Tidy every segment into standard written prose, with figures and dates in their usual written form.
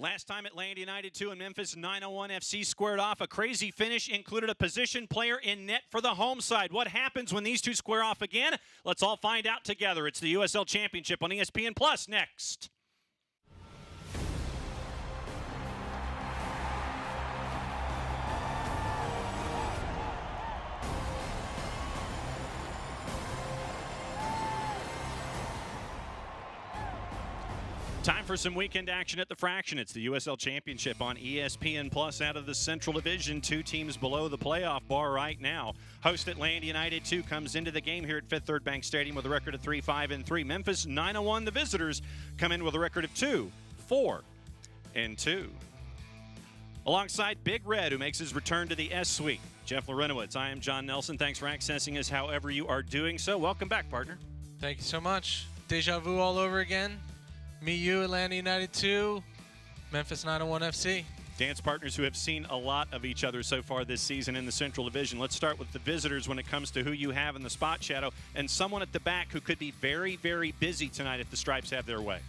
Last time Atlanta United 2 and Memphis 901 FC squared off. A crazy finish included a position player in net for the home side. What happens when these two square off again? Let's all find out together. It's the USL Championship on ESPN Plus next. Time for some weekend action at the Fraction. It's the USL Championship on ESPN Plus out of the Central Division. Two teams below the playoff bar right now. Host Atlanta United 2 comes into the game here at Fifth Third Bank Stadium with a record of 3-5-3. Memphis 901. The visitors come in with a record of 2-4-2. Alongside Big Red, who makes his return to the S Suite, Jeff Lorenowitz. I am John Nelson. Thanks for accessing us however you are doing so. Welcome back, partner. Thank you so much. Deja vu all over again. Me, you, Atlanta United 2, Memphis 901 FC. Dance partners who have seen a lot of each other so far this season in the Central Division. Let's start with the visitors when it comes to who you have in the spot shadow and someone at the back who could be very, very busy tonight if the Stripes have their way.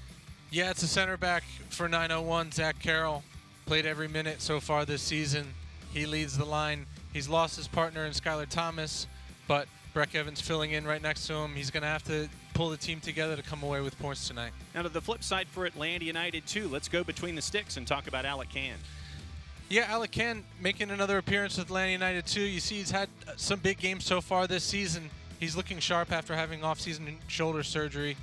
Yeah, it's a center back for 901, Zach Carroll. Played every minute so far this season. He leads the line. He's lost his partner in Skylar Thomas, but Breck Evans filling in right next to him. He's going to have to pull the team together to come away with points tonight. Now to the flip side for Atlanta United 2, let's go between the sticks and talk about Alec Can. Yeah, Alec Can making another appearance with Atlanta United 2. You see he's had some big games so far this season. He's looking sharp after having off-season shoulder surgery.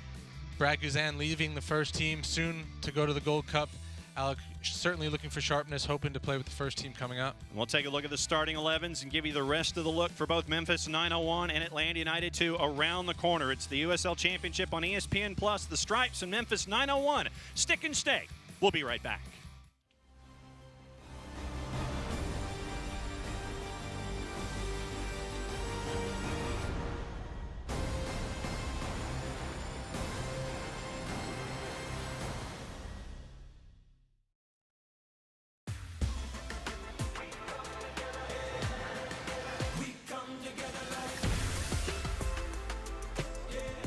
Brad Guzan leaving the first team soon to go to the Gold Cup. Alec certainly looking for sharpness, hoping to play with the first team coming up. We'll take a look at the starting 11s and give you the rest of the look for both Memphis 901 and Atlanta United 2 around the corner. It's the USL Championship on ESPN Plus. The Stripes and Memphis 901. Stick and stay. We'll be right back.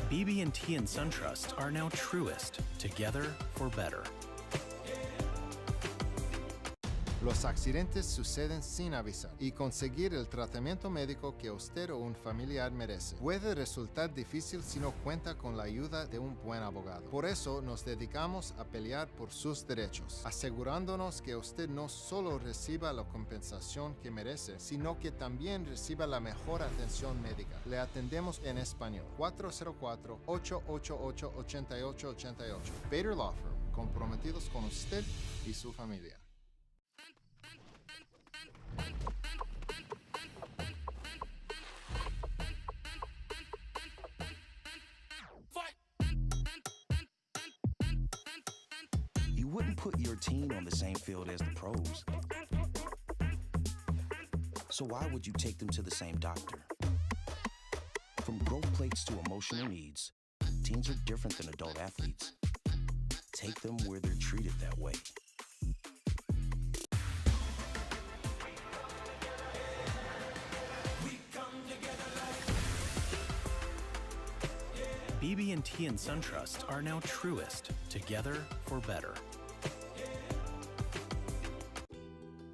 BB&T and SunTrust are now Truest, together for better. Los accidentes suceden sin avisar y conseguir el tratamiento médico que usted o un familiar merece puede resultar difícil si no cuenta con la ayuda de un buen abogado. Por eso nos dedicamos a pelear por sus derechos, asegurándonos que usted no solo reciba la compensación que merece, sino que también reciba la mejor atención médica. Le atendemos en español. 404-888-8888. Bader Law Firm, comprometidos con usted y su familia. You wouldn't put your team on the same field as the pros. So why would you take them to the same doctor? From growth plates to emotional needs, teens are different than adult athletes. Take them where they're treated that way. BB&T and SunTrust are now Truest, together for better.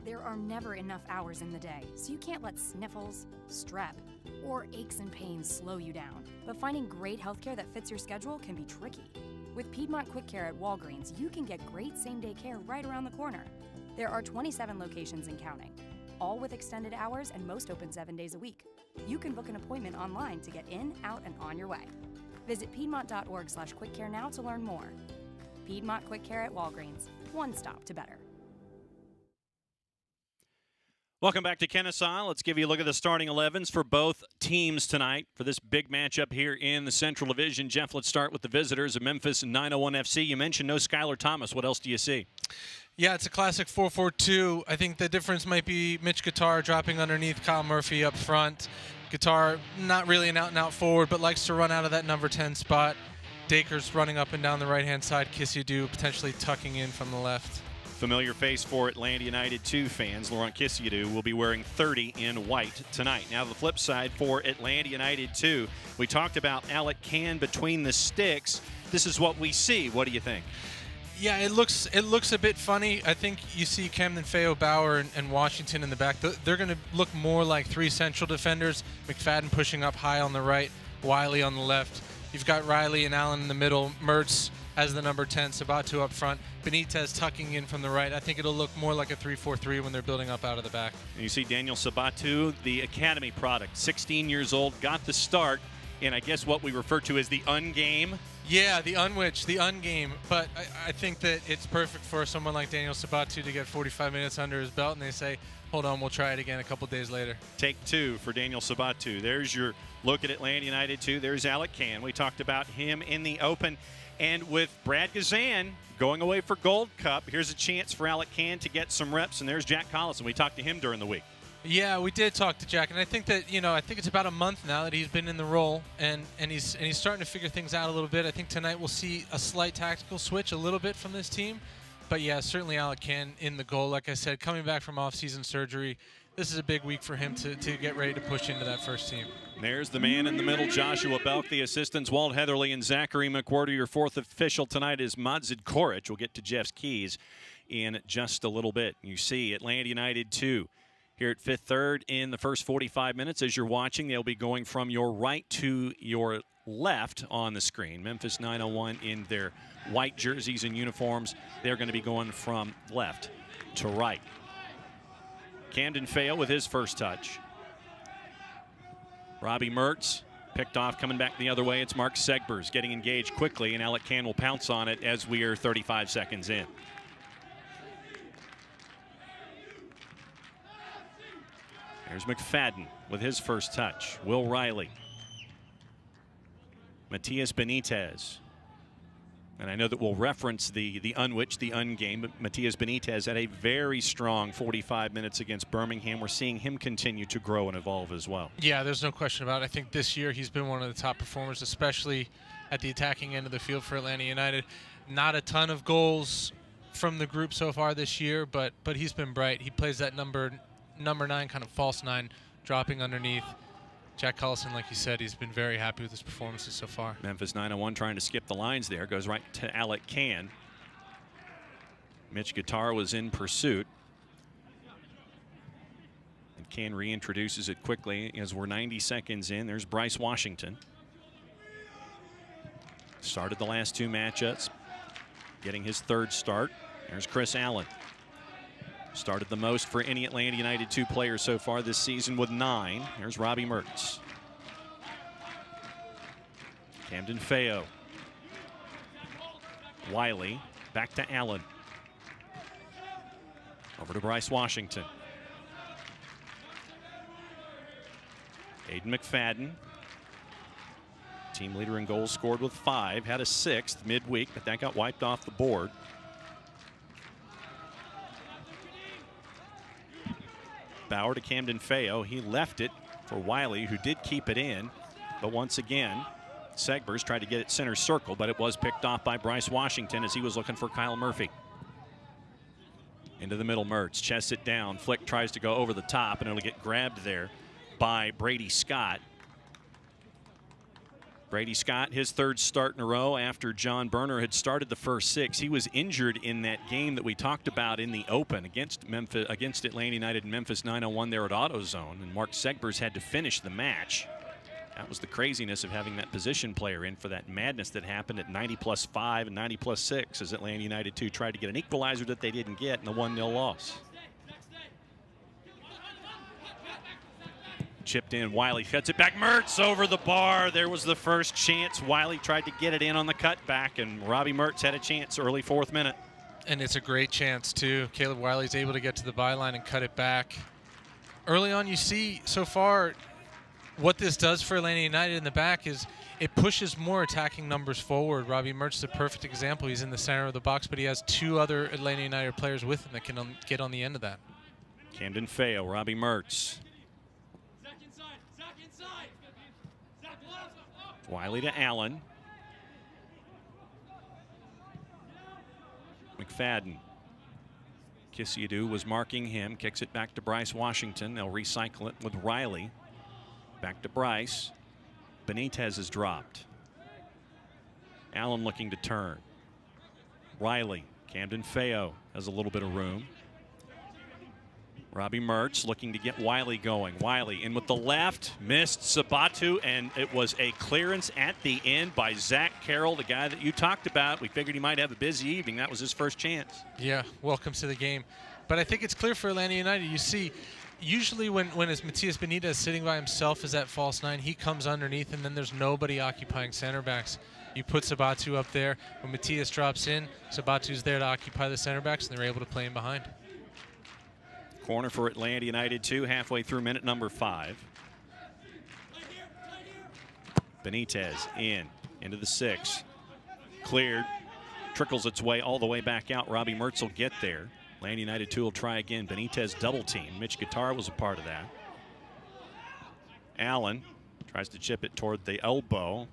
There are never enough hours in the day, so you can't let sniffles, strep, or aches and pains slow you down. But finding great healthcare that fits your schedule can be tricky. With Piedmont Quick Care at Walgreens, you can get great same-day care right around the corner. There are 27 locations and counting, all with extended hours and most open 7 days a week. You can book an appointment online to get in, out, and on your way. Visit Piedmont.org/quickcare now to learn more. Piedmont Quick Care at Walgreens. One stop to better. Welcome back to Kennesaw. Let's give you a look at the starting 11s for both teams tonight for this big matchup here in the Central Division. Jeff, let's start with the visitors of Memphis 901 FC. You mentioned no Skylar Thomas. What else do you see? Yeah, it's a classic 4-4-2. I think the difference might be Mitch Guitar dropping underneath Kyle Murphy up front. Guitar, not really an out-and-out forward, but likes to run out of that number 10 spot. Dacres running up and down the right-hand side. Kissy potentially tucking in from the left. Familiar face for Atlanta United 2 fans. Laurent Kissy will be wearing 30 in white tonight. Now the flip side for Atlanta United 2. We talked about Alec Can between the sticks. This is what we see. What do you think? Yeah, it looks a bit funny. I think you see Camden Feo, Bauer, and Washington in the back. They're going to look more like three central defenders. McFadden pushing up high on the right, Wiley on the left. You've got Riley and Allen in the middle, Mertz as the number 10, Sabatu up front, Benitez tucking in from the right. I think it'll look more like a 3-4-3 when they're building up out of the back. And you see Daniel Sabatu, the academy product, 16 years old, got the start, and I guess what we refer to as the ungame. Yeah, the ungame. But I think that it's perfect for someone like Daniel Sabatu to get 45 minutes under his belt, and they say, hold on, we'll try it again a couple days later. Take two for Daniel Sabatu. There's your look at Atlanta United 2. There's Alec Can. We talked about him in the open. And with Brad Gazan going away for Gold Cup, here's a chance for Alec Can to get some reps. And there's Jack Collison. We talked to him during the week. Yeah, we did talk to Jack, and I think that I think it's about a month now that he's been in the role, and he's starting to figure things out a little bit. I think tonight we'll see a slight tactical switch a little bit from this team, but yeah, certainly Alec Can in the goal. Like I said, coming back from off-season surgery, this is a big week for him to get ready to push into that first team. There's the man in the middle, Joshua Belk. The assistants, Walt Heatherly and Zachary McWhorter. Your fourth official tonight is Madzid Koric. We'll get to Jeff's keys in just a little bit. You see Atlanta United 2 here at Fifth Third in the first 45 minutes. As you're watching, they'll be going from your right to your left on the screen. Memphis 901 in their white jerseys and uniforms. They're going to be going from left to right. Camden Feo with his first touch. Robbie Mertz picked off, coming back the other way. It's Mark Segbers getting engaged quickly, and Alec Can will pounce on it as we are 35 seconds in. There's McFadden with his first touch. Will Riley. Matias Benitez. And I know that we'll reference the unwitch, the ungame, but Matias Benitez had a very strong 45 minutes against Birmingham. We're seeing him continue to grow and evolve as well. Yeah, there's no question about it. I think this year he's been one of the top performers, especially at the attacking end of the field for Atlanta United. Not a ton of goals from the group so far this year, but he's been bright. He plays that number 9, kind of false 9, dropping underneath. Jack Collison, like you said, he's been very happy with his performances so far. Memphis 901 trying to skip the lines there. Goes right to Alec Can. Mitch Guitar was in pursuit. And Can reintroduces it quickly as we're 90 seconds in. There's Bryce Washington. Started the last two matchups. Getting his third start. There's Chris Allen. Started the most for any Atlanta United 2 player so far this season with 9. There's Robbie Mertz. Camden Feo. Wiley. Back to Allen. Over to Bryce Washington. Aiden McFadden. Team leader in goals scored with 5. Had a 6th midweek, but that got wiped off the board. Bauer to Camden Feo. He left it for Wiley, who did keep it in. But once again, Segbers tried to get it center circle, but it was picked off by Bryce Washington as he was looking for Kyle Murphy. Into the middle, Mertz chests it down. Flick tries to go over the top, and it'll get grabbed there by Brady Scott. Brady Scott, his third start in a row after John Berner had started the first 6. He was injured in that game that we talked about in the open against Atlanta United and Memphis 901 there at AutoZone, and Mark Segbers had to finish the match. That was the craziness of having that position player in for that madness that happened at 90+5 and 90+6 as Atlanta United 2 tried to get an equalizer that they didn't get in the 1-0 loss. Chipped in, Wiley cuts it back. Mertz over the bar. There was the first chance. Wiley tried to get it in on the cutback, and Robbie Mertz had a chance early 4th minute. And it's a great chance, too. Caleb Wiley's able to get to the byline and cut it back. Early on, you see so far what this does for Atlanta United in the back is it pushes more attacking numbers forward. Robbie Mertz is a perfect example. He's in the center of the box, but he has 2 other Atlanta United players with him that can get on the end of that. Camden Feo, Robbie Mertz. Wiley to Allen. McFadden. Kissiadou was marking him. Kicks it back to Bryce Washington. They'll recycle it with Riley. Back to Bryce. Benitez is dropped. Allen looking to turn. Riley Camden Feo has a little bit of room. Robbie Mertz looking to get Wiley going. Wiley in with the left, missed Sabatu, and it was a clearance at the end by Zach Carroll, the guy that you talked about. We figured he might have a busy evening. That was his first chance. Yeah, welcome to the game. But I think it's clear for Atlanta United. You see, usually when it's Matias Benitez sitting by himself as that false nine, he comes underneath, and then there's nobody occupying center backs. You put Sabatu up there. When Matias drops in, Sabatu's there to occupy the center backs, and they're able to play him behind. Corner for Atlanta United 2, halfway through minute number 5. Benitez into the 6. Cleared, trickles its way all the way back out. Robbie Mertz will get there. Atlanta United 2 will try again. Benitez double team. Mitch Guitar was a part of that. Allen tries to chip it toward the elbow,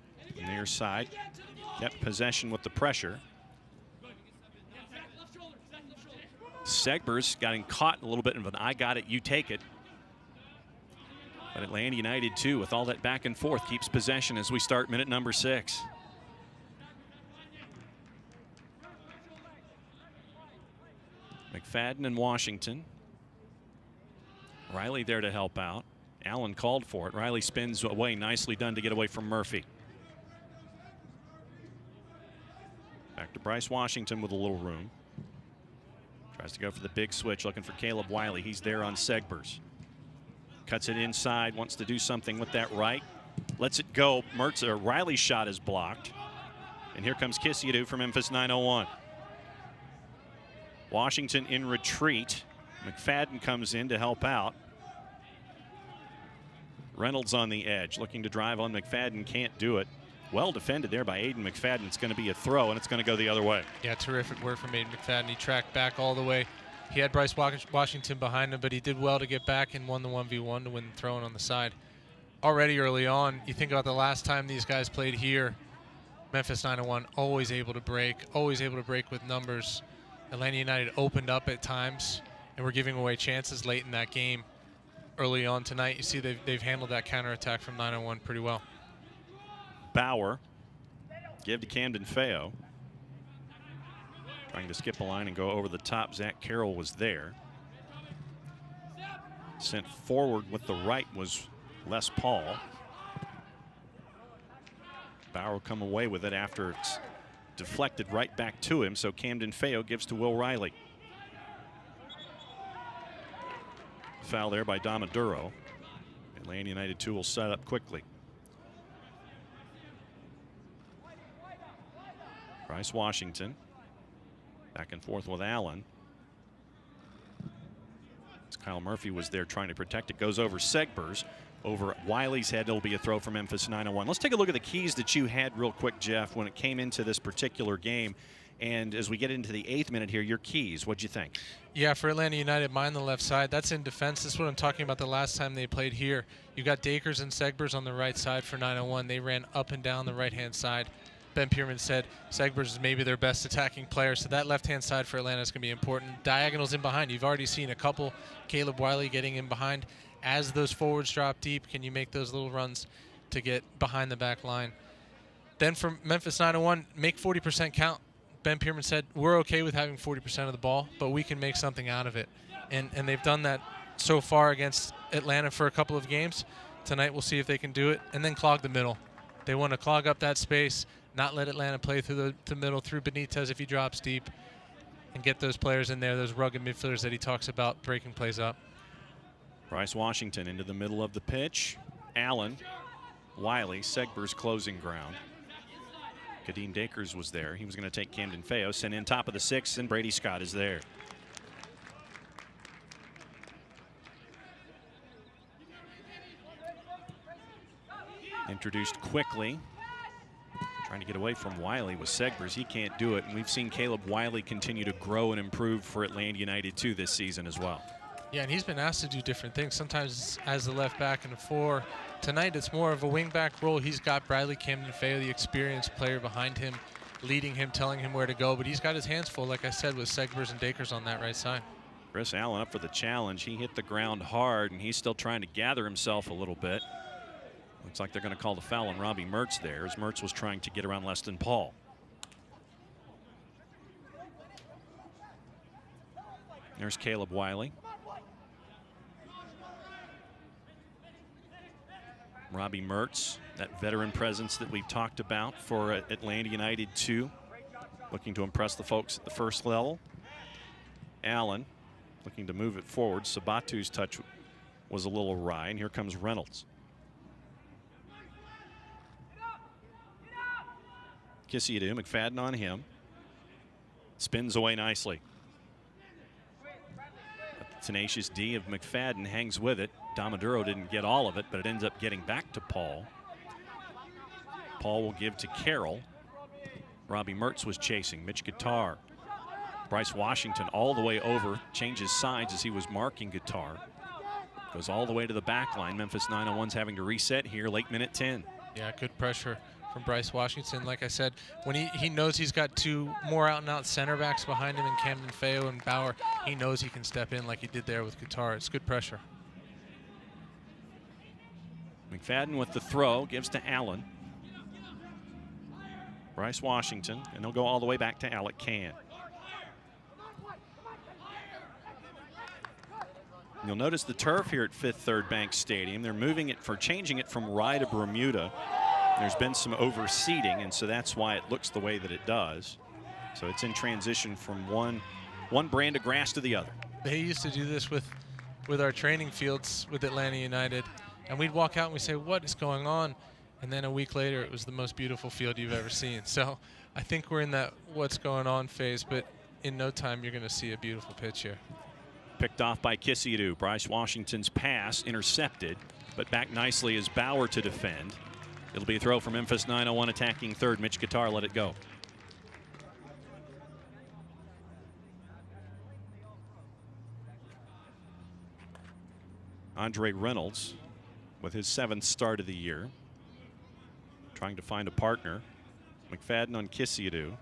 near side. Kept possession with the pressure. Segbers getting caught a little bit of an I got it, you take it. But Atlanta United, too, with all that back and forth, keeps possession as we start minute number 6. McFadden and Washington. Riley there to help out. Allen called for it. Riley spins away. Nicely done to get away from Murphy. Back to Bryce Washington with a little room. Tries to go for the big switch, looking for Caleb Wiley. He's there on Segbers. Cuts it inside, wants to do something with that right. Lets it go. Riley's shot is blocked. And here comes Kisiadu for Memphis 901. Washington in retreat. McFadden comes in to help out. Reynolds on the edge, looking to drive on McFadden, can't do it. Well defended there by Aiden McFadden. It's going to be a throw, and it's going to go the other way. Yeah, terrific work from Aiden McFadden. He tracked back all the way. He had Bryce Washington behind him, but he did well to get back and won the 1v1 to win the throw-in on the side. Already early on, you think about the last time these guys played here, Memphis 901, always able to break with numbers. Atlanta United opened up at times and were giving away chances late in that game. Early on tonight, you see they've handled that counterattack from 901 pretty well. Bauer, give to Camden Feo. Trying to skip a line and go over the top. Zach Carroll was there. Sent forward with the right was Les Paul. Bauer will come away with it after it's deflected right back to him, so Camden Feo gives to Will Riley. Foul there by Damaduro. Atlanta United 2 will set up quickly. Bryce Washington back and forth with Allen. As Kyle Murphy was there trying to protect it. Goes over Segbers. Over Wiley's head. It'll be a throw for Memphis 901. Let's take a look at the keys that you had real quick, Jeff, when it came into this particular game. And as we get into the 8th minute here, your keys, what'd you think? Yeah, for Atlanta United, mine the left side. That's in defense. This is what I'm talking about the last time they played here. You got Dakers and Segbers on the right side for 901. They ran up and down the right-hand side. Ben Pierman said Segbers is maybe their best attacking player, so that left-hand side for Atlanta is going to be important. Diagonals in behind. You've already seen a couple. Caleb Wiley getting in behind. As those forwards drop deep, can you make those little runs to get behind the back line? Then for Memphis 901, make 40% count. Ben Pierman said, we're okay with having 40% of the ball, but we can make something out of it. And they've done that so far against Atlanta for a couple of games. Tonight we'll see if they can do it. And then clog the middle. They want to clog up that space, not let Atlanta play through the middle, through Benitez if he drops deep, and get those players in there, those rugged midfielders that he talks about breaking plays up. Bryce Washington into the middle of the pitch. Allen, Wiley, Segbers closing ground. Kadeem Dakers was there. He was going to take Camden Feo, sent in top of the 6th, and Brady Scott is there. Introduced quickly. Trying to get away from Wiley with Segbers. He can't do it, and we've seen Caleb Wiley continue to grow and improve for Atlanta United 2 this season as well. Yeah, and he's been asked to do different things. Sometimes as the left back and the 4. Tonight it's more of a wing back role. He's got Bradley Camden Feo, the experienced player behind him, leading him, telling him where to go. But he's got his hands full, like I said, with Segbers and Dakers on that right side. Chris Allen up for the challenge. He hit the ground hard, and he's still trying to gather himself a little bit. Looks like they're going to call the foul on Robbie Mertz there, as Mertz was trying to get around Leston Paul. There's Caleb Wiley. Robbie Mertz, that veteran presence that we've talked about for Atlanta United 2, looking to impress the folks at the first level. Allen looking to move it forward. Sabatu's touch was a little awry, and here comes Reynolds. Kissy-Adu, McFadden on him. Spins away nicely. A tenacious D of McFadden hangs with it. Damaduro didn't get all of it, but it ends up getting back to Paul. Paul will give to Carroll. Robbie Mertz was chasing. Mitch Guitar. Bryce Washington all the way over. Changes sides as he was marking Guitar. Goes all the way to the back line. Memphis 901's having to reset here late minute 10. Yeah, good pressure from Bryce Washington. Like I said, when he knows he's got two more out-and-out center backs behind him in Camden Feo and Bauer, he knows he can step in like he did there with Guitar. It's good pressure. McFadden with the throw, gives to Allen. Bryce Washington, and they'll go all the way back to Alec Can. You'll notice the turf here at Fifth Third Bank Stadium. They're changing it from Rye to Bermuda. There's been some overseeding, and so that's why it looks the way that it does. So it's in transition from one brand of grass to the other. They used to do this with our training fields with Atlanta United, and we'd walk out and we'd say, what is going on? And then a week later, it was the most beautiful field you've ever seen. So I think we're in that what's going on phase, but in no time, you're going to see a beautiful pitch here. Picked off by Kissy-Adu. Bryce Washington's pass intercepted, but back nicely is Bauer to defend. It'll be a throw for Memphis 901 attacking third. Mitch Guitar let it go. Andre Reynolds with his 7th start of the year. Trying to find a partner. McFadden on Kissy-Adu.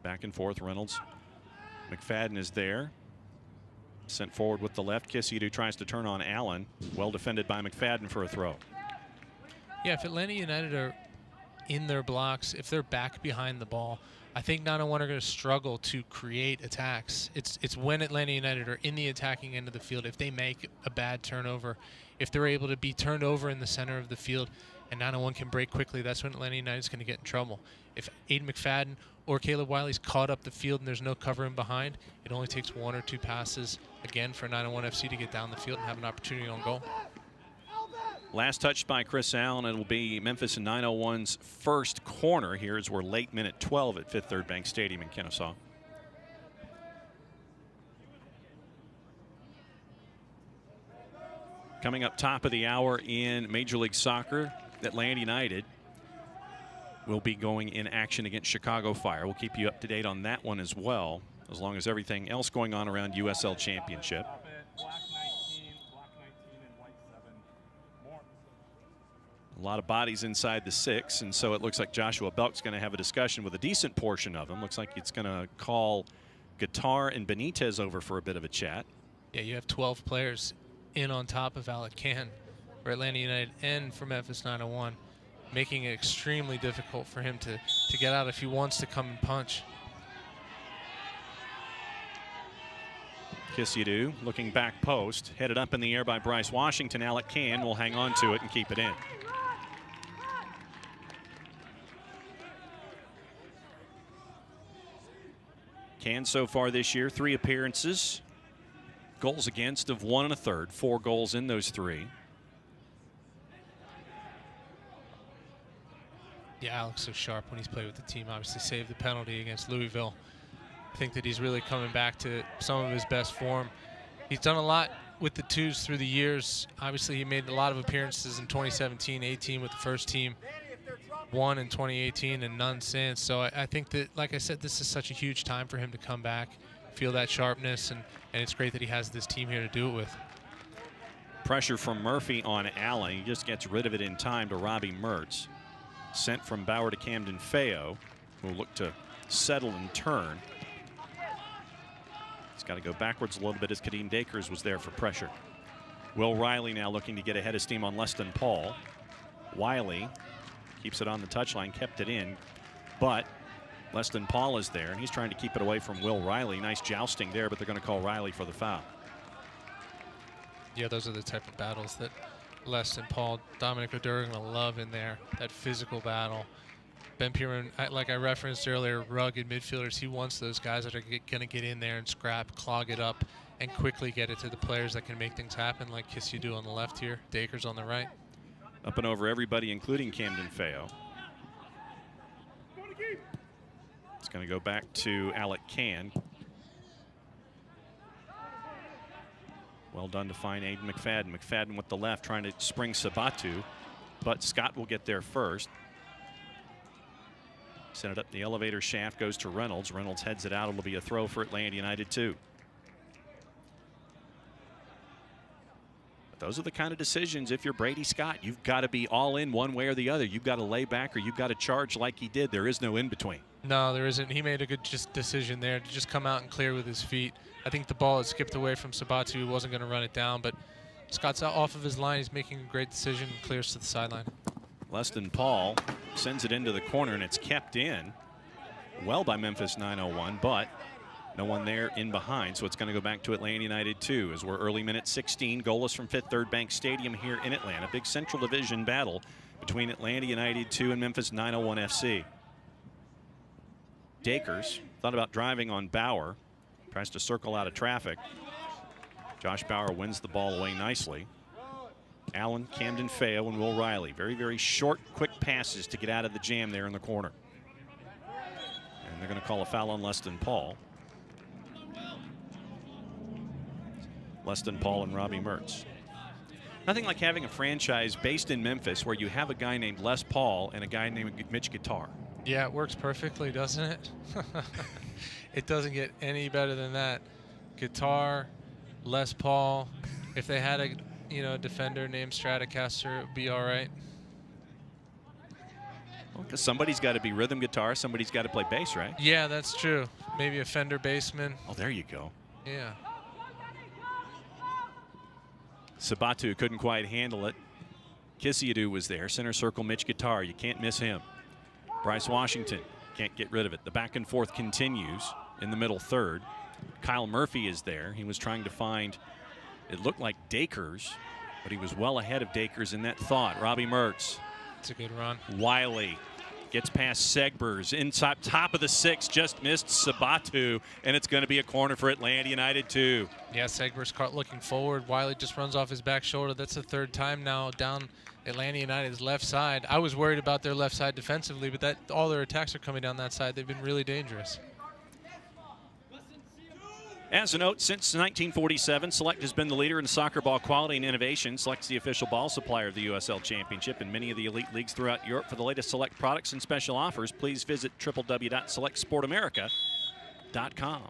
Back and forth, Reynolds. McFadden is there. Sent forward with the left. Kissy-Adu tries to turn on Allen. Well defended by McFadden for a throw. Yeah, if Atlanta United are in their blocks, if they're back behind the ball, I think 901 are going to struggle to create attacks. It's when Atlanta United are in the attacking end of the field, if they make a bad turnover, if they're able to be turned over in the center of the field and 901 can break quickly, that's when Atlanta United is going to get in trouble. If Aiden McFadden or Caleb Wiley's caught up the field and there's no covering behind, it only takes 1 or 2 passes, again, for 901 FC to get down the field and have an opportunity on goal. Last touch by Chris Allen. It'll be Memphis and 901's first corner here as we're late minute 12 at Fifth Third Bank Stadium in Kennesaw. Coming up top of the hour in Major League Soccer, Atlanta United will be going in action against Chicago Fire. We'll keep you up to date on that one as well, as long as everything else going on around USL Championship. A lot of bodies inside the 6, and so it looks like Joshua Belk's going to have a discussion with a decent portion of them. Looks like it's going to call Guitar and Benitez over for a bit of a chat. Yeah, you have 12 players in on top of Alec Can for Atlanta United and for Memphis 901, making it extremely difficult for him to get out if he wants to come and punch. Kissy-Adu looking back post, headed up in the air by Bryce Washington. Alec Can will hang on to it and keep it in. Can so far this year, 3 appearances, goals against of 1 1/3, 4 goals in those 3. Yeah, Alec's so sharp when he's played with the team. Obviously saved the penalty against Louisville. I think that he's really coming back to some of his best form. He's done a lot with the 2s through the years. Obviously, he made a lot of appearances in 2017-18 with the first team. 1 in 2018 and none since. So I think that, like I said, this is such a huge time for him to come back, feel that sharpness, and it's great that he has this team here to do it with. Pressure from Murphy on Allen. He just gets rid of it in time to Robbie Mertz. Sent from Bauer to Camden Feo, who will look to settle and turn. He's got to go backwards a little bit as Kadeem Dakers was there for pressure. Will Riley now looking to get ahead of steam on Leston Paul. Wiley keeps it on the touchline, kept it in, but Leston Paul is there, and he's trying to keep it away from Will Riley. Nice jousting there, but they're going to call Riley for the foul. Yeah, those are the type of battles that Leston Paul, Dominic Odura are going to love in there, that physical battle. Ben Pierman, like I referenced earlier, rugged midfielders. He wants those guys that are going to get in there and scrap, clog it up, and quickly get it to the players that can make things happen, like Kissidu on the left here, Dakers on the right. Up and over everybody, including Camden Feo. It's going to go back to Alec Can. Well done to find Aiden McFadden. McFadden with the left trying to spring Sabatu, but Scott will get there first. Send it up the elevator shaft, goes to Reynolds. Reynolds heads it out. It'll be a throw for Atlanta United 2. But those are the kind of decisions, if you're Brady Scott, you've got to be all in one way or the other. You've got to lay back or you've got to charge like he did. There is no in between. No, there isn't. He made a good decision there to just come out and clear with his feet. I think the ball had skipped away from Sabatu, who wasn't going to run it down, but Scott's out off of his line. He's making a great decision and clears to the sideline. Leston Paul sends it into the corner, and it's kept in well by Memphis 901, but no one there in behind, so it's going to go back to Atlanta United 2 as we're early minute 16, goalless from Fifth Third Bank Stadium here in Atlanta. Big Central Division battle between Atlanta United 2 and Memphis 901 FC. Dakers thought about driving on Bauer, tries to circle out of traffic. Josh Bauer wins the ball away nicely. Allen, Camden Feo, and Will Riley. Very, very short, quick passes to get out of the jam there in the corner. And they're going to call a foul on Leston Paul. Leston Paul and Robbie Mertz. Nothing like having a franchise based in Memphis where you have a guy named Les Paul and a guy named Mitch Guitar. Yeah, it works perfectly, doesn't it? It doesn't get any better than that. Guitar, Les Paul. If they had a defender named Stratocaster, it would be all right. Well, because somebody's got to be rhythm guitar, somebody's got to play bass, right? Yeah, that's true. Maybe a Fender bassman. Oh, there you go. Yeah. Sabatu couldn't quite handle it. Kissiadu was there. Center circle, Mitch Guitar. You can't miss him. Bryce Washington can't get rid of it. The back and forth continues in the middle third. Kyle Murphy is there. He was trying to find, it looked like Dakers, but he was well ahead of Dakers in that thought. Robbie Mertz. It's a good run. Wiley gets past Segbers. Inside top of the six, just missed Sabatu, and it's going to be a corner for Atlanta United 2. Yeah, Segbers caught looking forward. Wiley just runs off his back shoulder. That's the third time now down Atlanta United's left side. I was worried about their left side defensively, but all their attacks are coming down that side. They've been really dangerous. As a note, since 1947, Select has been the leader in soccer ball quality and innovation. Select's the official ball supplier of the USL Championship and many of the elite leagues throughout Europe. For the latest Select products and special offers, please visit www.selectsportamerica.com.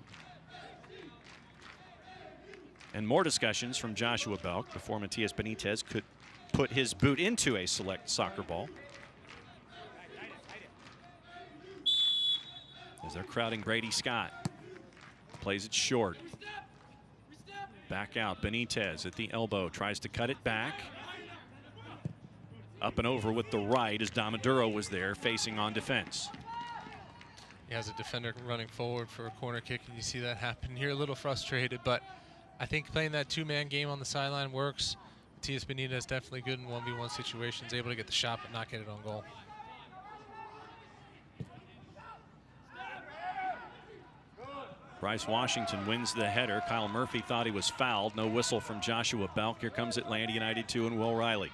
And more discussions from Joshua Belk before Matias Benitez could put his boot into a Select soccer ball. As they're crowding Brady Scott. Plays it short. Back out. Benitez at the elbow. Tries to cut it back. Up and over with the right as Damaduro was there facing on defense. He has a defender running forward for a corner kick, and you see that happen. You're a little frustrated, but I think playing that two-man game on the sideline works. Matias Benitez definitely good in 1v1 situations, able to get the shot but not get it on goal. Bryce Washington wins the header. Kyle Murphy thought he was fouled. No whistle from Joshua Belk. Here comes Atlanta United 2 and Will Riley.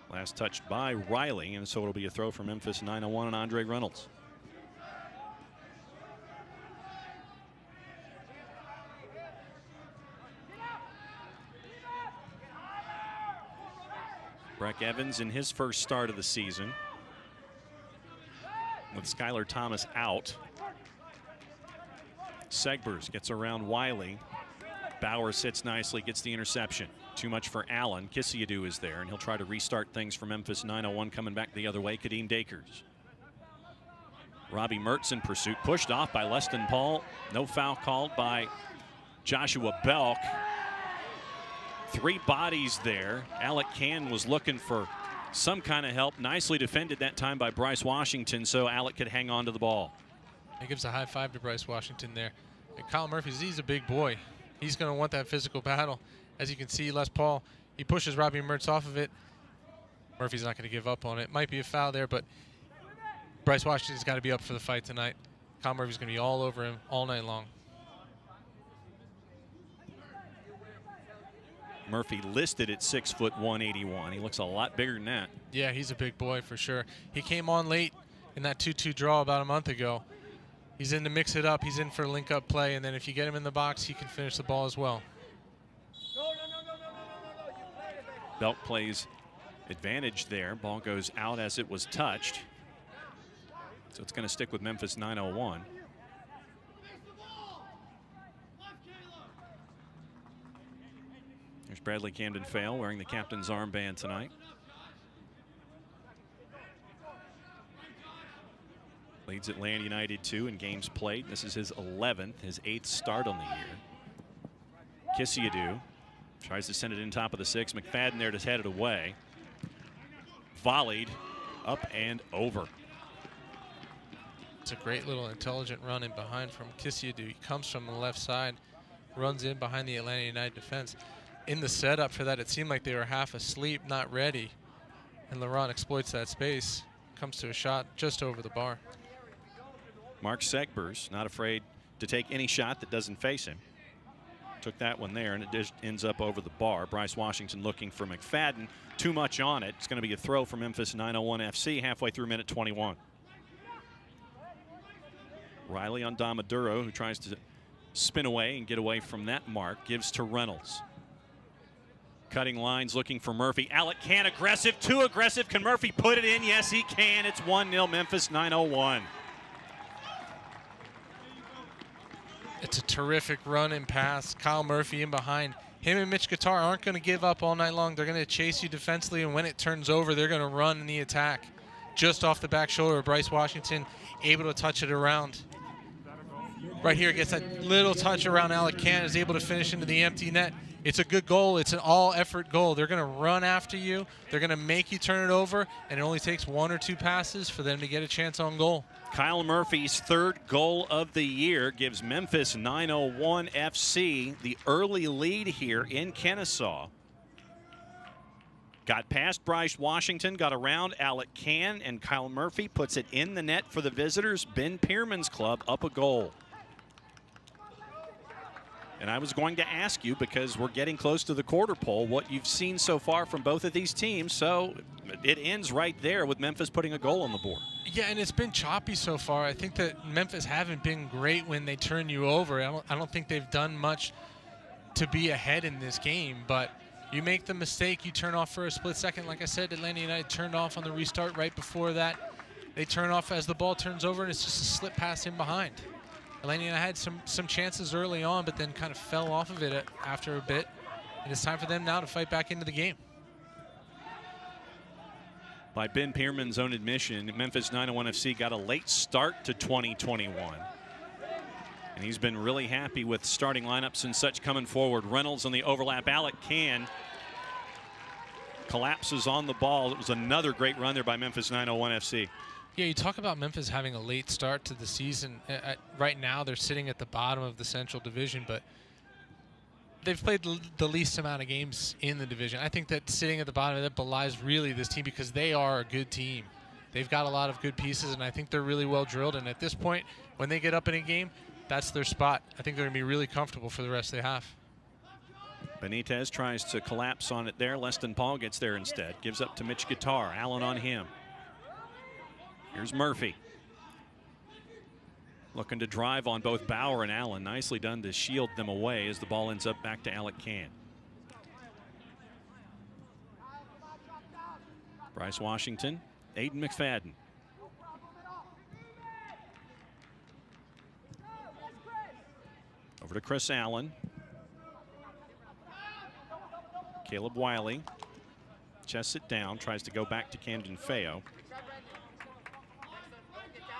Last touched by Riley, and so it'll be a throw for Memphis 901 and Andre Reynolds. Breck Evans in his first start of the season, with Skylar Thomas out. Segbers gets around Wiley. Bauer sits nicely, gets the interception. Too much for Allen. Kissiadu is there, and he'll try to restart things for Memphis 901 coming back the other way. Kadeem Dakers. Robbie Mertz in pursuit, pushed off by Leston Paul. No foul called by Joshua Belk. Three bodies there. Alec Can was looking for some kind of help. Nicely defended that time by Bryce Washington, so Alec could hang on to the ball. He gives a high five to Bryce Washington there. And Kyle Murphy, he's a big boy. He's going to want that physical battle. As you can see, Les Paul, he pushes Robbie Mertz off of it. Murphy's not going to give up on it. Might be a foul there, but Bryce Washington's got to be up for the fight tonight. Kyle Murphy's going to be all over him all night long. Murphy listed at 6'1", 181. He looks a lot bigger than that. Yeah, he's a big boy for sure. He came on late in that 2-2 draw about a month ago. He's in to mix it up. He's in for link-up play, and then if you get him in the box, he can finish the ball as well. Belk plays advantage there. Ball goes out as it was touched. So it's going to stick with Memphis 901. There's Bradley Camden-Fale wearing the captain's armband tonight. Leads Atlanta United 2 in games played. This is his 11th, his 8th start on the year. Kissiadou tries to send it in top of the 6. McFadden there to head it away. Volleyed up and over. It's a great little intelligent run in behind from Kissiadou. He comes from the left side, runs in behind the Atlanta United defense. In the setup for that, it seemed like they were half asleep, not ready. And Laurent exploits that space. Comes to a shot just over the bar. Mark Segbers not afraid to take any shot that doesn't face him. Took that one there, and it just ends up over the bar. Bryce Washington looking for McFadden. Too much on it. It's going to be a throw for Memphis 901 FC halfway through minute 21. Riley on Damaduro, who tries to spin away and get away from that mark, gives to Reynolds. Cutting lines looking for Murphy. Alec can aggressive, too aggressive. Can Murphy put it in? Yes, he can. It's 1-0 Memphis 901. It's a terrific run and pass. Kyle Murphy in behind. Him and Mitch Guitar aren't going to give up all night long. They're going to chase you defensively, and when it turns over, they're going to run in the attack. Just off the back shoulder of Bryce Washington, able to touch it around. Right here, gets that little touch around Alec Can, is able to finish into the empty net. It's a good goal. It's an all-effort goal. They're going to run after you. They're going to make you turn it over, and it only takes 1 or 2 passes for them to get a chance on goal. Kyle Murphy's 3rd goal of the year gives Memphis 901 FC the early lead here in Kennesaw. Got past Bryce Washington, got around Alec Can, and Kyle Murphy puts it in the net for the visitors. Ben Pierman's club up a goal. And I was going to ask you, because we're getting close to the quarter pole, what you've seen so far from both of these teams. So it ends right there with Memphis putting a goal on the board. Yeah, and it's been choppy so far. I think that Memphis haven't been great when they turn you over. I don't think they've done much to be ahead in this game. But you make the mistake, you turn off for a split second. Like I said, Atlanta United turned off on the restart right before that. They turn off as the ball turns over, and it's just a slip pass in behind. Atlanta had some chances early on, but then kind of fell off of it after a bit. And it's time for them now to fight back into the game. By Ben Pierman's own admission, Memphis 901 FC got a late start to 2021. And he's been really happy with starting lineups and such coming forward. Reynolds on the overlap. Alec Can collapses on the ball. It was another great run there by Memphis 901 FC. Yeah, you talk about Memphis having a late start to the season. Right now, they're sitting at the bottom of the Central Division, but they've played the least amount of games in the division. I think that sitting at the bottom, that belies really this team, because they are a good team. They've got a lot of good pieces, and I think they're really well drilled. And at this point, when they get up in a game, that's their spot. I think they're going to be really comfortable for the rest of the half. Benitez tries to collapse on it there. Leston Paul gets there instead. Gives up to Mitch Guitar. Allen on him. Here's Murphy. Looking to drive on both Bauer and Allen. Nicely done to shield them away as the ball ends up back to Alec Can. Bryce Washington, Aiden McFadden. Over to Chris Allen. Caleb Wiley chests it down, tries to go back to Camden Feo.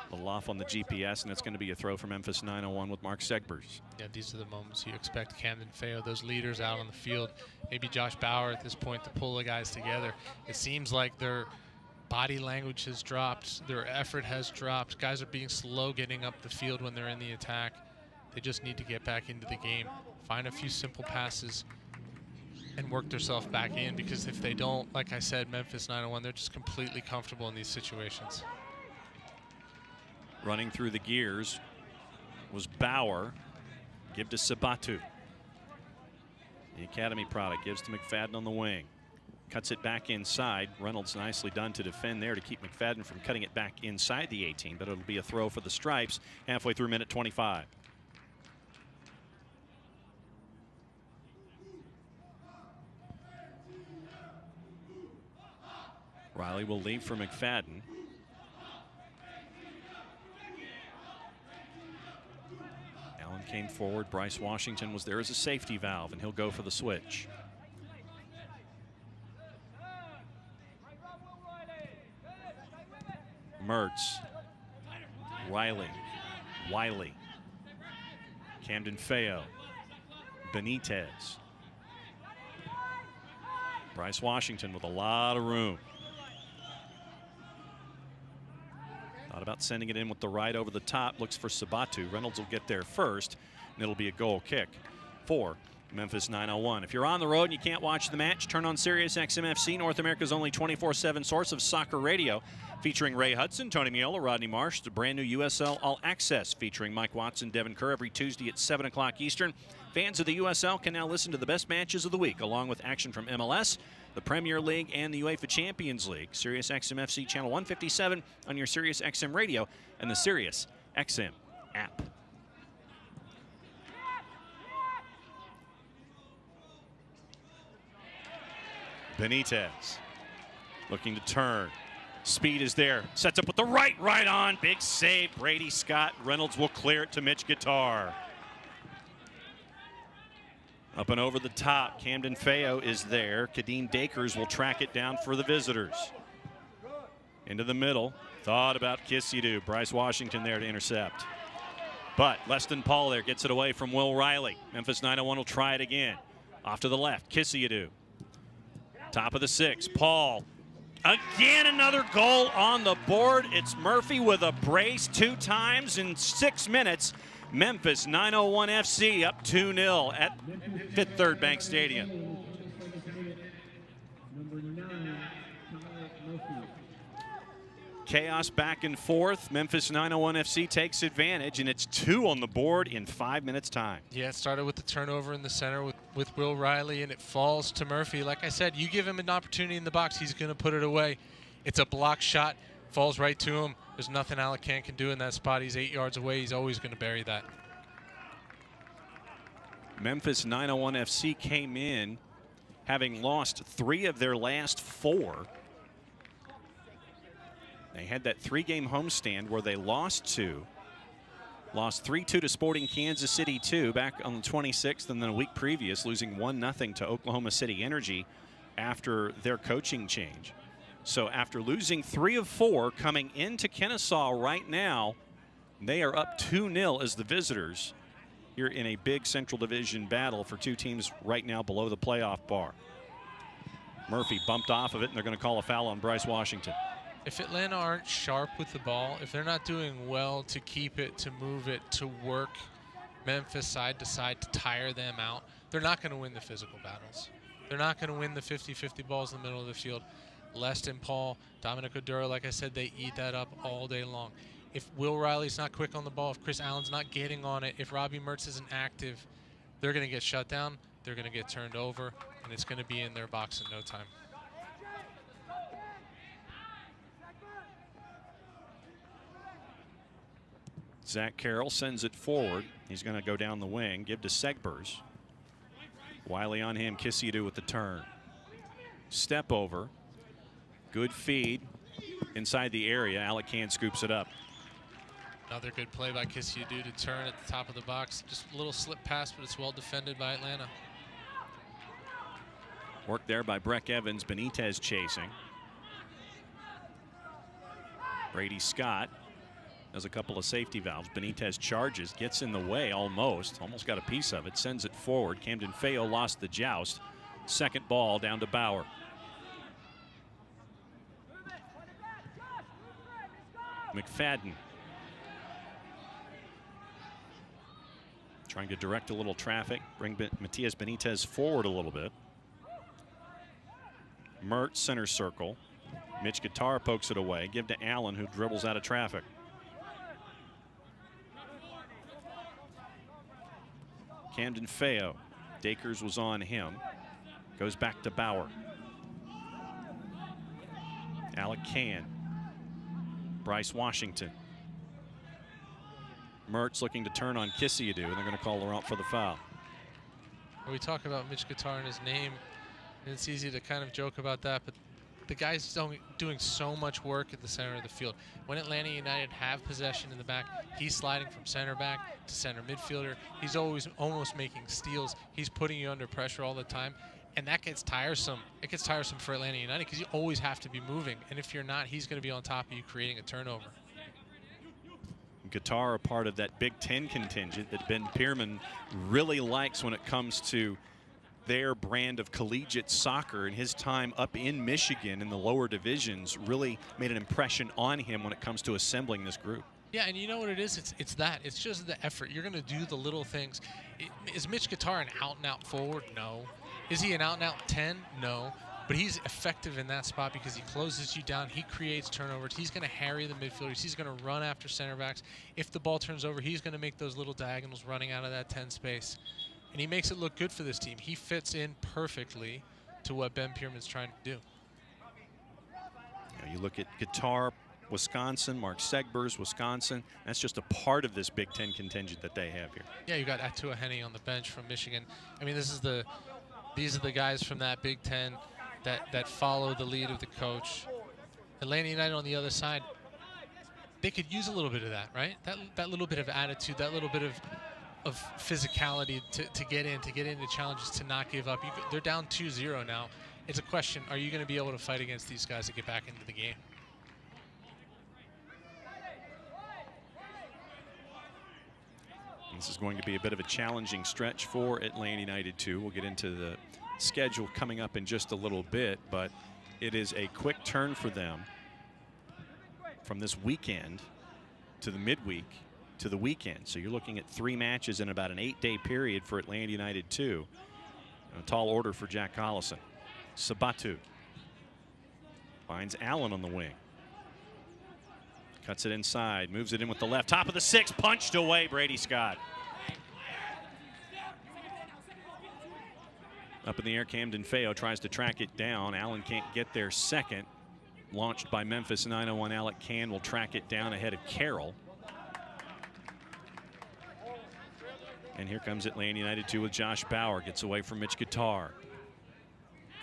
A little off on the GPS, and it's going to be a throw for Memphis 901 with Mark Segbers. Yeah, these are the moments you expect Camden Feo, those leaders out on the field, maybe Josh Bauer at this point, to pull the guys together. It seems like their body language has dropped, their effort has dropped. Guys are being slow getting up the field when they're in the attack. They just need to get back into the game, find a few simple passes, and work themselves back in, because if they don't, like I said, Memphis 901, they're just completely comfortable in these situations. Running through the gears was Bauer. Give to Sabatu. The Academy product gives to McFadden on the wing. Cuts it back inside. Reynolds nicely done to defend there to keep McFadden from cutting it back inside the 18, but it'll be a throw for the Stripes halfway through minute 25. Riley will leave for McFadden. Allen came forward. Bryce Washington was there as a safety valve, and he'll go for the switch. Mertz. Riley. Wiley. Camden Feo. Benitez. Bryce Washington with a lot of room. Thought about sending it in with the right over the top. Looks for Sabatu. Reynolds will get there first, and it'll be a goal kick for Memphis 901. If you're on the road and you can't watch the match, turn on Sirius XM-FC, North America's only 24/7 source of soccer radio, featuring Ray Hudson, Tony Meola, Rodney Marsh, the brand new USL All Access, featuring Mike Watson, Devin Kerr, every Tuesday at 7 o'clock Eastern. Fans of the USL can now listen to the best matches of the week, along with action from MLS, the Premier League, and the UEFA Champions League. Sirius XM-FC channel 157 on your Sirius XM radio and the Sirius XM app. Benitez looking to turn. Speed is there. Sets up with the right on. Big save. Brady Scott. Reynolds will clear it to Mitch Guitar. Up and over the top. Camden Feo is there. Kadeen Dakers will track it down for the visitors. Into the middle. Thought about Kissidu. Bryce Washington there to intercept. But Leston Paul there gets it away from Will Riley. Memphis 901 will try it again. Off to the left. Kissidu. Top of the 6. Paul. Again, another goal on the board. It's Murphy with a brace 2 times in 6 minutes. Memphis 901 FC up 2-0 at Fifth Third Bank Stadium. Chaos back and forth. Memphis 901 FC takes advantage, and it's 2 on the board in 5 minutes time. Yeah, it started with the turnover in the center with Will Riley, and it falls to Murphy. Like I said, you give him an opportunity in the box, he's going to put it away. It's a block shot, falls right to him. There's nothing Alacan can do in that spot. He's 8 yards away. He's always going to bury that. Memphis 901 FC came in having lost 3 of their last 4. They had that 3-game homestand where they lost 2. Lost 3-2 to Sporting Kansas City 2 back on the 26th, and then a week previous losing 1-0 to Oklahoma City Energy after their coaching change. So after losing 3 of 4 coming into Kennesaw right now, they are up 2-0 as the visitors here in a big Central Division battle for 2 teams right now below the playoff bar. Murphy bumped off of it, and they're going to call a foul on Bryce Washington. If Atlanta aren't sharp with the ball, if they're not doing well to keep it, to move it, to work Memphis side to side, to tire them out, they're not going to win the physical battles. They're not going to win the 50-50 balls in the middle of the field. Leston Paul, Dominic Oduro, like I said, they eat that up all day long. If Will Riley's not quick on the ball, if Chris Allen's not getting on it, if Robbie Mertz isn't active, they're going to get shut down, they're going to get turned over, and it's going to be in their box in no time. Zach Carroll sends it forward. He's going to go down the wing, give to Segbers. Wiley on him, Kissidu with the turn. Step over. Good feed inside the area. Alacan scoops it up. Another good play by Kissidu to turn at the top of the box. Just a little slip pass, but it's well defended by Atlanta. Work there by Breck Evans. Benitez chasing. Brady Scott has a couple of safety valves. Benitez charges, gets in the way almost got a piece of it, sends it forward. Camden Feo lost the joust. Second ball down to Bauer. McFadden trying to direct a little traffic, bring Matias Benitez forward a little bit. Mert center circle. Mitch Guitar pokes it away. Give to Allen, who dribbles out of traffic. Camden Feo. Dakers was on him. Goes back to Bauer. Alec Can. Bryce Washington. Mertz looking to turn on Kissiadu, and they're going to call Laurent for the foul. We talk about Mitch Guitar and his name, and it's easy to kind of joke about that, but the guy's doing so much work at the center of the field. When Atlanta United have possession in the back, he's sliding from center back to center midfielder. He's always almost making steals. He's putting you under pressure all the time, and that gets tiresome. It gets tiresome for Atlanta United because you always have to be moving, and if you're not, he's going to be on top of you creating a turnover. Guitar, a part of that Big Ten contingent that Ben Pierman really likes when it comes to their brand of collegiate soccer, and his time up in Michigan in the lower divisions really made an impression on him when it comes to assembling this group. Yeah, and you know what it is? It's just the effort. You're going to do the little things. Is Mitch Guitar an out-and-out forward? No. Is he an out-and-out 10? No. But he's effective in that spot because he closes you down. He creates turnovers. He's going to harry the midfielders. He's going to run after center backs. If the ball turns over, he's going to make those little diagonals running out of that 10 space. And he makes it look good for this team. He fits in perfectly to what Ben Pierman's trying to do. You look at Guitar, Wisconsin, Mark Segbers, Wisconsin. That's just a part of this Big Ten contingent that they have here. Yeah, you got Atua Henne on the bench from Michigan. I mean, these are the guys from that Big Ten that follow the lead of the coach. Atlanta United on the other side, they could use a little bit of that, right? That little bit of attitude, that little bit of physicality to get into challenges, to not give up. They're down 2-0 now. It's a question, are you going to be able to fight against these guys to get back into the game? This is going to be a bit of a challenging stretch for Atlanta United too. We'll get into the schedule coming up in just a little bit, but it is a quick turn for them from this weekend to the midweek to the weekend. So you're looking at 3 matches in about an 8-day period for Atlanta United too. A tall order for Jack Collison. Sabatu finds Allen on the wing. Cuts it inside, moves it in with the left. Top of the 6, punched away, Brady Scott. Up in the air, Camden Feo tries to track it down. Allen can't get there second. Launched by Memphis 901. Alec Can will track it down ahead of Carroll. And here comes Atlanta United 2 with Josh Bauer. Gets away from Mitch Guitar.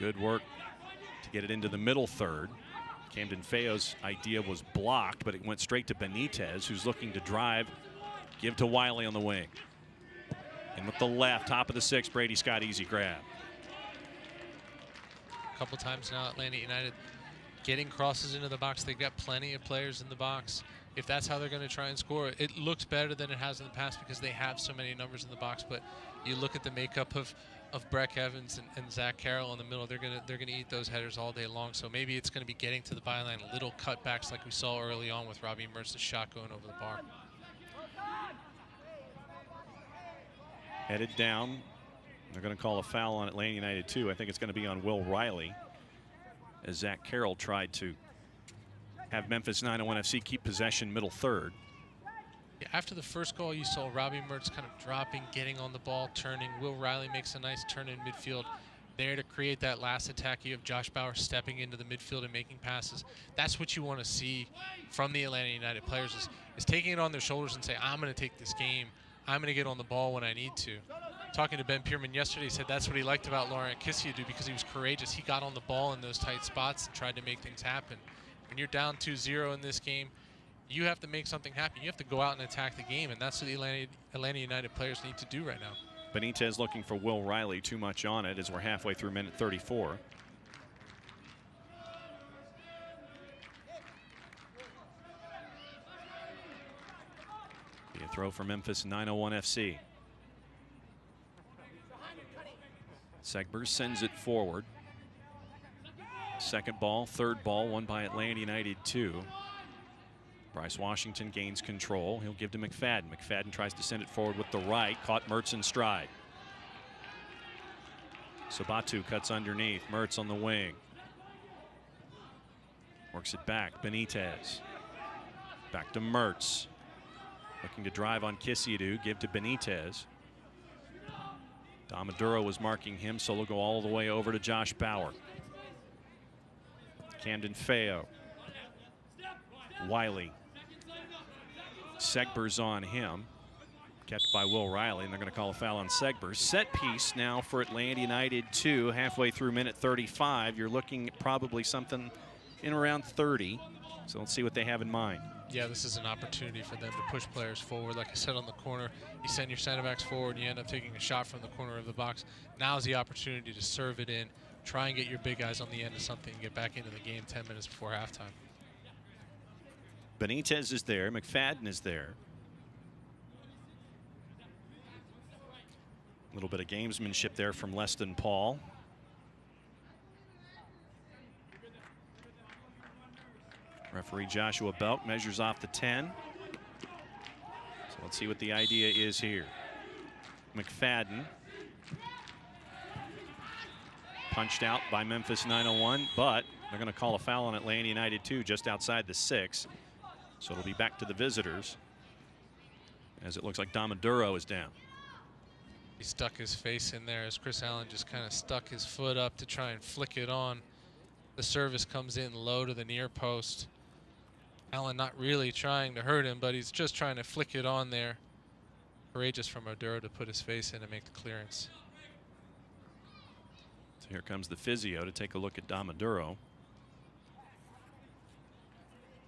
Good work to get it into the middle third. Camden Feo's idea was blocked, but it went straight to Benitez, who's looking to drive. Give to Wiley on the wing. And with the left, top of the 6, Brady Scott, easy grab. A couple times now, Atlanta United getting crosses into the box. They've got plenty of players in the box. If that's how they're going to try and score, it looks better than it has in the past because they have so many numbers in the box. But you look at the makeup of Breck Evans and Zach Carroll in the middle, they're gonna eat those headers all day long. So maybe it's going to be getting to the byline, little cutbacks like we saw early on with Robbie Mertz's shot going over the bar. Headed down. They're going to call a foul on Atlanta United too. I think it's going to be on Will Riley, as Zach Carroll tried to have Memphis 901 FC keep possession middle third. Yeah, after the first goal, you saw Robbie Mertz kind of dropping, getting on the ball, turning. Will Riley makes a nice turn in midfield there to create that last attack. You have Josh Bauer stepping into the midfield and making passes. That's what you want to see from the Atlanta United players, is taking it on their shoulders and say, I'm going to take this game. I'm going to get on the ball when I need to. Talking to Ben Pierman yesterday, he said that's what he liked about Laurent Kissiadu because he was courageous. He got on the ball in those tight spots and tried to make things happen. When you're down 2-0 in this game, you have to make something happen. You have to go out and attack the game, and that's what the Atlanta United players need to do right now. Benitez looking for Will Riley, too much on it as we're halfway through minute 34. throw for Memphis 901 FC. Segbers sends it forward. Second ball, third ball, won by Atlanta United 2. Bryce Washington gains control. He'll give to McFadden. McFadden tries to send it forward with the right. Caught Mertz in stride. Sabatu cuts underneath. Mertz on the wing. Works it back. Benitez. Back to Mertz. Looking to drive on Kisiadu. Give to Benitez. Damaduro was marking him, so he'll go all the way over to Josh Bauer. Camden Feo. Wiley. Segbers on him. Kept by Will Riley, and they're going to call a foul on Segbers. Set piece now for Atlanta United 2, halfway through minute 35. You're looking at probably something in around 30. So let's see what they have in mind. Yeah, this is an opportunity for them to push players forward. Like I said on the corner, you send your center backs forward, and you end up taking a shot from the corner of the box. Now's the opportunity to serve it in, try and get your big guys on the end of something, and get back into the game 10 minutes before halftime. Benitez is there. McFadden is there. A little bit of gamesmanship there from Leston Paul. Referee Joshua Belk measures off the 10. So let's see what the idea is here. McFadden. Punched out by Memphis 901, but they're going to call a foul on Atlanta United 2 just outside the 6. So it'll be back to the visitors, as it looks like Damaduro is down. He stuck his face in there as Chris Allen just kind of stuck his foot up to try and flick it on. The service comes in low to the near post. Allen not really trying to hurt him, but he's just trying to flick it on there. Courageous from Maduro to put his face in and make the clearance. So here comes the physio to take a look at Damaduro.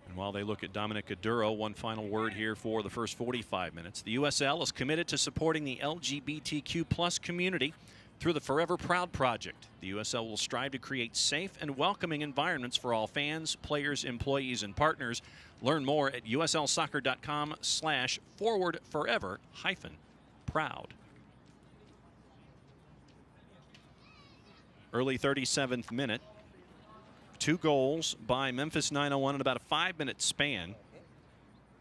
And while they look at Dominic Aduro, one final word here for the first 45 minutes. The USL is committed to supporting the LGBTQ+ community through the Forever Proud Project. The USL will strive to create safe and welcoming environments for all fans, players, employees, and partners. Learn more at uslsoccer.com/forwardforever-proud. Early 37th minute. 2 goals by Memphis 901 in about a 5-minute span.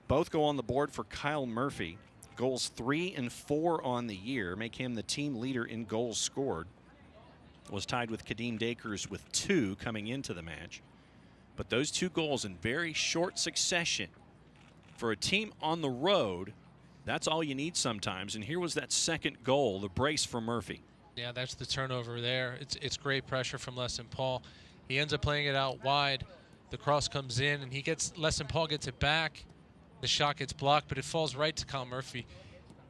Both go on the board for Kyle Murphy. Goals 3 and 4 on the year make him the team leader in goals scored. Was tied with Kadeem Dakers with 2 coming into the match. But those 2 goals in very short succession for a team on the road, that's all you need sometimes. And here was that second goal, the brace for Murphy. Yeah, that's the turnover there. It's great pressure from Leston Paul. He ends up playing it out wide. The cross comes in, and Leston Paul gets it back. The shot gets blocked, but it falls right to Kyle Murphy.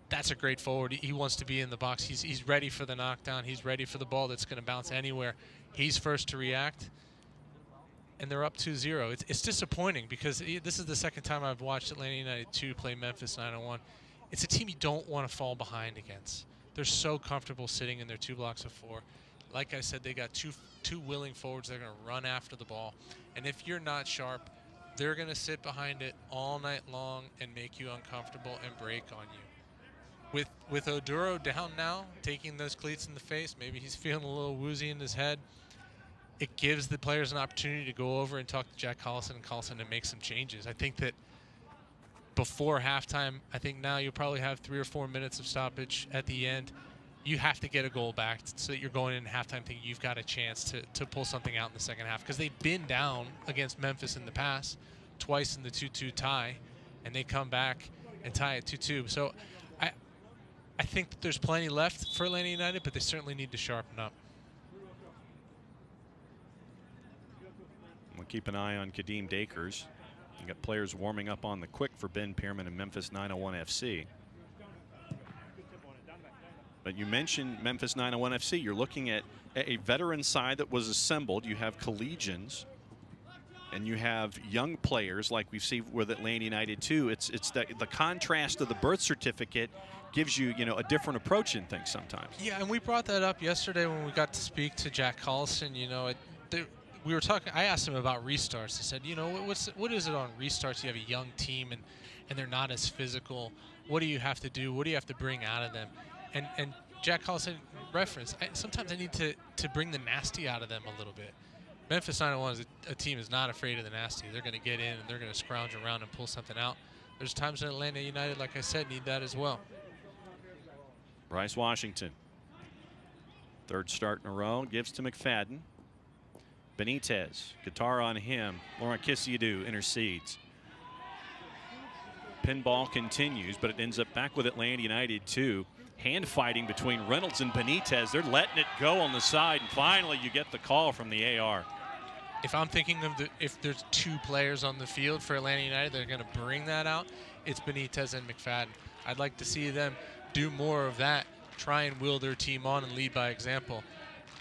That's a great forward. He wants to be in the box. He's ready for the knockdown. He's ready for the ball that's going to bounce anywhere. He's first to react, and they're up 2-0. It's disappointing because this is the second time I've watched Atlanta United 2 play Memphis 901. It's a team you don't want to fall behind against. They're so comfortable sitting in their 2 blocks of 4. Like I said, they got two willing forwards. They're going to run after the ball. And if you're not sharp, they're going to sit behind it all night long and make you uncomfortable and break on you. With Oduro down now, taking those cleats in the face, maybe he's feeling a little woozy in his head. It gives the players an opportunity to go over and talk to Jack Collison and make some changes. I think that before halftime, I think now you'll probably have 3 or 4 minutes of stoppage at the end. You have to get a goal back so that you're going in halftime thinking you've got a chance to pull something out in the second half, because they've been down against Memphis in the past, twice in the 2-2 tie, and they come back and tie at 2-2. So I think that there's plenty left for Atlanta United, but they certainly need to sharpen up. We'll keep an eye on Kadeem Dakers. You got players warming up on the quick for Ben Pierman and Memphis 901 FC. But you mentioned Memphis 901 FC. You're looking at a veteran side that was assembled. You have collegians, and you have young players like we see with Atlanta United too. It's the contrast of the birth certificate gives you a different approach in things sometimes. Yeah, and we brought that up yesterday when we got to speak to Jack Collison. We were talking. I asked him about restarts. I said, what is it on restarts? You have a young team and they're not as physical What do you have to do? What do you have to bring out of them? And Jack Collison referenced, sometimes I need to bring the nasty out of them a little bit. Memphis 901 is a team is not afraid of the nasty. They're going to get in and they're going to scrounge around and pull something out. There's times when Atlanta United, like I said, need that as well. Bryce Washington, third start in a row, gives to McFadden. Benitez, guitar on him. Laurent Kisiadou intercedes. Pinball continues, but it ends up back with Atlanta United 2. Hand fighting between Reynolds and Benitez. They're letting it go on the side, and finally you get the call from the AR. If I'm thinking of if there's two players on the field for Atlanta United, they're going to bring that out. It's Benitez and McFadden. I'd like to see them do more of that, try and will their team on and lead by example.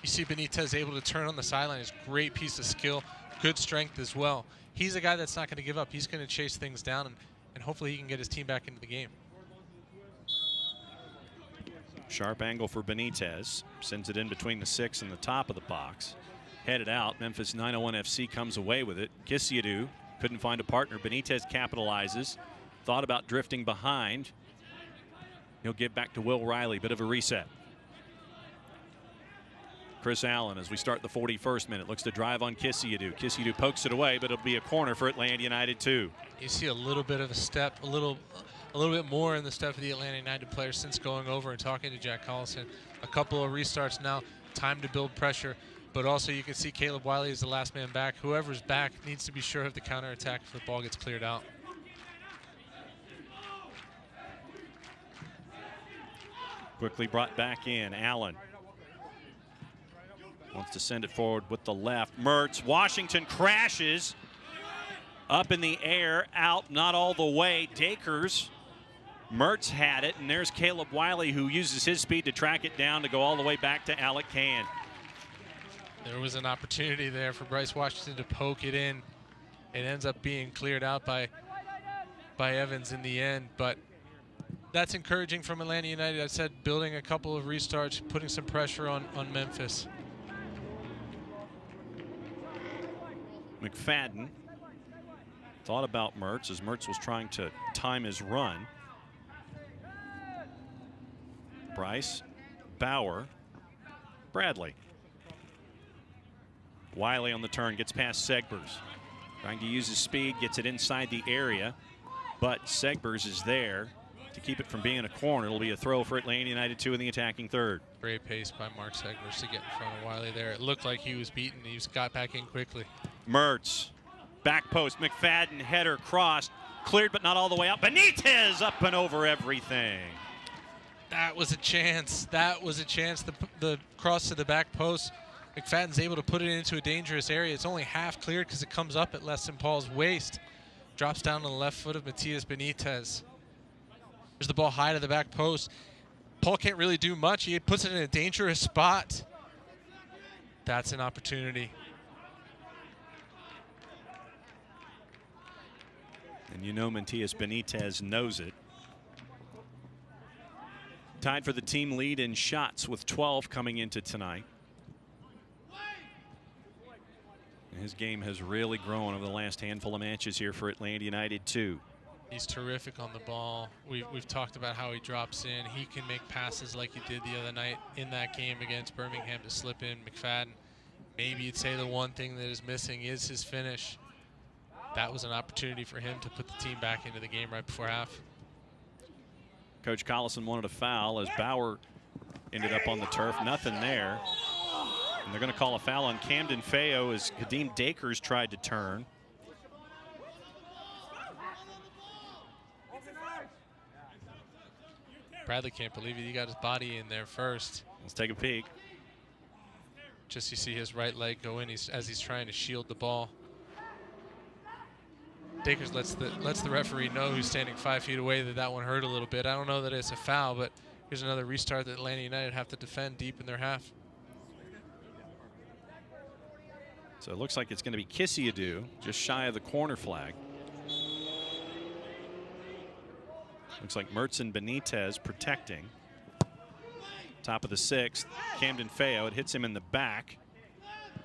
You see Benitez able to turn on the sideline. It's a great piece of skill, good strength as well. He's a guy that's not going to give up. He's going to chase things down, and hopefully he can get his team back into the game. Sharp angle for Benitez. Sends it in between the 6 and the top of the box. Headed out. Memphis 901 FC comes away with it. Kisiadou couldn't find a partner. Benitez capitalizes. Thought about drifting behind. He'll give back to Will Riley. Bit of a reset. Chris Allen, as we start the 41st minute, looks to drive on Kisiadou. Kisiadou pokes it away, but it'll be a corner for Atlanta United 2. You see a little bit of a step, a little bit more in the step of the Atlanta United players since going over and talking to Jack Collison. A couple of restarts now, time to build pressure, but also you can see Caleb Wiley is the last man back. Whoever's back needs to be sure of the counterattack if the ball gets cleared out. Quickly brought back in. Allen wants to send it forward with the left. Mertz, Washington crashes. Up in the air, out, not all the way. Dakers. Mertz had it, and there's Caleb Wiley, who uses his speed to track it down to go all the way back to Alec Can. There was an opportunity there for Bryce Washington to poke it in. It ends up being cleared out by Evans in the end, but that's encouraging from Atlanta United. I said building a couple of restarts, putting some pressure on Memphis. McFadden thought about Mertz as Mertz was trying to time his run. Bryce, Bauer, Bradley. Wiley on the turn, gets past Segbers. Trying to use his speed, gets it inside the area, but Segbers is there to keep it from being in a corner. It'll be a throw for Atlanta United 2 in the attacking third. Great pace by Mark Segbers to get in front of Wiley there. It looked like he was beaten. He got back in quickly. Mertz, back post, McFadden, header crossed, cleared but not all the way out. Benitez up and over everything. That was a chance. That was a chance. The cross to the back post. McFadden's able to put it into a dangerous area. It's only half cleared because it comes up at less than Paul's waist. Drops down on the left foot of Matias Benitez. There's the ball high to the back post. Paul can't really do much. He puts it in a dangerous spot. That's an opportunity. And you know Matias Benitez knows it. Tied for the team lead in shots with 12 coming into tonight. And his game has really grown over the last handful of matches here for Atlanta United 2. He's terrific on the ball. We've talked about how he drops in. He can make passes like he did the other night in that game against Birmingham to slip in. McFadden, maybe you'd say the one thing that is missing is his finish. That was an opportunity for him to put the team back into the game right before half. Coach Collison wanted a foul as Bauer ended up on the turf. Nothing there. And they're going to call a foul on Camden Feo as Kadeem Dakers tried to turn. Bradley can't believe it. He got his body in there first. Let's take a peek. Just you see his right leg go in as he's trying to shield the ball. Dakers lets the referee know, who's standing 5 feet away, that one hurt a little bit. I don't know that it's a foul, but here's another restart that Atlanta United have to defend deep in their half. So it looks like it's going to be Kisiadou, just shy of the corner flag. Looks like Mertz and Benitez protecting. Top of the 6th, Camden Feo. It hits him in the back.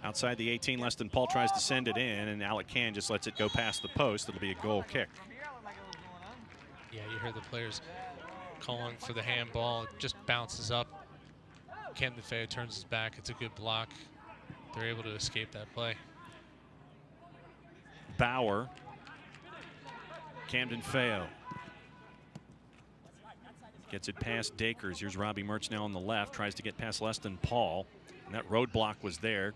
Outside the 18, less than Paul tries to send it in, and Alec Can just lets it go past the post. It'll be a goal kick. Yeah, you hear the players calling for the handball. It just bounces up. Camden Feo turns his back. It's a good block. They're able to escape that play. Bauer. Camden Feo. Gets it past Dakers. Here's Robbie Mertz now on the left. Tries to get past Leston Paul. And that roadblock was there.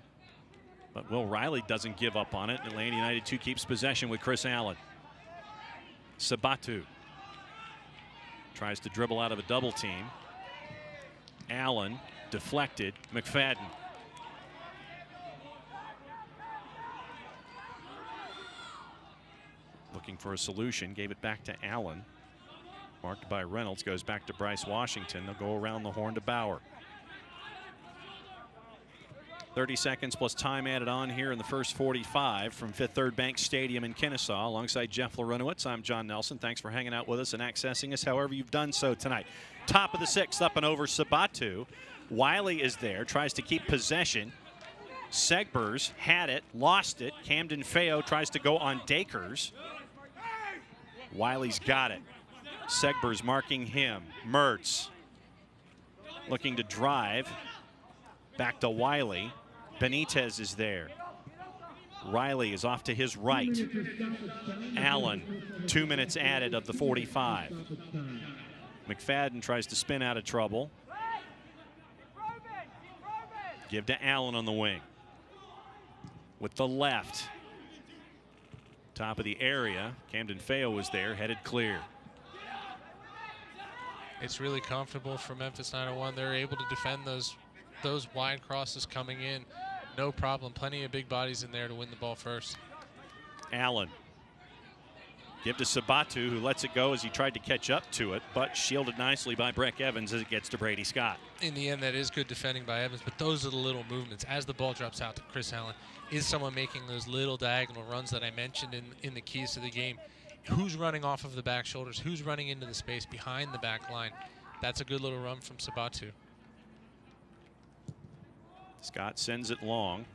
But Will Riley doesn't give up on it. Atlanta United 2 keeps possession with Chris Allen. Sabatu tries to dribble out of a double team. Allen deflected. McFadden. Looking for a solution. Gave it back to Allen. Marked by Reynolds. Goes back to Bryce Washington. They'll go around the horn to Bauer. 30 seconds plus time added on here in the first 45 from Fifth Third Bank Stadium in Kennesaw. Alongside Jeff Larunowitz, I'm John Nelson. Thanks for hanging out with us and accessing us however you've done so tonight. Top of the sixth, up and over Sabatu. Wiley is there, tries to keep possession. Segbers had it, lost it. Camden Feo tries to go on Dakers. Wiley's got it. Segbers marking him. Mertz looking to drive. Back to Wiley. Benitez is there. Riley is off to his right. Allen, 2 minutes added of the 45. McFadden tries to spin out of trouble. Give to Allen on the wing. With the left. Top of the area. Camden Feo was there, headed clear. It's really comfortable for Memphis 901. They're able to defend those wide crosses coming in. No problem. Plenty of big bodies in there to win the ball first. Allen. Give to Sabatu, who lets it go as he tried to catch up to it, but shielded nicely by Breck Evans as it gets to Brady Scott. In the end, that is good defending by Evans, but those are the little movements. As the ball drops out to Chris Allen, is someone making those little diagonal runs that I mentioned in the keys to the game? Who's running off of the back shoulders? Who's running into the space behind the back line? That's a good little run from Sabatu. Scott sends it long.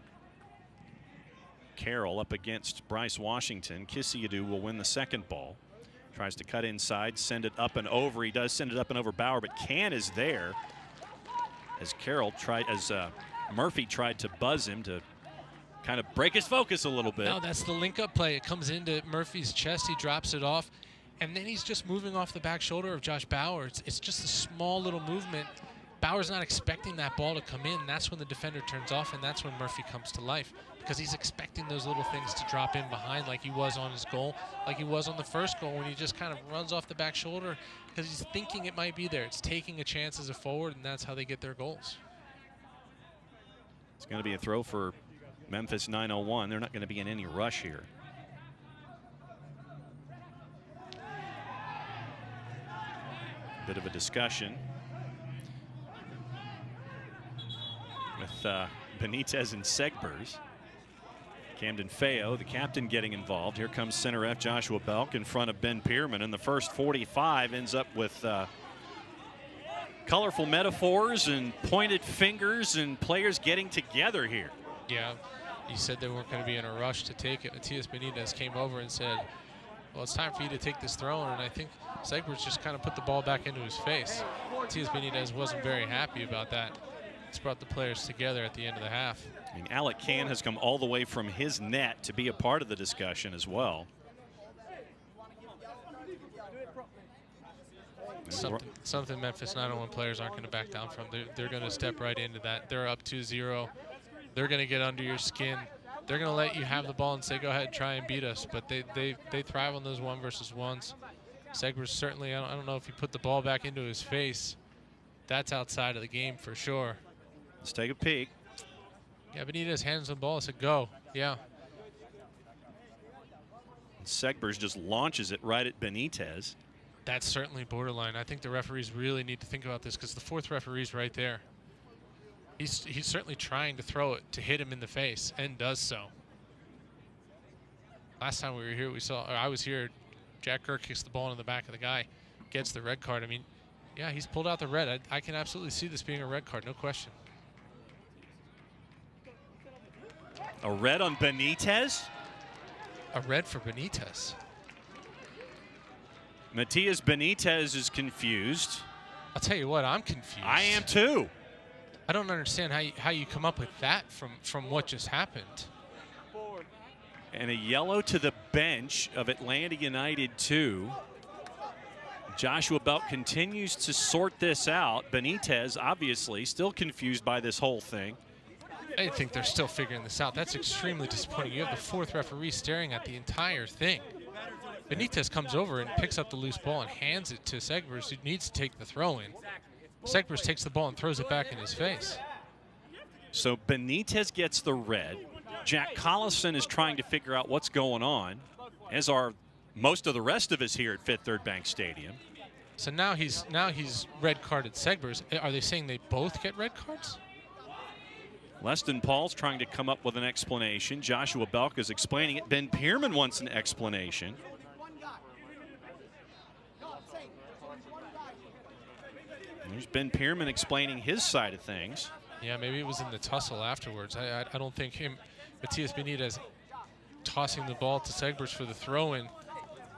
Carroll up against Bryce Washington. Kisiadu will win the second ball. Tries to cut inside, send it up and over. He does send it up and over Bauer, but Can is there as Murphy tried to buzz him to kind of break his focus a little bit. No, that's the link-up play. It comes into Murphy's chest. He drops it off, and then he's just moving off the back shoulder of Josh Bauer. It's just a small little movement. Bauer's not expecting that ball to come in. That's when the defender turns off, and that's when Murphy comes to life, because he's expecting those little things to drop in behind, like he was on his goal, like he was on the first goal when he just kind of runs off the back shoulder because he's thinking it might be there. It's taking a chance as a forward, and that's how they get their goals. It's going to be a throw for Memphis 901. They're not going to be in any rush here. Bit of a discussion with Benitez and Segbers. Camden Feo, the captain, getting involved. Here comes center F Joshua Belk in front of Ben Pierman. And the first 45 ends up with colorful metaphors and pointed fingers and players getting together here. Yeah, you said they weren't going to be in a rush to take it. Matias Benitez came over and said, well, it's time for you to take this throw. And I think Segbers just kind of put the ball back into his face. Matias Benitez wasn't very happy about that. It's brought the players together at the end of the half. I mean, Alec Can has come all the way from his net to be a part of the discussion as well. Something Memphis 901 players aren't going to back down from. They're going to step right into that. They're up 2-0. They're going to get under your skin. They're going to let you have the ball and say, go ahead, try and beat us. But they thrive on those 1-versus-1s. Segbers certainly, I don't know if he put the ball back into his face. That's outside of the game for sure. Let's take a peek. Yeah, Benitez hands the ball. It's a go. Yeah. Segbers just launches it right at Benitez. That's certainly borderline. I think the referees really need to think about this because the fourth referee's right there. He's certainly trying to throw it to hit him in the face and does so. Last time we were here, I was here, Jack Kerr kicks the ball into the back of the guy, gets the red card. I mean, yeah, he's pulled out the red. I can absolutely see this being a red card, no question. A red on Benitez? A red for Benitez. Matias Benitez is confused. I'll tell you what, I'm confused. I am too. I don't understand how you come up with that from what just happened. And a yellow to the bench of Atlanta United 2. Joshua Belk continues to sort this out. Benitez, obviously, still confused by this whole thing. I think they're still figuring this out. That's extremely disappointing. You have the fourth referee staring at the entire thing. Benitez comes over and picks up the loose ball and hands it to Segbers, who needs to take the throw in. Segbers takes the ball and throws it back in his face. So Benitez gets the red. Jack Collison is trying to figure out what's going on, as are most of the rest of us here at Fifth Third Bank Stadium. So now he's red carded Segbers. Are they saying they both get red cards? Leston Paul's trying to come up with an explanation. Joshua Belk is explaining it. Ben Pierman wants an explanation. There's Ben Pierman explaining his side of things. Yeah, maybe it was in the tussle afterwards. I don't think Matias Benitez tossing the ball to Segbers for the throw-in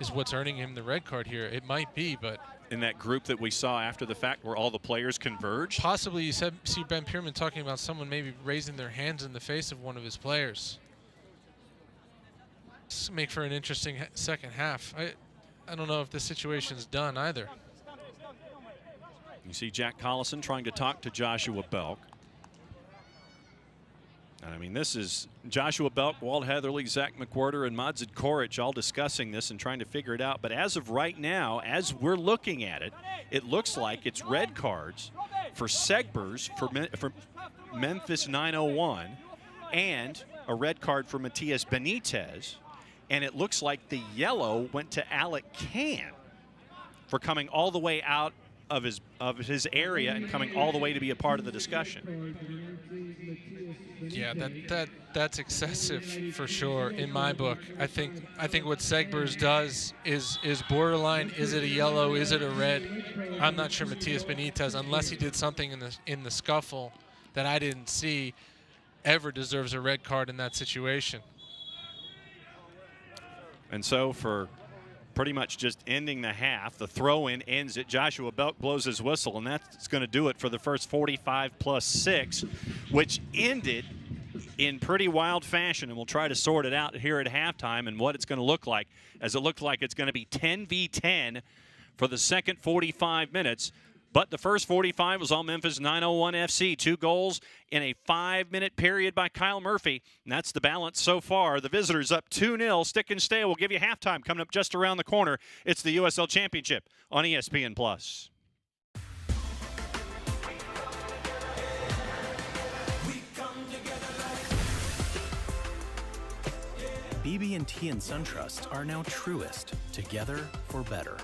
is what's earning him the red card here. It might be, but in that group that we saw after the fact where all the players converged? Possibly you see Ben Pierman talking about someone maybe raising their hands in the face of one of his players. This will make for an interesting second half. I don't know if this situation's done either. You see Jack Collison trying to talk to Joshua Belk. And I mean, this is Joshua Belk, Walt Heatherly, Zach McWhorter, and Madzid Koric all discussing this and trying to figure it out. But as of right now, as we're looking at it, it looks like it's red cards for Segbers for Memphis 901 and a red card for Matias Benitez. And it looks like the yellow went to Alec Can for coming all the way out of his area and coming all the way to be a part of the discussion. Yeah, that's excessive for sure in my book. I think what Segbers does is borderline. Is it a yellow? Is it a red? I'm not sure Matias Benitez, unless he did something in the scuffle that I didn't see, ever deserves a red card in that situation. And so for pretty much just ending the half, the throw-in ends it. Joshua Belk blows his whistle, and that's going to do it for the first 45 plus 6, which ended in pretty wild fashion. And we'll try to sort it out here at halftime and what it's going to look like, as it looked like it's going to be 10v10 for the second 45 minutes. But the first 45 was all Memphis 901 FC. 2 goals in a 5-minute period by Kyle Murphy. And that's the balance so far. The visitors up 2-0. Stick and stay. We'll give you halftime coming up just around the corner. It's the USL Championship on ESPN+. BB&T and SunTrust are now Truest, together for better.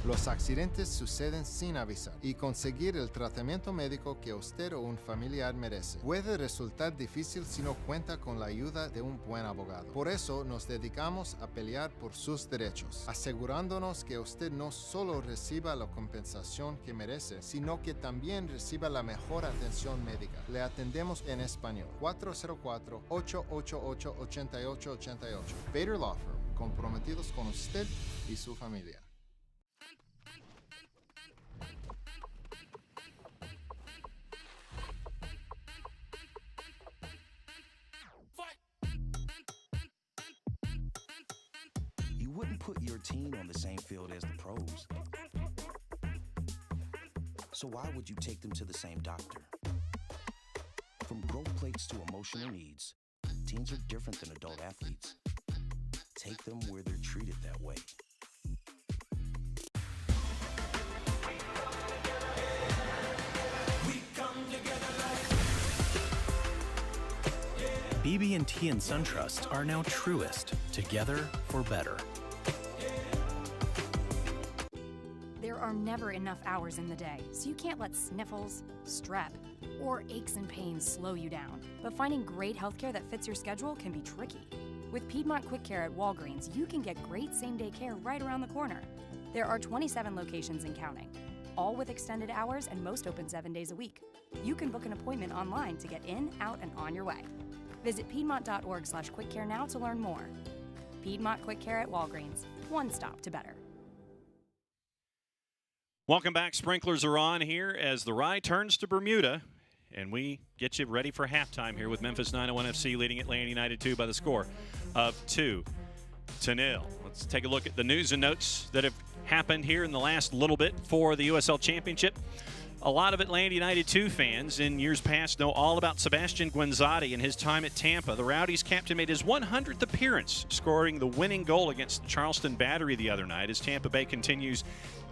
Los accidentes suceden sin avisar y conseguir el tratamiento médico que usted o un familiar merece puede resultar difícil si no cuenta con la ayuda de un buen abogado. Por eso nos dedicamos a pelear por sus derechos, asegurándonos que usted no solo reciba la compensación que merece, sino que también reciba la mejor atención médica. Le atendemos en español. 404-888-8888. Bader Law Firm, comprometidos con usted y su familia. You wouldn't put your team on the same field as the pros. So why would you take them to the same doctor? From growth plates to emotional needs, teens are different than adult athletes. Take them where they're treated that way. BB&T and SunTrust are now Truest, together for better. There are never enough hours in the day, so you can't let sniffles, strep, or aches and pains slow you down. But finding great healthcare that fits your schedule can be tricky. With Piedmont Quick Care at Walgreens, you can get great same-day care right around the corner. There are 27 locations and counting, all with extended hours and most open 7 days a week. You can book an appointment online to get in, out, and on your way. Visit Piedmont.org/quickcare now to learn more. Piedmont Quick Care at Walgreens. One stop to better. Welcome back. Sprinklers are on here as the Rye turns to Bermuda, and we get you ready for halftime here with Memphis 901 FC leading Atlanta United 2 by the score of 2-0. Let's take a look at the news and notes that have happened here in the last little bit for the USL Championship. A lot of Atlanta United 2 fans in years past know all about Sebastian Guenzati and his time at Tampa. The Rowdies captain made his 100th appearance, scoring the winning goal against the Charleston Battery the other night as Tampa Bay continues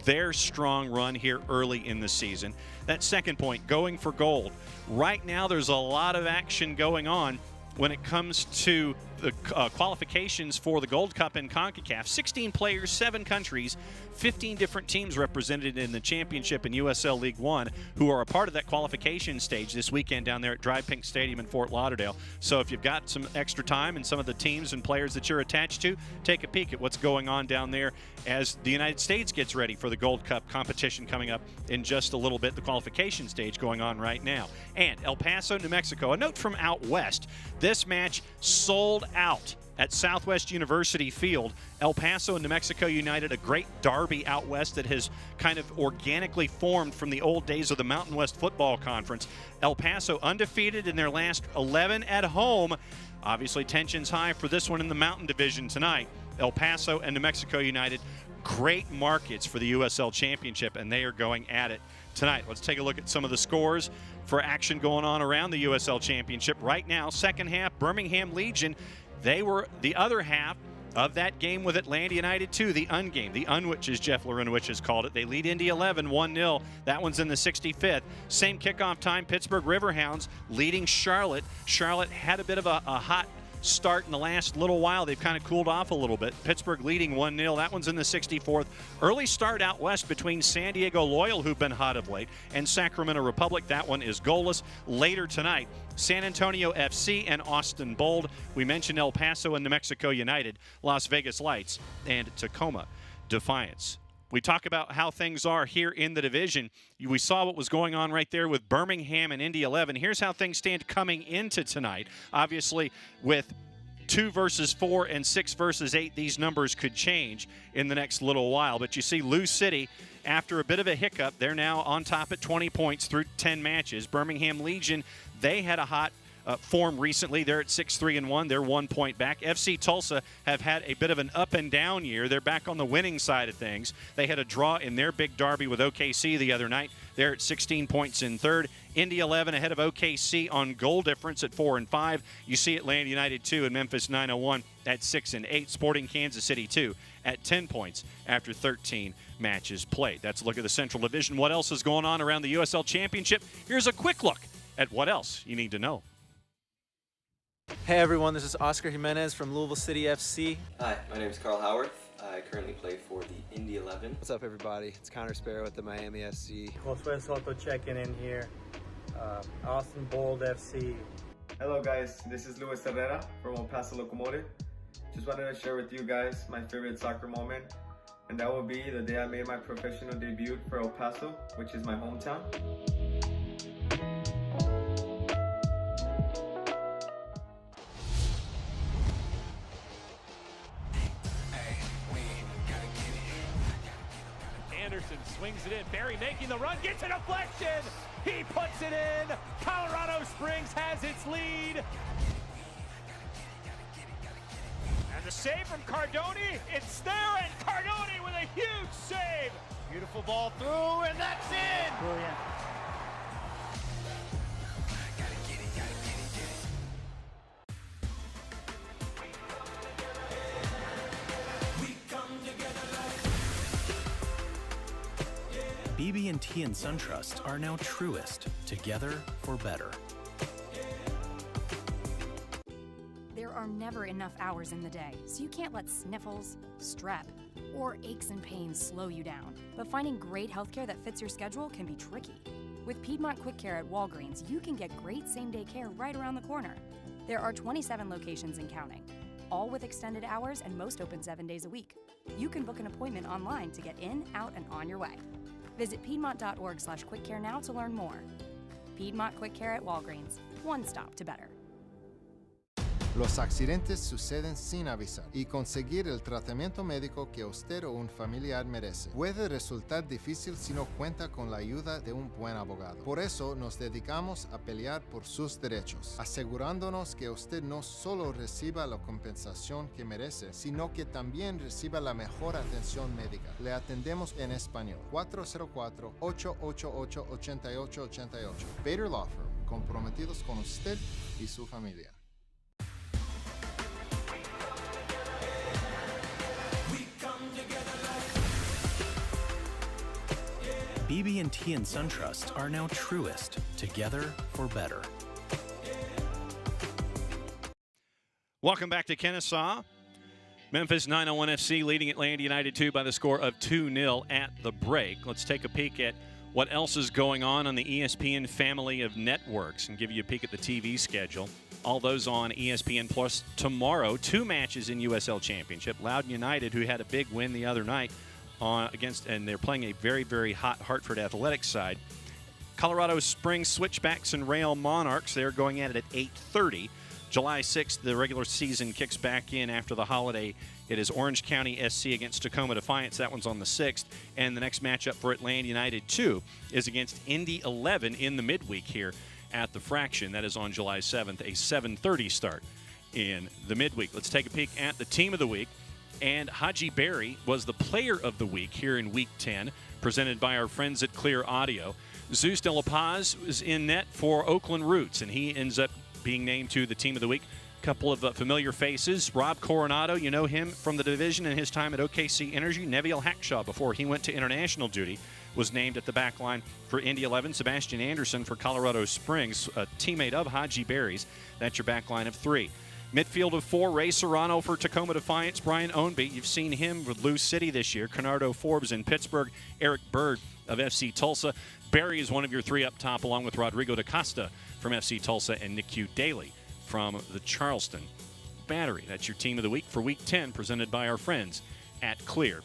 their strong run here early in the season. That second point, going for gold. Right now there's a lot of action going on when it comes to the qualifications for the Gold Cup in CONCACAF. 16 players, 7 countries, 15 different teams represented in the championship in USL League One who are a part of that qualification stage this weekend down there at Dry Pink Stadium in Fort Lauderdale. So if you've got some extra time and some of the teams and players that you're attached to, take a peek at what's going on down there as the United States gets ready for the Gold Cup competition coming up in just a little bit, the qualification stage going on right now. And El Paso, New Mexico, a note from out west, this match sold out at Southwest University Field. El Paso and New Mexico United, a great derby out west that has kind of organically formed from the old days of the Mountain West Football Conference. El Paso undefeated in their last 11 at home. Obviously tensions high for this one in the Mountain Division tonight. El Paso and New Mexico United, great markets for the USL Championship, and they are going at it tonight. Let's take a look at some of the scores for action going on around the USL Championship. Right now, second half, Birmingham Legion, they were the other half of that game with Atlanta United 2, the ungame, the unwitch as Jeff Larinowicz has called it. They lead Indy 11, 1-0. That one's in the 65th. Same kickoff time, Pittsburgh Riverhounds leading Charlotte. Charlotte had a bit of a hot start in the last little while. They've kind of cooled off a little bit. Pittsburgh leading 1-0. That one's in the 64th. Early start out west between San Diego Loyal, who've been hot of late, and Sacramento Republic. That one is goalless. Later tonight, San Antonio FC and Austin Bold. We mentioned El Paso and New Mexico United, Las Vegas Lights, and Tacoma Defiance. We talk about how things are here in the division. We saw what was going on right there with Birmingham and Indy 11. Here's how things stand coming into tonight. Obviously, with 2 versus 4 and 6 versus 8, these numbers could change in the next little while. But you see Lou City, after a bit of a hiccup, they're now on top at 20 points through 10 matches. Birmingham Legion, they had a hot form recently. They're at 6-3-1. They're 1 point back. FC Tulsa have had a bit of an up and down year. They're back on the winning side of things. They had a draw in their big derby with OKC the other night. They're at 16 points in third. Indy 11 ahead of OKC on goal difference at 4 and 5. You see Atlanta United 2 and Memphis 901 at 6 and 8. Sporting Kansas City 2 at 10 points after 13 matches played. That's a look at the Central Division. What else is going on around the USL Championship? Here's a quick look at what else you need to know. Hey everyone, this is Oscar Jimenez from Louisville City FC. Hi, my name is Carl Howarth. I currently play for the Indy 11. What's up everybody? It's Connor Sparrow with the Miami SC. Josué Soto checking in here. Austin Bold FC. Hello guys, this is Luis Herrera from El Paso Locomotive. Just wanted to share with you guys my favorite soccer moment, and that would be the day I made my professional debut for El Paso, which is my hometown. Anderson swings it in. Barry making the run, gets a deflection. He puts it in. Colorado Springs has its lead. And the save from Cardoni. It's there, and Cardoni with a huge save. Beautiful ball through, and that's in. Brilliant. BB&T and SunTrust are now Truist, together for better. There are never enough hours in the day, so you can't let sniffles, strep, or aches and pains slow you down. But finding great healthcare that fits your schedule can be tricky. With Piedmont Quick Care at Walgreens, you can get great same-day care right around the corner. There are 27 locations and counting, all with extended hours and most open 7 days a week. You can book an appointment online to get in, out, and on your way. Visit Piedmont.org/quickcare now to learn more. Piedmont Quick Care at Walgreens. One stop to better. Los accidentes suceden sin avisar y conseguir el tratamiento médico que usted o un familiar merece puede resultar difícil si no cuenta con la ayuda de un buen abogado. Por eso nos dedicamos a pelear por sus derechos, asegurándonos que usted no solo reciba la compensación que merece, sino que también reciba la mejor atención médica. Le atendemos en español. 404-888-8888. Bader Law Firm, comprometidos con usted y su familia. BB&T and SunTrust are now truest, together for better. Welcome back to Kennesaw. Memphis 901 FC leading Atlanta United 2 by the score of 2-0 at the break. Let's take a peek at what else is going on the ESPN family of networks and give you a peek at the TV schedule. All those on ESPN Plus tomorrow. 2 matches in USL Championship. Loudoun United, who had a big win the other night, and they're playing a very, very hot Hartford Athletics side. Colorado Springs Switchbacks and Rail Monarchs, they're going at it at 8:30. July 6th, the regular season kicks back in after the holiday. It is Orange County SC against Tacoma Defiance. That one's on the 6th. And the next matchup for Atlanta United 2 is against Indy 11 in the midweek here at the Fraction. That is on July 7th, a 7:30 start in the midweek. Let's take a peek at the team of the week. And Haji Berry was the player of the week here in Week 10, presented by our friends at Clear Audio. Zeus De La Paz was in net for Oakland Roots, and he ends up being named to the team of the week. A couple of familiar faces. Rob Coronado, you know him from the division and his time at OKC Energy. Neville Hackshaw, before he went to international duty, was named at the back line for Indy 11. Sebastian Anderson for Colorado Springs, a teammate of Haji Berry's. That's your back line of 3. Midfield of 4, Ray Serrano for Tacoma Defiance. Brian Ownby, you've seen him with Lou City this year. Canardo Forbes in Pittsburgh. Eric Bird of FC Tulsa. Barry is one of your 3 up top, along with Rodrigo da Costa from FC Tulsa and Nick Daly from the Charleston Battery. That's your team of the week for Week 10, presented by our friends at Clear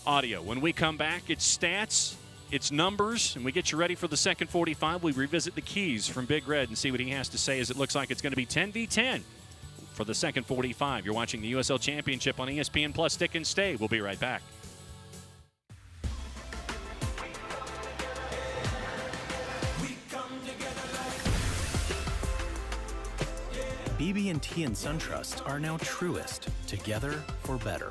Audio. When we come back, it's stats, it's numbers, and we get you ready for the second 45. We revisit the keys from Big Red and see what he has to say, as it looks like it's going to be 10v10. For the second 45. You're watching the USL Championship on ESPN Plus. Stick and stay. We'll be right back. BB&T and SunTrust are now truest, together for better.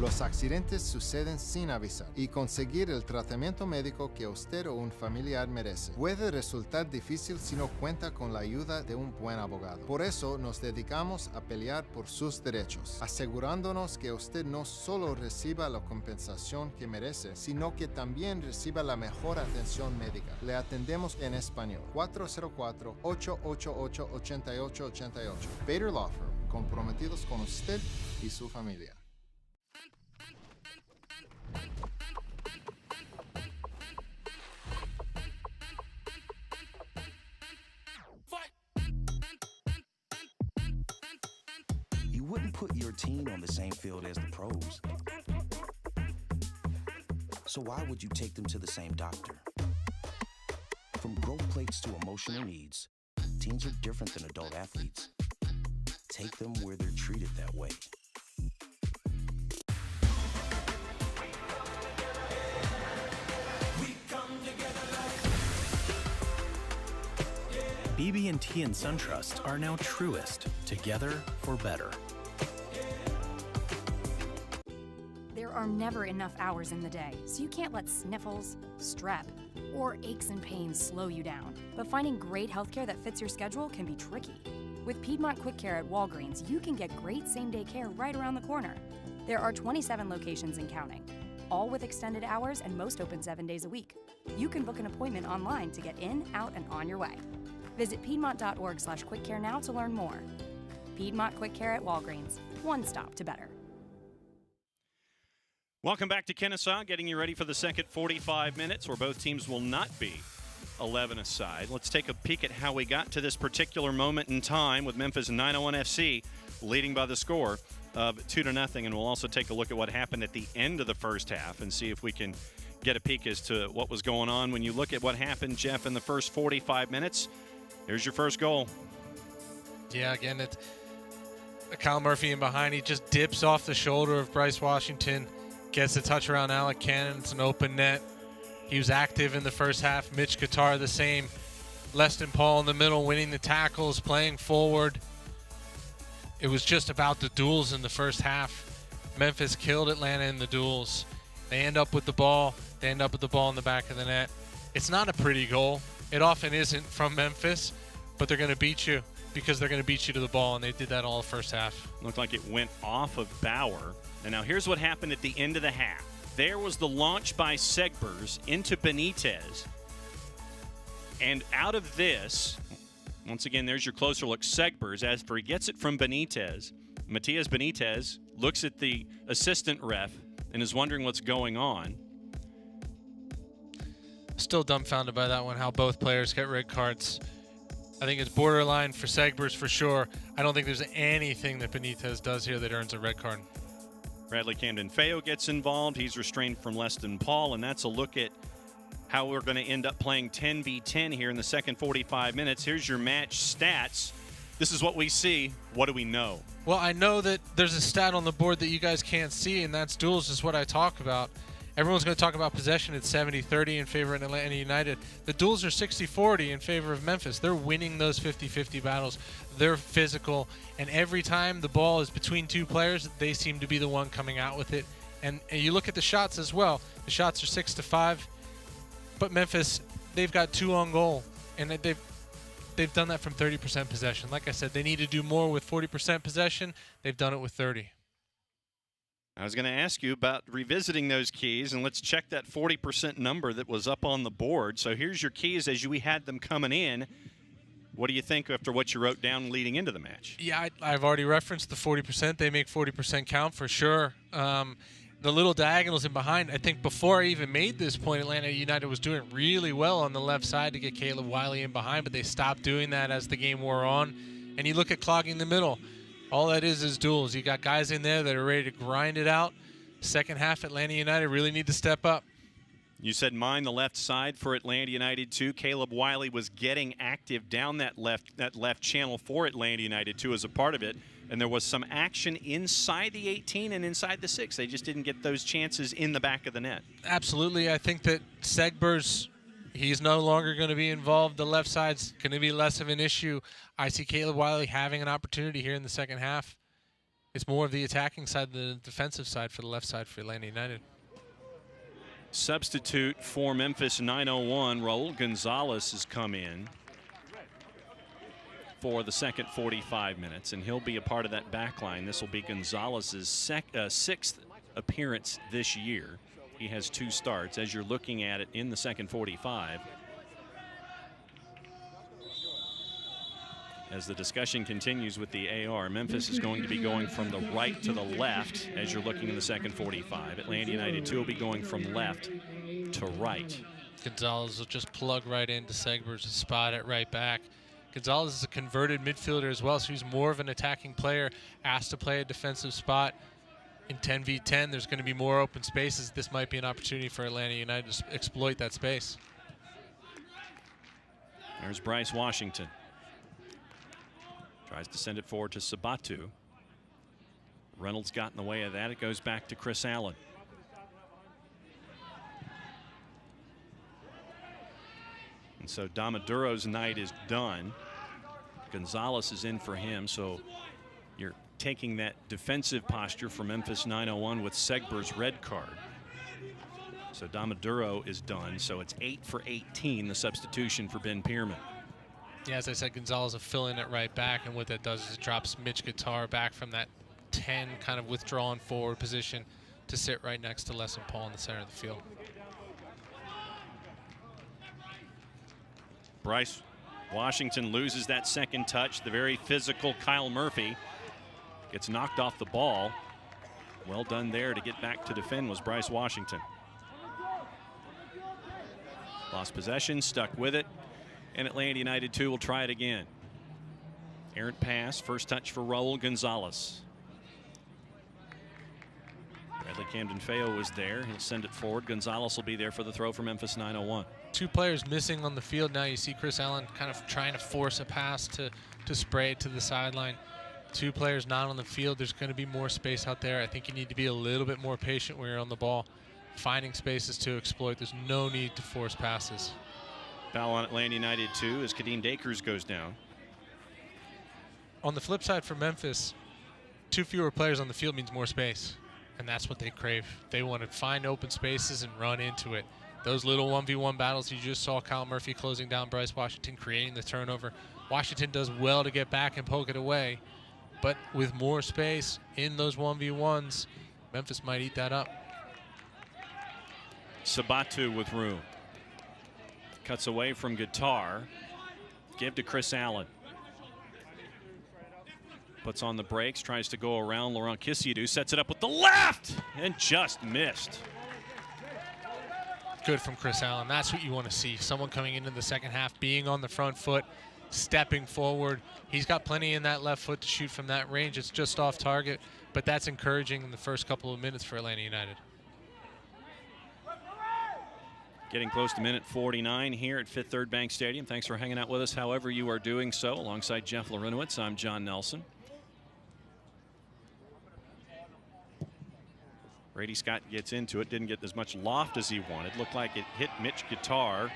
Los accidentes suceden sin avisar y conseguir el tratamiento médico que usted o un familiar merece puede resultar difícil si no cuenta con la ayuda de un buen abogado. Por eso nos dedicamos a pelear por sus derechos, asegurándonos que usted no solo reciba la compensación que merece, sino que también reciba la mejor atención médica. Le atendemos en español. 404-888-8888. Bader Law Firm, comprometidos con usted y su familia. You wouldn't put your team on the same field as the pros. So why would you take them to the same doctor? From growth plates to emotional needs, teens are different than adult athletes. Take them where they're treated that way. BB&T and SunTrust are now truest, together for better. There are never enough hours in the day, so you can't let sniffles, strep, or aches and pains slow you down. But finding great healthcare that fits your schedule can be tricky. With Piedmont Quick Care at Walgreens, you can get great same-day care right around the corner. There are 27 locations and counting, all with extended hours and most open 7 days a week. You can book an appointment online to get in, out, and on your way. Visit Piedmont.org/quickcare now to learn more. Piedmont Quick Care at Walgreens. One stop to better. Welcome back to Kennesaw, getting you ready for the second 45 minutes, where both teams will not be 11 aside. Let's take a peek at how we got to this particular moment in time with Memphis 901 FC leading by the score of 2-0, and we'll also take a look at what happened at the end of the first half and see if we can get a peek as to what was going on. When you look at what happened, Jeff, in the first 45 minutes, Here's your first goal. Yeah, again, it's Kyle Murphy in behind. He just dips off the shoulder of Bryce Washington, gets the touch around Alec Cannon. It's an open net. He was active in the first half. Mitch Qatar the same. Leston Paul in the middle, winning the tackles, playing forward. It was just about the duels in the first half. Memphis killed Atlanta in the duels. They end up with the ball. They end up with the ball in the back of the net. It's not a pretty goal. It often isn't from Memphis, but they're going to beat you because they're going to beat you to the ball, and they did that all the first half. Looked like it went off of Bauer. And now here's what happened at the end of the half. There was the launch by Segbers into Benitez. And out of this, once again, there's your closer look. Segbers, after he gets it from Benitez, Matias Benitez looks at the assistant ref and is wondering what's going on. Still dumbfounded by that one, how both players get red cards. I think it's borderline for Segbers for sure. I don't think there's anything that Benitez does here that earns a red card. Bradley Camden-Feo gets involved. He's restrained from Leston Paul, and that's a look at how we're going to end up playing 10v10 here in the second 45 minutes. Here's your match stats. This is what we see. What do we know? Well, I know that there's a stat on the board that you guys can't see, and that's duels is what I talk about. Everyone's going to talk about possession at 70-30 in favor of Atlanta United. The duels are 60-40 in favor of Memphis. They're winning those 50-50 battles. They're physical, and every time the ball is between two players, they seem to be the one coming out with it. And you look at the shots as well. The shots are 6-5, but Memphis, they've got 2 on goal, and they've done that from 30% possession. Like I said, they need to do more with 40% possession. They've done it with 30. I was going to ask you about revisiting those keys, and let's check that 40% number that was up on the board. So here's your keys as we had them coming in. What do you think after what you wrote down leading into the match? Yeah, I've already referenced the 40%. They make 40% count for sure. The little diagonals in behind, I think before I even made this point, Atlanta United was doing really well on the left side to get Caleb Wiley in behind, but they stopped doing that as the game wore on. And you look at clogging the middle. All that is duels. You got guys in there that are ready to grind it out. Second half, Atlanta United really need to step up. You said mine the left side for Atlanta United too. Caleb Wiley was getting active down that left channel for Atlanta United too as a part of it. And there was some action inside the 18 and inside the 6. They just didn't get those chances in the back of the net. Absolutely. I think that Segbers, he's no longer going to be involved. The left side's going to be less of an issue. I see Caleb Wiley having an opportunity here in the second half. It's more of the attacking side than the defensive side for the left side for Atlanta United. Substitute for Memphis 901, Raul Gonzalez has come in for the second 45 minutes, and he'll be a part of that back line. This will be Gonzalez's 6th appearance this year. He has 2 starts as you're looking at it in the second 45. As the discussion continues with the AR, Memphis is going to be going from the right to the left as you're looking in the second 45. Atlanta United 2 will be going from left to right. Gonzalez will just plug right into Segbers' spot at right back. Gonzalez is a converted midfielder as well, so he's more of an attacking player, asked to play a defensive spot. In 10v10, there's going to be more open spaces. This might be an opportunity for Atlanta United to exploit that space. There's Bryce Washington. Tries to send it forward to Sabatu. Reynolds got in the way of that. It goes back to Chris Allen. And so Damaduro's night is done. Gonzalez is in for him, so you're taking that defensive posture for Memphis 901 with Segbers' red card. So Damaduro is done, so it's 8 for 18, the substitution for Ben Pierman. Yeah, as I said, Gonzalez will fill in at right back, and what that does is it drops Mitch Qatar back from that 10 kind of withdrawn forward position to sit right next to Leston Paul in the center of the field. Bryce Washington loses that second touch. The very physical Kyle Murphy gets knocked off the ball. Well done there to get back to defend was Bryce Washington. Lost possession, stuck with it. And Atlanta United 2 will try it again. Errant pass, first touch for Raul Gonzalez. Bradley Camden-Feo was there. He'll send it forward. Gonzalez will be there for the throw for Memphis 901. 2 players missing on the field now. You see Chris Allen kind of trying to force a pass to spray it to the sideline. 2 players not on the field. There's going to be more space out there. I think you need to be a little bit more patient when you're on the ball, finding spaces to exploit. There's no need to force passes. Foul on Atlanta United 2 as Kadeem Dakers goes down. On the flip side for Memphis, 2 fewer players on the field means more space, and that's what they crave. They want to find open spaces and run into it. Those little 1v1 battles you just saw Kyle Murphy closing down Bryce Washington, creating the turnover. Washington does well to get back and poke it away, but with more space in those 1v1s, Memphis might eat that up. Sabatu with room. Cuts away from Guitar. Give to Chris Allen. Puts on the brakes, tries to go around Laurent Kisiadou, sets it up with the left, and just missed. Good from Chris Allen. That's what you want to see. Someone coming into the second half, being on the front foot, stepping forward. He's got plenty in that left foot to shoot from that range. It's just off target, but that's encouraging in the first couple of minutes for Atlanta United. Getting close to minute 49 here at Fifth Third Bank Stadium. Thanks for hanging out with us however you are doing so. Alongside Jeff Larinowitz, I'm John Nelson. Brady Scott gets into it, didn't get as much loft as he wanted. Looked like it hit Mitch Guitar.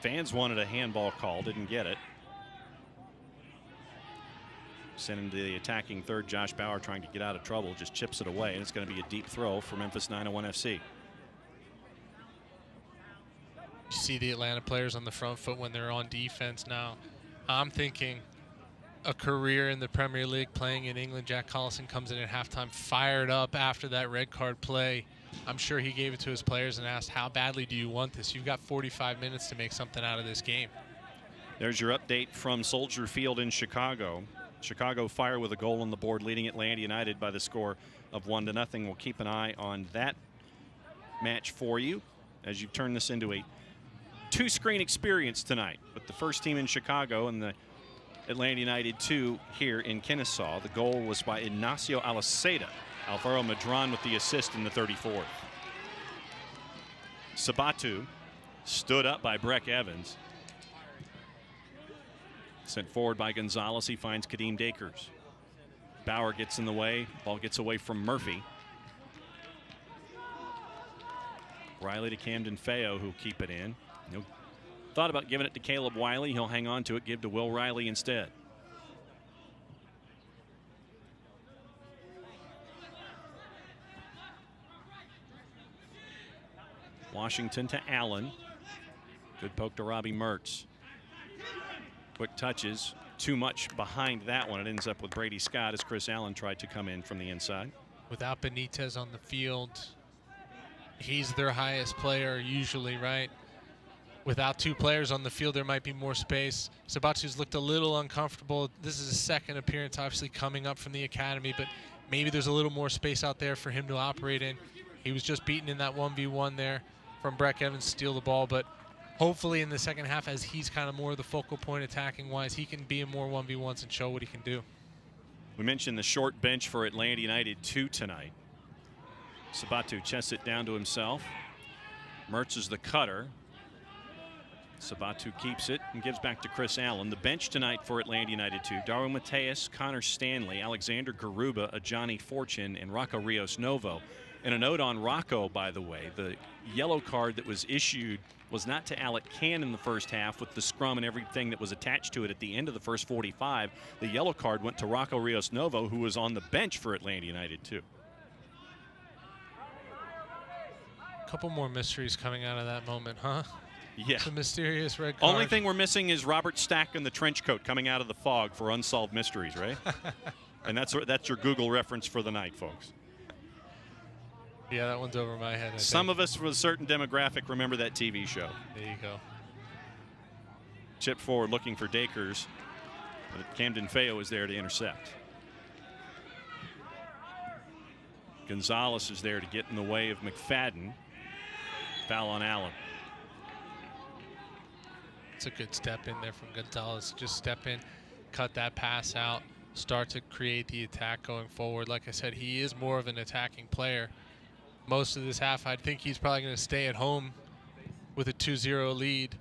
Fans wanted a handball call, didn't get it. Sent him to the attacking third. Josh Bauer trying to get out of trouble, just chips it away, and it's going to be a deep throw for Memphis 901 FC. You see the Atlanta players on the front foot when they're on defense now. I'm thinking a career in the Premier League playing in England. Jack Collison comes in at halftime fired up after that red card play. I'm sure he gave it to his players and asked, how badly do you want this? You've got 45 minutes to make something out of this game. There's your update from Soldier Field in Chicago. Chicago Fire with a goal on the board, leading Atlanta United by the score of 1-0. We'll keep an eye on that match for you as you turn this into a 2-screen experience tonight with the first team in Chicago and the Atlanta United 2 here in Kennesaw. The goal was by Ignacio Aliceta. Alvaro Madron with the assist in the 34th. Sabatu stood up by Breck Evans. Sent forward by Gonzalez. He finds Kadeem Dakers. Bauer gets in the way. Ball gets away from Murphy. Riley to Camden Feo, who'll keep it in. Thought about giving it to Caleb Wiley. He'll hang on to it, give to Will Riley instead. Washington to Allen. Good poke to Robbie Mertz. Quick touches. Too much behind that one. It ends up with Brady Scott as Chris Allen tried to come in from the inside. Without Benitez on the field, he's their highest player usually, right? Without 2 players on the field, there might be more space. Sabatu's looked a little uncomfortable. This is his second appearance, obviously coming up from the academy, but maybe there's a little more space out there for him to operate in. He was just beaten in that 1v1 there from Breck Evans to steal the ball, but hopefully in the second half, as he's kind of more the focal point attacking-wise, he can be in more 1v1s and show what he can do. We mentioned the short bench for Atlanta United 2 tonight. Sabatu chests it down to himself. Mertz is the cutter. Sabatu keeps it and gives back to Chris Allen. The bench tonight for Atlanta United 2. Darwin Mateus, Connor Stanley, Alexander Garuba, Ajani Fortune, and Rocco Rios Novo. And a note on Rocco, by the way, the yellow card that was issued was not to Alec Can in the first half with the scrum and everything that was attached to it at the end of the first 45. The yellow card went to Rocco Rios Novo, who was on the bench for Atlanta United 2. A couple more mysteries coming out of that moment, huh? Yeah. The mysterious red card. Only thing we're missing is Robert Stack in the trench coat coming out of the fog for unsolved mysteries, right? And that's your Google reference for the night, folks. Yeah, that one's over my head. Some of us with a certain demographic remember that TV show. There you go. Chip forward looking for Dakers, but Camden Feo is there to intercept. Gonzalez is there to get in the way of McFadden. Foul on Allen. It's a good step in there from Gonzalez. Just step in, cut that pass out, start to create the attack going forward. Like I said, he is more of an attacking player. Most of this half, I think he's probably going to stay at home with a 2-0 lead.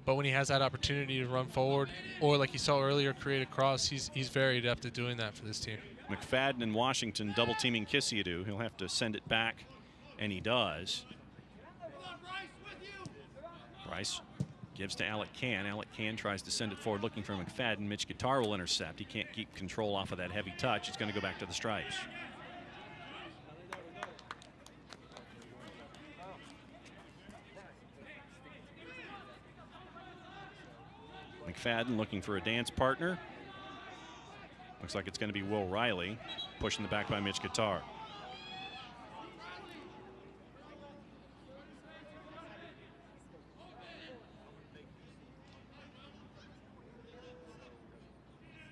But when he has that opportunity to run forward, or like you saw earlier, create a cross, he's very adept at doing that for this team. McFadden and Washington double teaming Kissiadou. He'll have to send it back, and he does. Bryce gives to Alec Can. Alec Can tries to send it forward looking for McFadden. Mitch Guitar will intercept. He can't keep control off of that heavy touch. It's going to go back to the stripes. McFadden looking for a dance partner. Looks like it's going to be Will Riley, pushing the back by Mitch Guitar.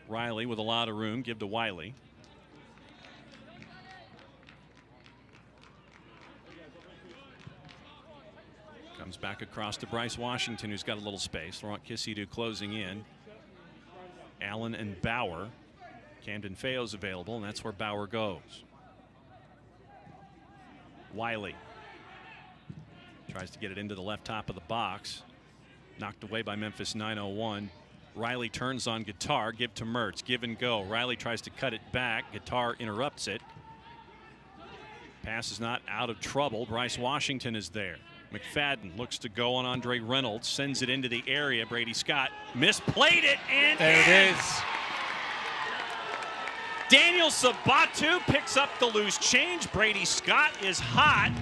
Riley with a lot of room, give to Wiley. Comes back across to Bryce Washington, who's got a little space. Laurent Kissiadou closing in. Allen and Bauer. Camden Feo's available, and that's where Bauer goes. Wiley tries to get it into the left top of the box. Knocked away by Memphis 901. Riley turns on Guitar, give to Mertz, give and go. Riley tries to cut it back. Guitar interrupts it. Pass is not out of trouble. Bryce Washington is there. McFadden looks to go on Andre Reynolds, sends it into the area. Brady Scott misplayed it, and there it is. Daniel Sabatu picks up the loose change. Brady Scott is hot.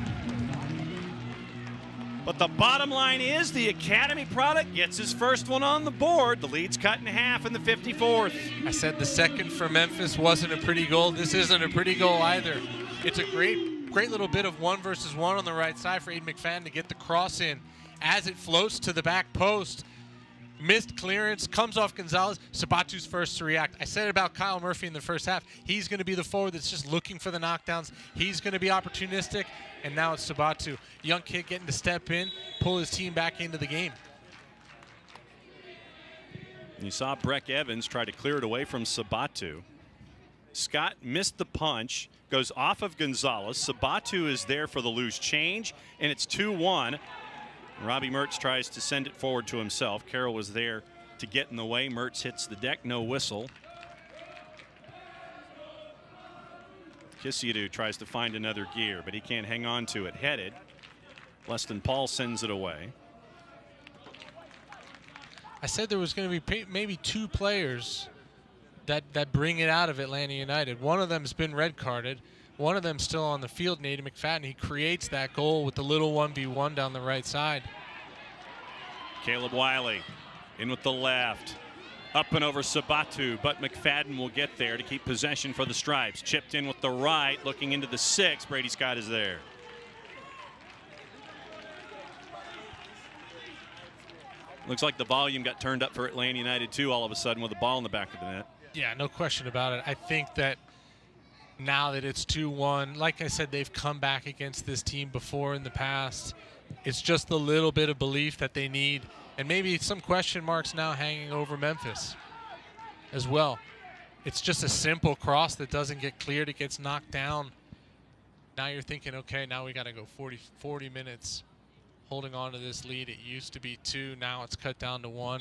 But the bottom line is the Academy product gets his first one on the board. The lead's cut in half in the 54th. I said the second for Memphis wasn't a pretty goal. This isn't a pretty goal either. It's a great little bit of 1 versus 1 on the right side for Aiden McFadden to get the cross in as it floats to the back post. Missed clearance, comes off Gonzalez. Sabatu's first to react. I said it about Kyle Murphy in the first half. He's going to be the forward that's just looking for the knockdowns. He's going to be opportunistic, and now it's Sabatu. Young kid getting to step in, pull his team back into the game. You saw Breck Evans try to clear it away from Sabatu. Scott missed the punch, goes off of Gonzalez. Sabatu is there for the loose change, and it's 2-1. Robbie Mertz tries to send it forward to himself. Carroll was there to get in the way. Mertz hits the deck, no whistle. Kissiadou tries to find another gear, but he can't hang on to it. Headed. Leston Paul sends it away. I said there was going to be maybe 2 players that bring it out of Atlanta United. One of them has been red carded. One of them still on the field, Nathan McFadden. He creates that goal with the little 1v1 down the right side. Caleb Wiley in with the left. Up and over Sabatu, but McFadden will get there to keep possession for the Stripes. Chipped in with the right, looking into the 6. Brady Scott is there. Looks like the volume got turned up for Atlanta United too all of a sudden with the ball in the back of the net. Yeah, no question about it. I think that now that it's 2-1, like I said, they've come back against this team before in the past. It's just a little bit of belief that they need, and maybe some question marks now hanging over Memphis as well. It's just a simple cross that doesn't get cleared. It gets knocked down. Now you're thinking, okay, now we got to go 40 minutes holding on to this lead. It used to be 2. Now it's cut down to 1.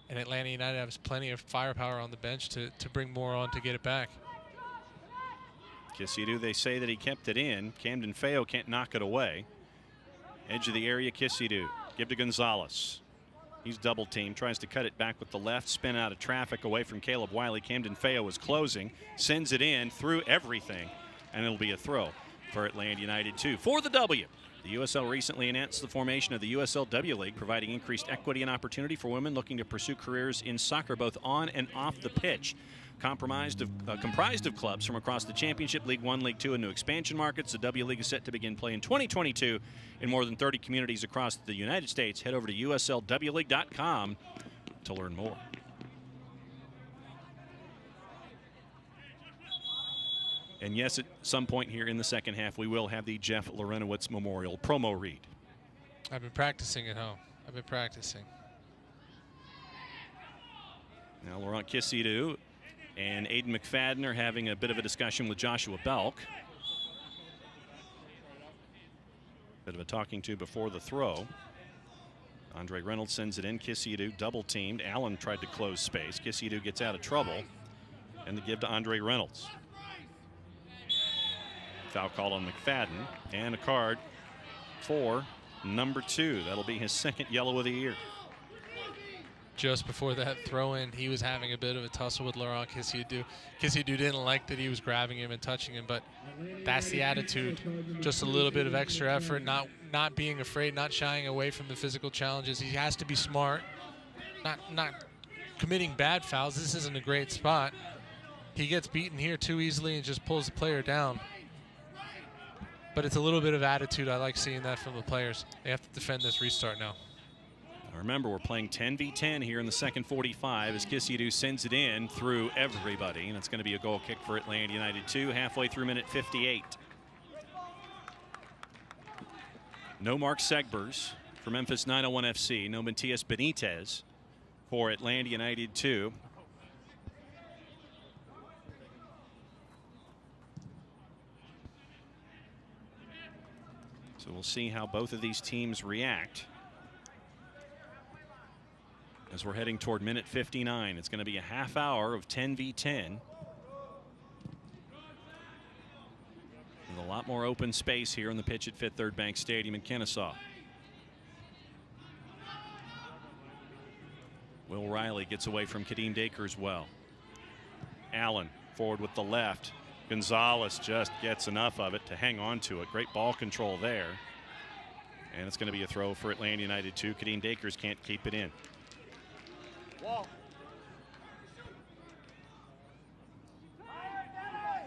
And Atlanta United has plenty of firepower on the bench to bring more on to get it back. Kissiadou, they say that he kept it in. Camden Feo can't knock it away. Edge of the area, Kissiadou. Give to Gonzalez. He's double teamed, tries to cut it back with the left, spin out of traffic away from Caleb Wiley. Camden Feo is closing, sends it in through everything, and it'll be a throw for Atlanta United 2 for the W. The USL recently announced the formation of the USLW League, providing increased equity and opportunity for women looking to pursue careers in soccer both on and off the pitch. Comprised of clubs from across the Championship, League One, League Two, and new expansion markets. The W League is set to begin play in 2022 in more than 30 communities across the United States. Head over to USLWleague.com to learn more. And yes, at some point here in the second half, we will have the Jeff Lorenowitz Memorial promo read. I've been practicing at home. I've been practicing. Now Laurent Kissiadou and Aiden McFadden are having a bit of a discussion with Joshua Belk. Bit of a talking to before the throw. Andre Reynolds sends it in. Kisiadu double teamed. Allen tried to close space. Kisiadu gets out of trouble. And the give to Andre Reynolds. Foul call on McFadden. And a card for number 2. That'll be his second yellow of the year. Just before that throw-in, he was having a bit of a tussle with Laurent Kisiadu. Kisiadu didn't like that he was grabbing him and touching him, but that's the attitude. Just a little bit of extra effort, not being afraid, not shying away from the physical challenges. He has to be smart, not committing bad fouls. This isn't a great spot. He gets beaten here too easily and just pulls the player down. But it's a little bit of attitude. I like seeing that from the players. They have to defend this restart now. Remember, we're playing 10v10 here in the second 45 as Kisiadu sends it in through everybody, and it's going to be a goal kick for Atlanta United 2 halfway through minute 58. No Mark Segbers for Memphis 901 FC. No Matias Benitez for Atlanta United 2. So we'll see how both of these teams react. As we're heading toward minute 59, it's going to be a half hour of 10v10. With a lot more open space here on the pitch at Fifth Third Bank Stadium in Kennesaw. Will Riley gets away from Kadeem Dakers well. Allen forward with the left. Gonzalez just gets enough of it to hang on to it. Great ball control there. And it's going to be a throw for Atlanta United 2. Kadeem Dakers can't keep it in.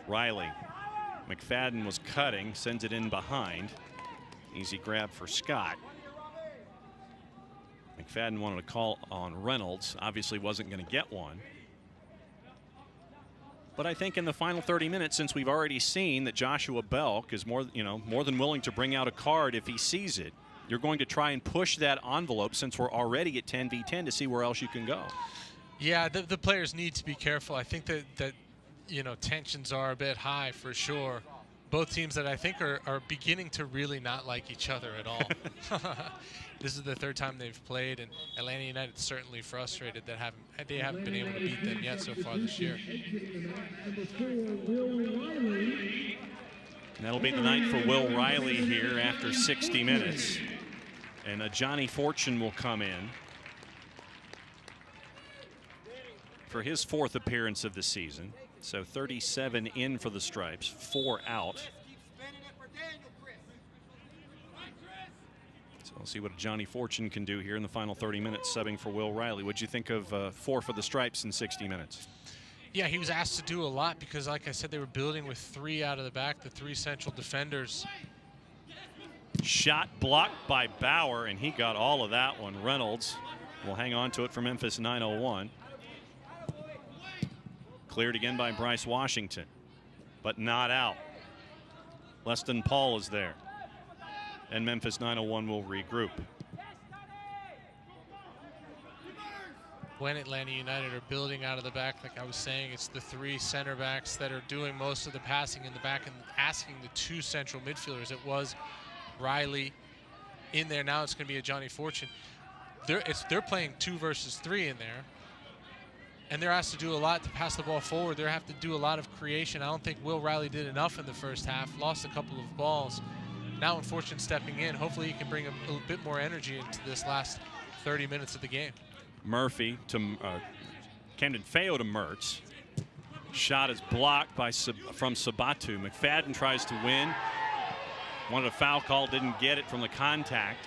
Riley. McFadden was cutting, sends it in behind. Easy grab for Scott. McFadden wanted to call on Reynolds. Obviously wasn't going to get one. But I think in the final 30 minutes, since we've already seen that Joshua Belk is more than willing to bring out a card if he sees it, you're going to try and push that envelope since we're already at 10v10 to see where else you can go. Yeah, the players need to be careful. I think that tensions are a bit high for sure. Both teams that I think are beginning to really not like each other at all. This is the third time they've played, and Atlanta United certainly frustrated that they haven't been able to beat them yet so far this year. And that'll be the night for Will Riley here after 60 minutes. And Johnny Fortune will come in for his 4th appearance of the season. So 37 in for the Stripes, 4 out. So we'll see what Johnny Fortune can do here in the final 30 minutes, subbing for Will Riley. What'd you think of 4 for the Stripes in 60 minutes? Yeah, he was asked to do a lot because, like I said, they were building with 3 out of the back, the 3 central defenders. Shot blocked by Bauer, and he got all of that one. Reynolds will hang on to it for Memphis 901. Cleared again by Bryce Washington, but not out. Leston Paul is there, and Memphis 901 will regroup. When Atlanta United are building out of the back, like I was saying, it's the 3 center backs that are doing most of the passing in the back and asking the 2 central midfielders. It was Riley in there. Now it's going to be a Johnny Fortune. They're playing 2 versus 3 in there, and they're asked to do a lot to pass the ball forward. They have to do a lot of creation. I don't think Will Riley did enough in the first half. Lost a couple of balls. Now when Fortune stepping in, hopefully he can bring a bit more energy into this last 30 minutes of the game. Murphy to Camden Feo to Mertz. Shot is blocked from Sabatu. McFadden tries to win. Wanted a foul call, didn't get it from the contact.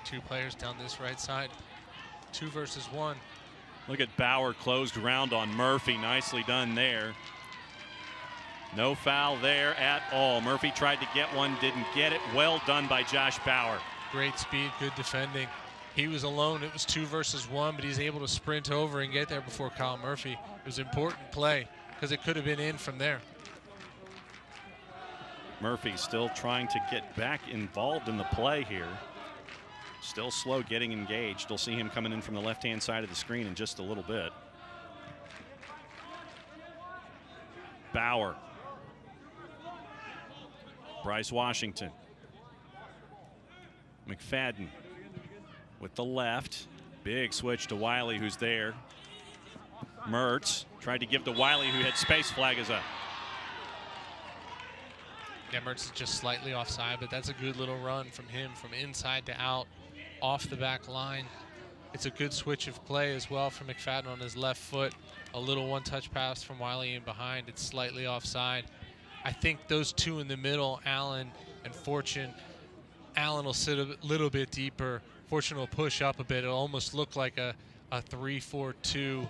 2 players down this right side. 2 versus 1. Look at Bauer, closed ground on Murphy. Nicely done there. No foul there at all. Murphy tried to get one, didn't get it. Well done by Josh Bauer. Great speed, good defending. He was alone. It was 2 versus 1, but he's able to sprint over and get there before Kyle Murphy. It was an important play because it could have been in from there. Murphy still trying to get back involved in the play here. Still slow getting engaged. We'll see him coming in from the left-hand side of the screen in just a little bit. Bauer. Bryce Washington. McFadden with the left. Big switch to Wiley, who's there. Mertz tried to give to Wiley, who had space. Flag is up. Yeah, Mertz is just slightly offside, but that's a good little run from him from inside to out, off the back line. It's a good switch of play as well from McFadden on his left foot. A little one-touch pass from Wiley in behind. It's slightly offside. I think those two in the middle, Allen and Fortune, Allen will sit a little bit deeper. Fortune will push up a bit. It'll almost look like a 3-4-2.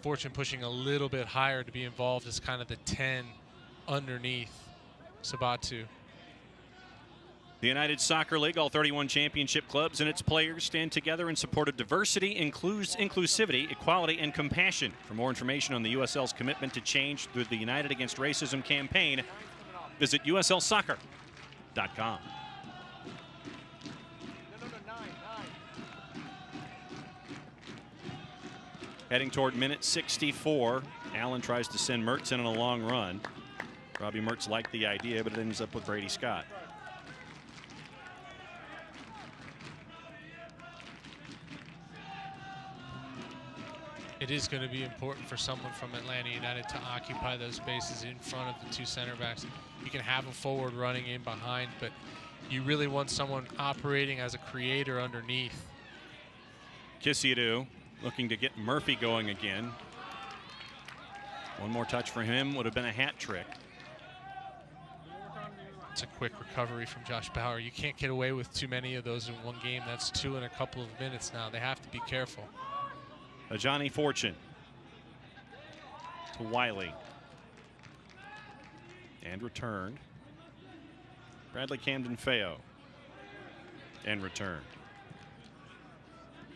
Fortune pushing a little bit higher to be involved as kind of the 10 underneath Sabatu. The United Soccer League, all 31 championship clubs and its players stand together in support of diversity, inclusivity, equality, and compassion. For more information on the USL's commitment to change through the United Against Racism campaign, visit uslsoccer.com. Heading toward minute 64, Allen tries to send Mertz in on a long run. Robbie Mertz liked the idea, but it ends up with Brady Scott. It is going to be important for someone from Atlanta United to occupy those spaces in front of the two center backs. You can have a forward running in behind, but you really want someone operating as a creator underneath. Kisiadu looking to get Murphy going again. One more touch for him would have been a hat trick. It's a quick recovery from Josh Bauer. You can't get away with too many of those in one game. That's 2 in a couple of minutes now. They have to be careful. Johnny Fortune to Wiley. And returned. Bradley Camden-Feo. And returned.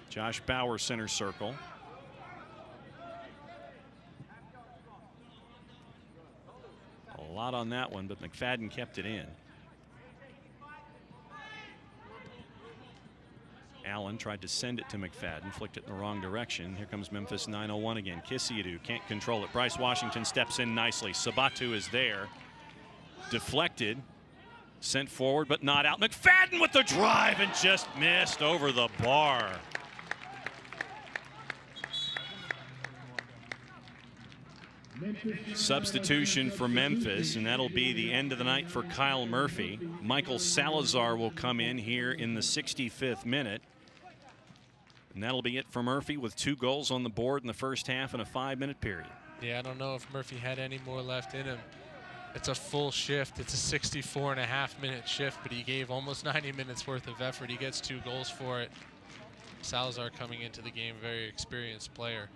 Josh Bauer center circle. A lot on that one, but McFadden kept it in. Allen tried to send it to McFadden, flicked it in the wrong direction. Here comes Memphis 901 again. Kisiadu can't control it. Bryce Washington steps in nicely. Sabatu is there. Deflected. Sent forward, but not out. McFadden with the drive and just missed over the bar. Substitution for Memphis, and that'll be the end of the night for Kyle Murphy. Michael Salazar will come in here in the 65th minute. And that'll be it for Murphy with 2 goals on the board in the first half in a 5-minute period. Yeah, I don't know if Murphy had any more left in him. It's a full shift. It's a 64.5-minute shift, but he gave almost 90 minutes worth of effort. He gets 2 goals for it. Salazar coming into the game, very experienced player.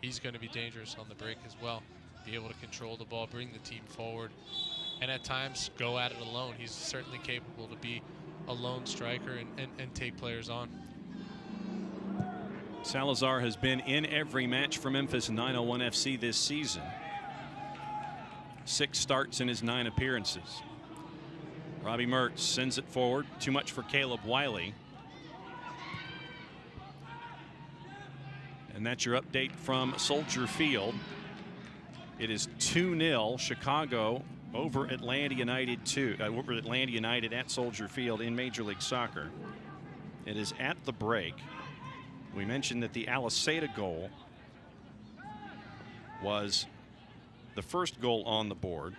He's going to be dangerous on the break as well. Be able to control the ball, bring the team forward, and at times go at it alone. He's certainly capable to be a lone striker and take players on. Salazar has been in every match for Memphis 901 FC this season. 6 starts in his 9 appearances. Robbie Mertz sends it forward. Too much for Caleb Wiley. And that's your update from Soldier Field. It is 2-0 Chicago over Atlanta United over Atlanta United at Soldier Field in Major League Soccer. It is at the break. We mentioned that the Aliseda goal was the first goal on the board.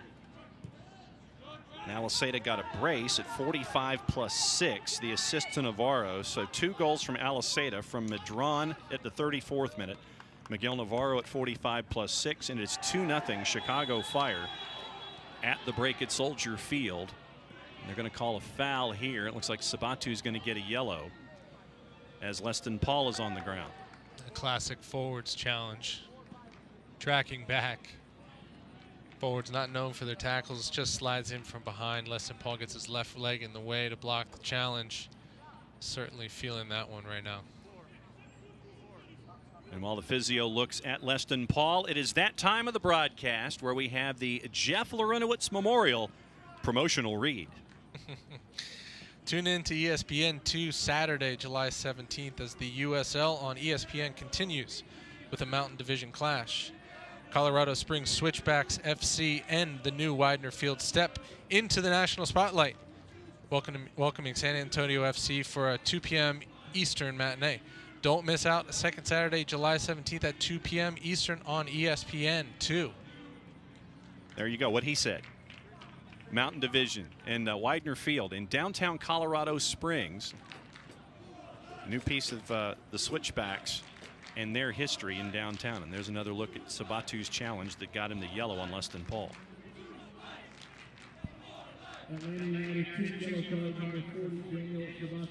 And Aliseda got a brace at 45+6, the assist to Navarro. So 2 goals from Aliseda, from Medran at the 34th minute, Miguel Navarro at 45+6, and it's 2-0 Chicago Fire at the break at Soldier Field. And they're going to call a foul here. It looks like Sabatu is going to get a yellow as Leston Paul is on the ground. A classic forwards challenge. Tracking back. Forwards not known for their tackles, just slides in from behind. Leston Paul gets his left leg in the way to block the challenge. Certainly feeling that one right now. And while the physio looks at Leston Paul, it is that time of the broadcast where we have the Jeff Larunowitz Memorial promotional read. Tune in to ESPN2 Saturday, July 17th, as the USL on ESPN continues with a Mountain Division clash. Colorado Springs Switchbacks FC and the new Widener Field step into the national spotlight. welcoming San Antonio FC for a 2 p.m. Eastern matinee. Don't miss out the second Saturday, July 17th at 2 p.m. Eastern on ESPN2. There you go, what he said. Mountain Division and Widener Field in downtown Colorado Springs. New piece of the Switchbacks and their history in downtown. And there's another look at Sabatu's challenge that got him the yellow on Leston Paul.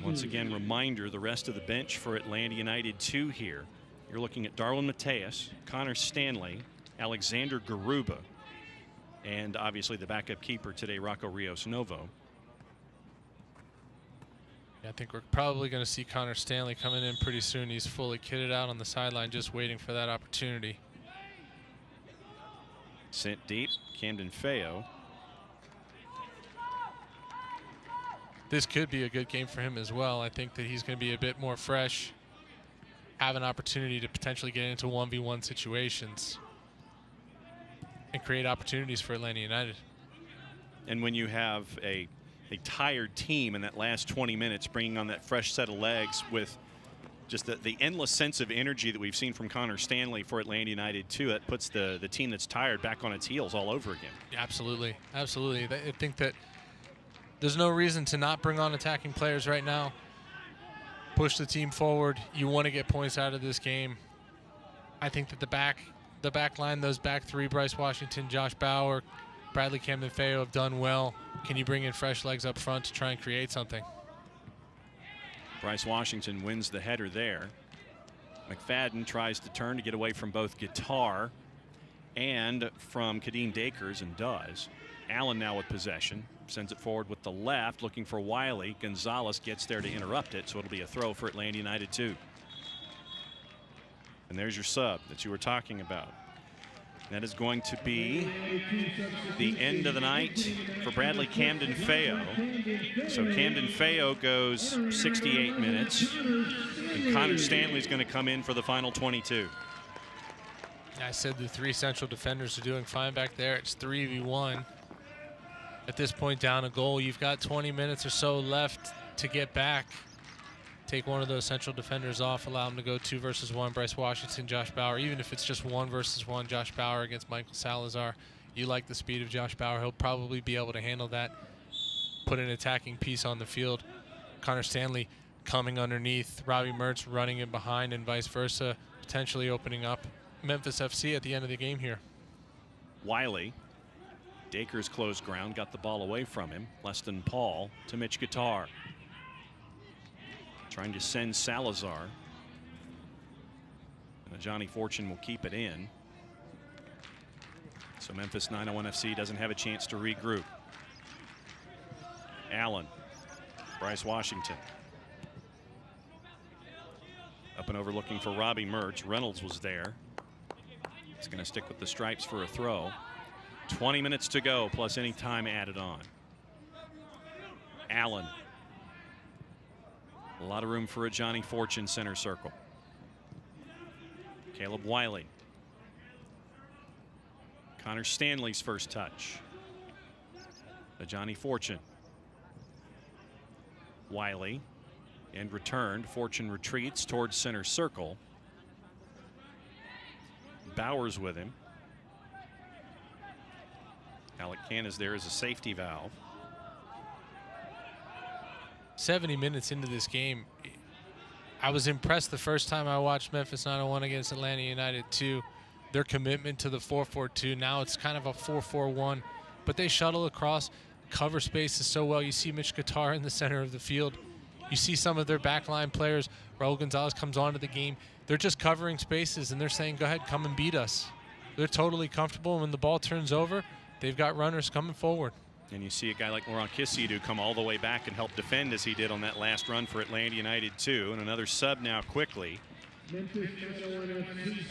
Once again, reminder, the rest of the bench for Atlanta United 2 here. You're looking at Darwin Mateus, Connor Stanley, Alexander Garuba, and obviously the backup keeper today, Rocco Rios Novo. I think we're probably going to see Connor Stanley coming in pretty soon. He's fully kitted out on the sideline, just waiting for that opportunity. Sent deep, Camden Feo. This could be a good game for him as well. I think that he's going to be a bit more fresh, have an opportunity to potentially get into 1v1 situations and create opportunities for Atlanta United. And when you have a tired team in that last 20 minutes, bringing on that fresh set of legs with just the endless sense of energy that we've seen from Connor Stanley for Atlanta United too, that puts the team that's tired back on its heels all over again. Absolutely, absolutely. I think that there's no reason to not bring on attacking players right now. Push the team forward. You want to get points out of this game. I think that the back line, those back three, Bryce Washington, Josh Bauer, Bradley Camden Feo, have done well. Can you bring in fresh legs up front to try and create something? Bryce Washington wins the header there. McFadden tries to turn to get away from both Guitar and from Kadeem Dakers, and does. Allen now with possession. Sends it forward with the left, looking for Wiley. Gonzalez gets there to interrupt it, so it'll be a throw for Atlanta United 2. And there's your sub that you were talking about. That is going to be the end of the night for Bradley Camden Feo. So Camden Feo goes 68 minutes, and Connor Stanley's going to come in for the final 22. I said the three central defenders are doing fine back there. It's 3v1. At this point, down a goal, you've got 20 minutes or so left to get back. Take one of those central defenders off, allow them to go 2 versus 1, Bryce Washington, Josh Bauer. Even if it's just 1 versus 1, Josh Bauer against Michael Salazar. You like the speed of Josh Bauer. He'll probably be able to handle that, put an attacking piece on the field. Connor Stanley coming underneath, Robbie Mertz running in behind, and vice versa, potentially opening up Memphis FC at the end of the game here. Wiley. Dakers closed ground, got the ball away from him. Leston Paul to Mitch Guitar. Trying to send Salazar. And Johnny Fortune will keep it in. So Memphis 901 FC doesn't have a chance to regroup. Allen. Bryce Washington. Up and over looking for Robbie Mertz. Reynolds was there. He's going to stick with the stripes for a throw. 20 minutes to go, plus any time added on. Allen. A lot of room for a Johnny Fortune center circle. Caleb Wiley. Connor Stanley's first touch. The Johnny Fortune. Wiley. And returned. Fortune retreats towards center circle. Bowers with him. Alec Can is there as a safety valve. 70 minutes into this game, I was impressed the first time I watched Memphis 901 against Atlanta United 2. Their commitment to the 4-4-2. Now it's kind of a 4-4-1, but they shuttle across, cover spaces so well. You see Mitch Guitar in the center of the field. You see some of their backline players. Raul Gonzalez comes onto the game. They're just covering spaces, and they're saying, go ahead, come and beat us. They're totally comfortable. When the ball turns over, they've got runners coming forward. And you see a guy like Laurent Kissidu come all the way back and help defend as he did on that last run for Atlanta United 2. And another sub now quickly. And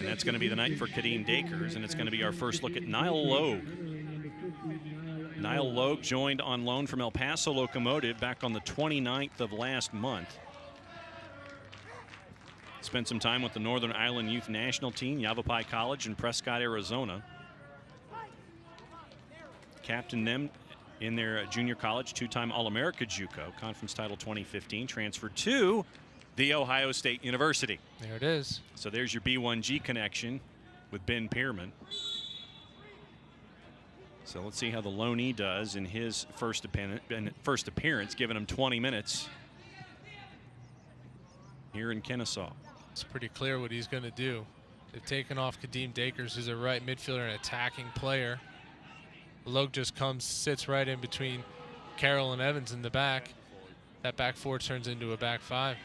that's going to be the night for Kadeem Dakers, and it's going to be our first look at Niall Logue. Niall Logue joined on loan from El Paso Locomotive back on the 29th of last month. Spent some time with the Northern Ireland Youth National Team, Yavapai College in Prescott, Arizona. Captained them in their junior college, two-time All-America JUCO, Conference Title 2015, transferred to The Ohio State University. There it is. So there's your B1G connection with Ben Pierman. So let's see how the Loney does in his first appearance, giving him 20 minutes here in Kennesaw. It's pretty clear what he's going to do. They've taken off Kadeem Dakers, who's a right midfielder and attacking player. Logue just comes, sits right in between Carroll and Evans in the back. That back four turns into a back five.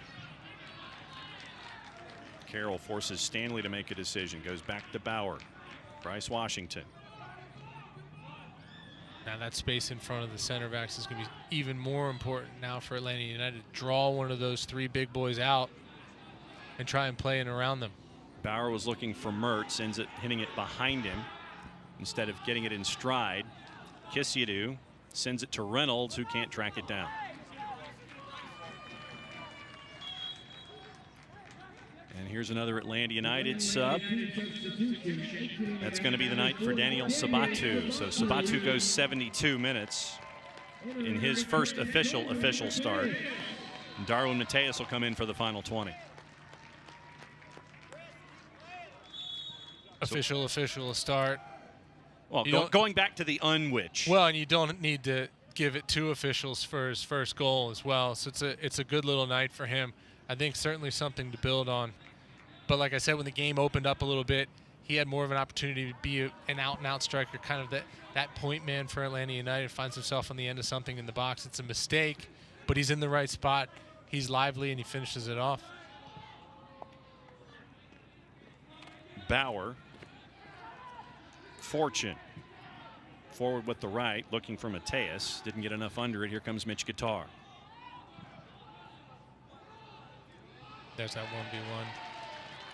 Carroll forces Stanley to make a decision, goes back to Bauer. Bryce Washington. Now that space in front of the center backs is going to be even more important now for Atlanta United. Draw one of those three big boys out and try and play in around them. Bauer was looking for Mertz, ends up hitting it behind him instead of getting it in stride. Kisiadu sends it to Reynolds, who can't track it down. And here's another Atlanta United sub. That's going to be the night for Daniel Sabatu. So Sabatu goes 72 minutes in his first official start. And Darwin Mateus will come in for the final 20. Official start. Well, going back to the unwitch. Well, and you don't need to give it two officials for his first goal as well. So it's a good little night for him. I think certainly something to build on. But like I said, when the game opened up a little bit, he had more of an opportunity to be an out-and-out striker, kind of that point man for Atlanta United. Finds himself on the end of something in the box. It's a mistake, but he's in the right spot. He's lively, and he finishes it off. Bauer. Fortune. Forward with the right, looking for Mateus. Didn't get enough under it. Here comes Mitch Guitar. There's that 1v1.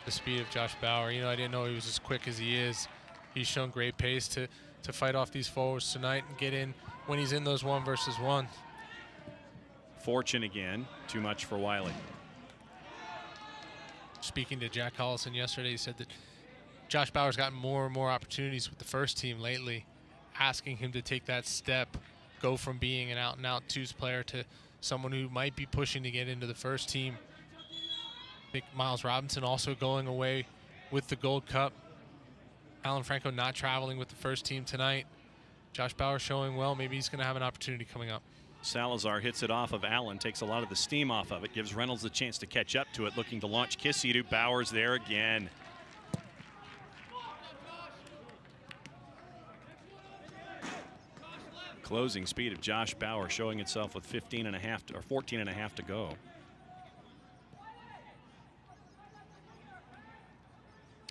The speed of Josh Bauer. You know, I didn't know he was as quick as he is. He's shown great pace to fight off these forwards tonight and get in when he's in those 1-versus-1. Fortune again. Too much for Wiley. Speaking to Jack Collison yesterday, he said that Josh Bauer's gotten more and more opportunities with the first team lately, asking him to take that step, go from being an out-and-out twos player to someone who might be pushing to get into the first team. I think Miles Robinson also going away with the Gold Cup. Alan Franco not traveling with the first team tonight. Josh Bauer showing well. Maybe he's going to have an opportunity coming up. Salazar hits it off of Allen, takes a lot of the steam off of it, gives Reynolds a chance to catch up to it, looking to launch Kisiadu. Bauer's there again. Closing speed of Josh Bauer showing itself with 15.5 or 14.5 to go.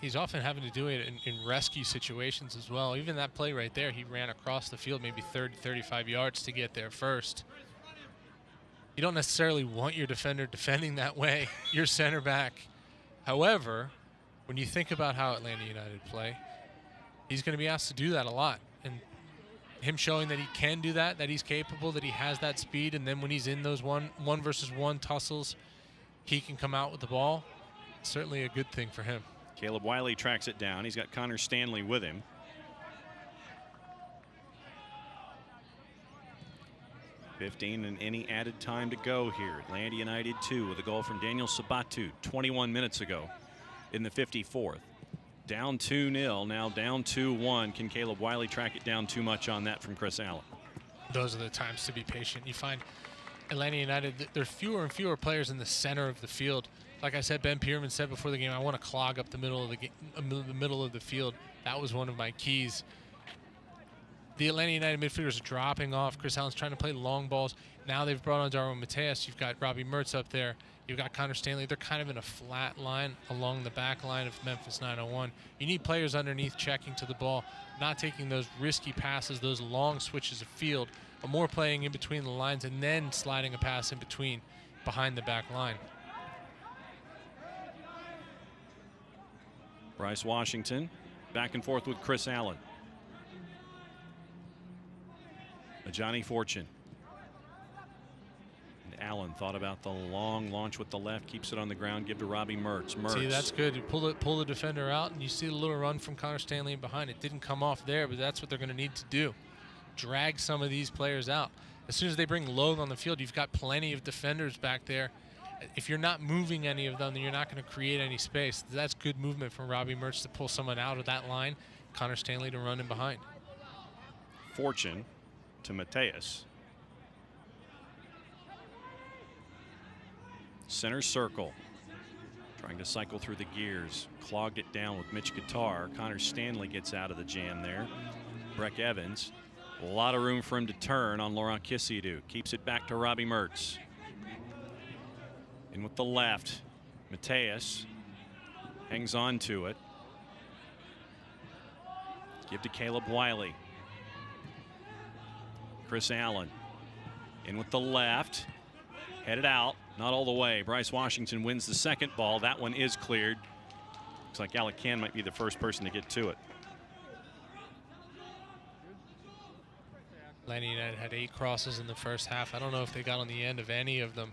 He's often having to do it in rescue situations as well. Even that play right there, he ran across the field maybe 30, 35 yards to get there first. You don't necessarily want your defender defending that way, your center back. However, when you think about how Atlanta United play, he's going to be asked to do that a lot. And him showing that he can do that, that he's capable, that he has that speed, and then when he's in those one-versus-one tussles, he can come out with the ball. Certainly a good thing for him. Caleb Wiley tracks it down. He's got Connor Stanley with him. $15 and any added time to go here. Atlanta United 2 with a goal from Daniel Sabatu 21 minutes ago in the 54th. Down 2-0, now down 2-1. Can Caleb Wiley track it down too much on that from Chris Allen? Those are the times to be patient. You find Atlanta United, there are fewer and fewer players in the center of the field. Like I said, Ben Pierman said before the game, I want to clog up the middle of the field. That was one of my keys. The Atlanta United midfielders are dropping off. Chris Allen's trying to play long balls. Now they've brought on Darwin Mateus. You've got Robbie Mertz up there. You've got Connor Stanley. They're kind of in a flat line along the back line of Memphis 901. You need players underneath checking to the ball, not taking those risky passes, those long switches of field, but more playing in between the lines and then sliding a pass in between behind the back line. Bryce Washington back and forth with Chris Allen. Johnny Fortune. And Allen thought about the long launch with the left, keeps it on the ground, give to Robbie Mertz. See, that's good. You pull the defender out, and you see the little run from Connor Stanley behind. It didn't come off there, but that's what they're going to need to do. drag some of these players out. As soon as they bring Logue on the field, you've got plenty of defenders back there. If you're not moving any of them, then you're not going to create any space. That's good movement from Robbie Mertz to pull someone out of that line. Connor Stanley to run in behind. Fortune to Mateus. Center circle. Trying to cycle through the gears. Clogged it down with Mitch Guitar. Connor Stanley gets out of the jam there. Breck Evans. A lot of room for him to turn on Laurent Kisidu. Keeps it back to Robbie Mertz. In with the left. Mateus hangs on to it. Give to Caleb Wiley. Chris Allen. In with the left. Headed out. Not all the way. Bryce Washington wins the second ball. That one is cleared. Looks like Alacan might be the first person to get to it. Atlanta United had 8 crosses in the first half. I don't know if they got on the end of any of them.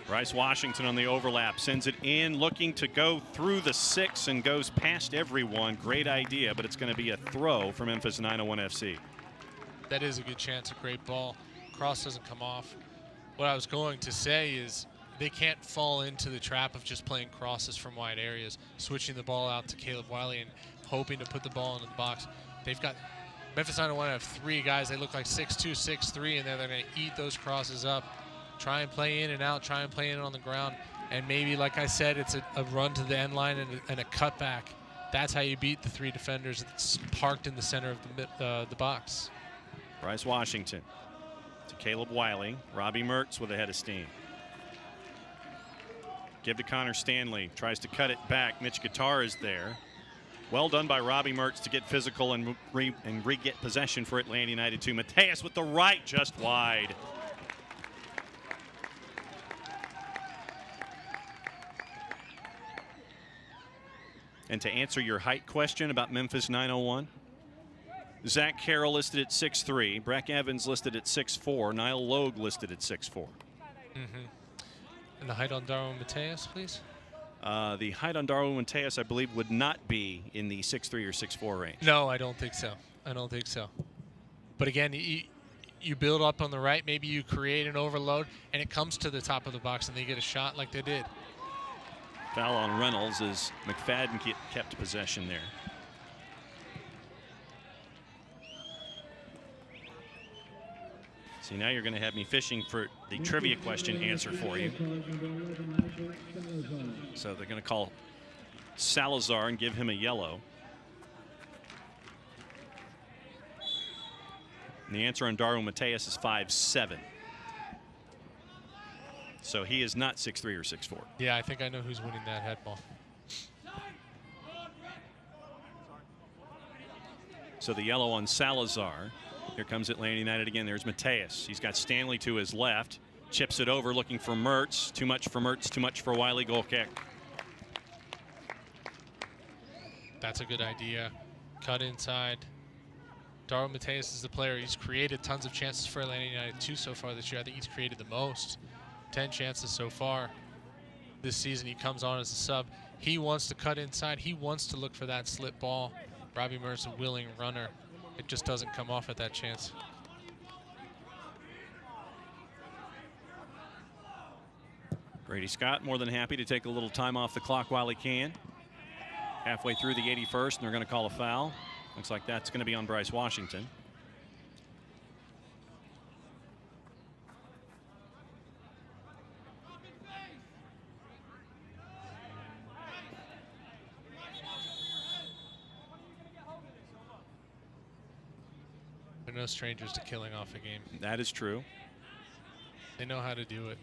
Bryce Washington on the overlap. Sends it in, looking to go through the 6 and goes past everyone. Great idea, but it's going to be a throw for Memphis 901 FC. That is a good chance. A great ball. Cross doesn't come off. What I was going to say is they can't fall into the trap of just playing crosses from wide areas, switching the ball out to Caleb Wiley and hoping to put the ball into the box. They've got Memphis 901 have 3 guys. They look like 6'2", 6'3", and they're going to eat those crosses up, try and play in and out, try and play in on the ground. And maybe, like I said, it's a run to the end line and a cutback. That's how you beat the 3 defenders that's parked in the center of the box. Bryce Washington to Caleb Wiley. Robbie Mertz with a head of steam. Give to Connor Stanley. Tries to cut it back. Mitch Guitar is there. Well done by Robbie Mertz to get physical and re-get possession for Atlanta United 2. Mateus with the right, just wide. And to answer your height question about Memphis 901, Zach Carroll listed at 6'3", Breck Evans listed at 6'4", Niall Logue listed at 6'4". And the height on Darwin Mateus, please? The height on Darwin Mateus, I believe, would not be in the 6'3" or 6'4" range. No, I don't think so. I don't think so. But again, you build up on the right, maybe you create an overload, and it comes to the top of the box, and they get a shot like they did. Foul on Reynolds as McFadden kept possession there. See, now you're going to have me fishing for the trivia question answer for you. So they're going to call Salazar and give him a yellow. And the answer on Darwin Mateus is 5'7". So he is not 6'3" or 6'4". Yeah, I think I know who's winning that head ball. So the yellow on Salazar. Here comes Atlanta United again. There's Mateus. He's got Stanley to his left. Chips it over, looking for Mertz. Too much for Mertz, too much for Wiley. Goal kick. That's a good idea. Cut inside. Darwin Mateus is the player. He's created tons of chances for Atlanta United 2 so far this year. I think he's created the most. 10 chances so far this season. He comes on as a sub. He wants to cut inside. He wants to look for that slip ball. Robbie Mertz, a willing runner. It just doesn't come off at that chance. Grady Scott more than happy to take a little time off the clock while he can. Halfway through the 81st, and they're going to call a foul. Looks like that's going to be on Bryce Washington. They're no strangers to killing off a game. That is true. They know how to do it.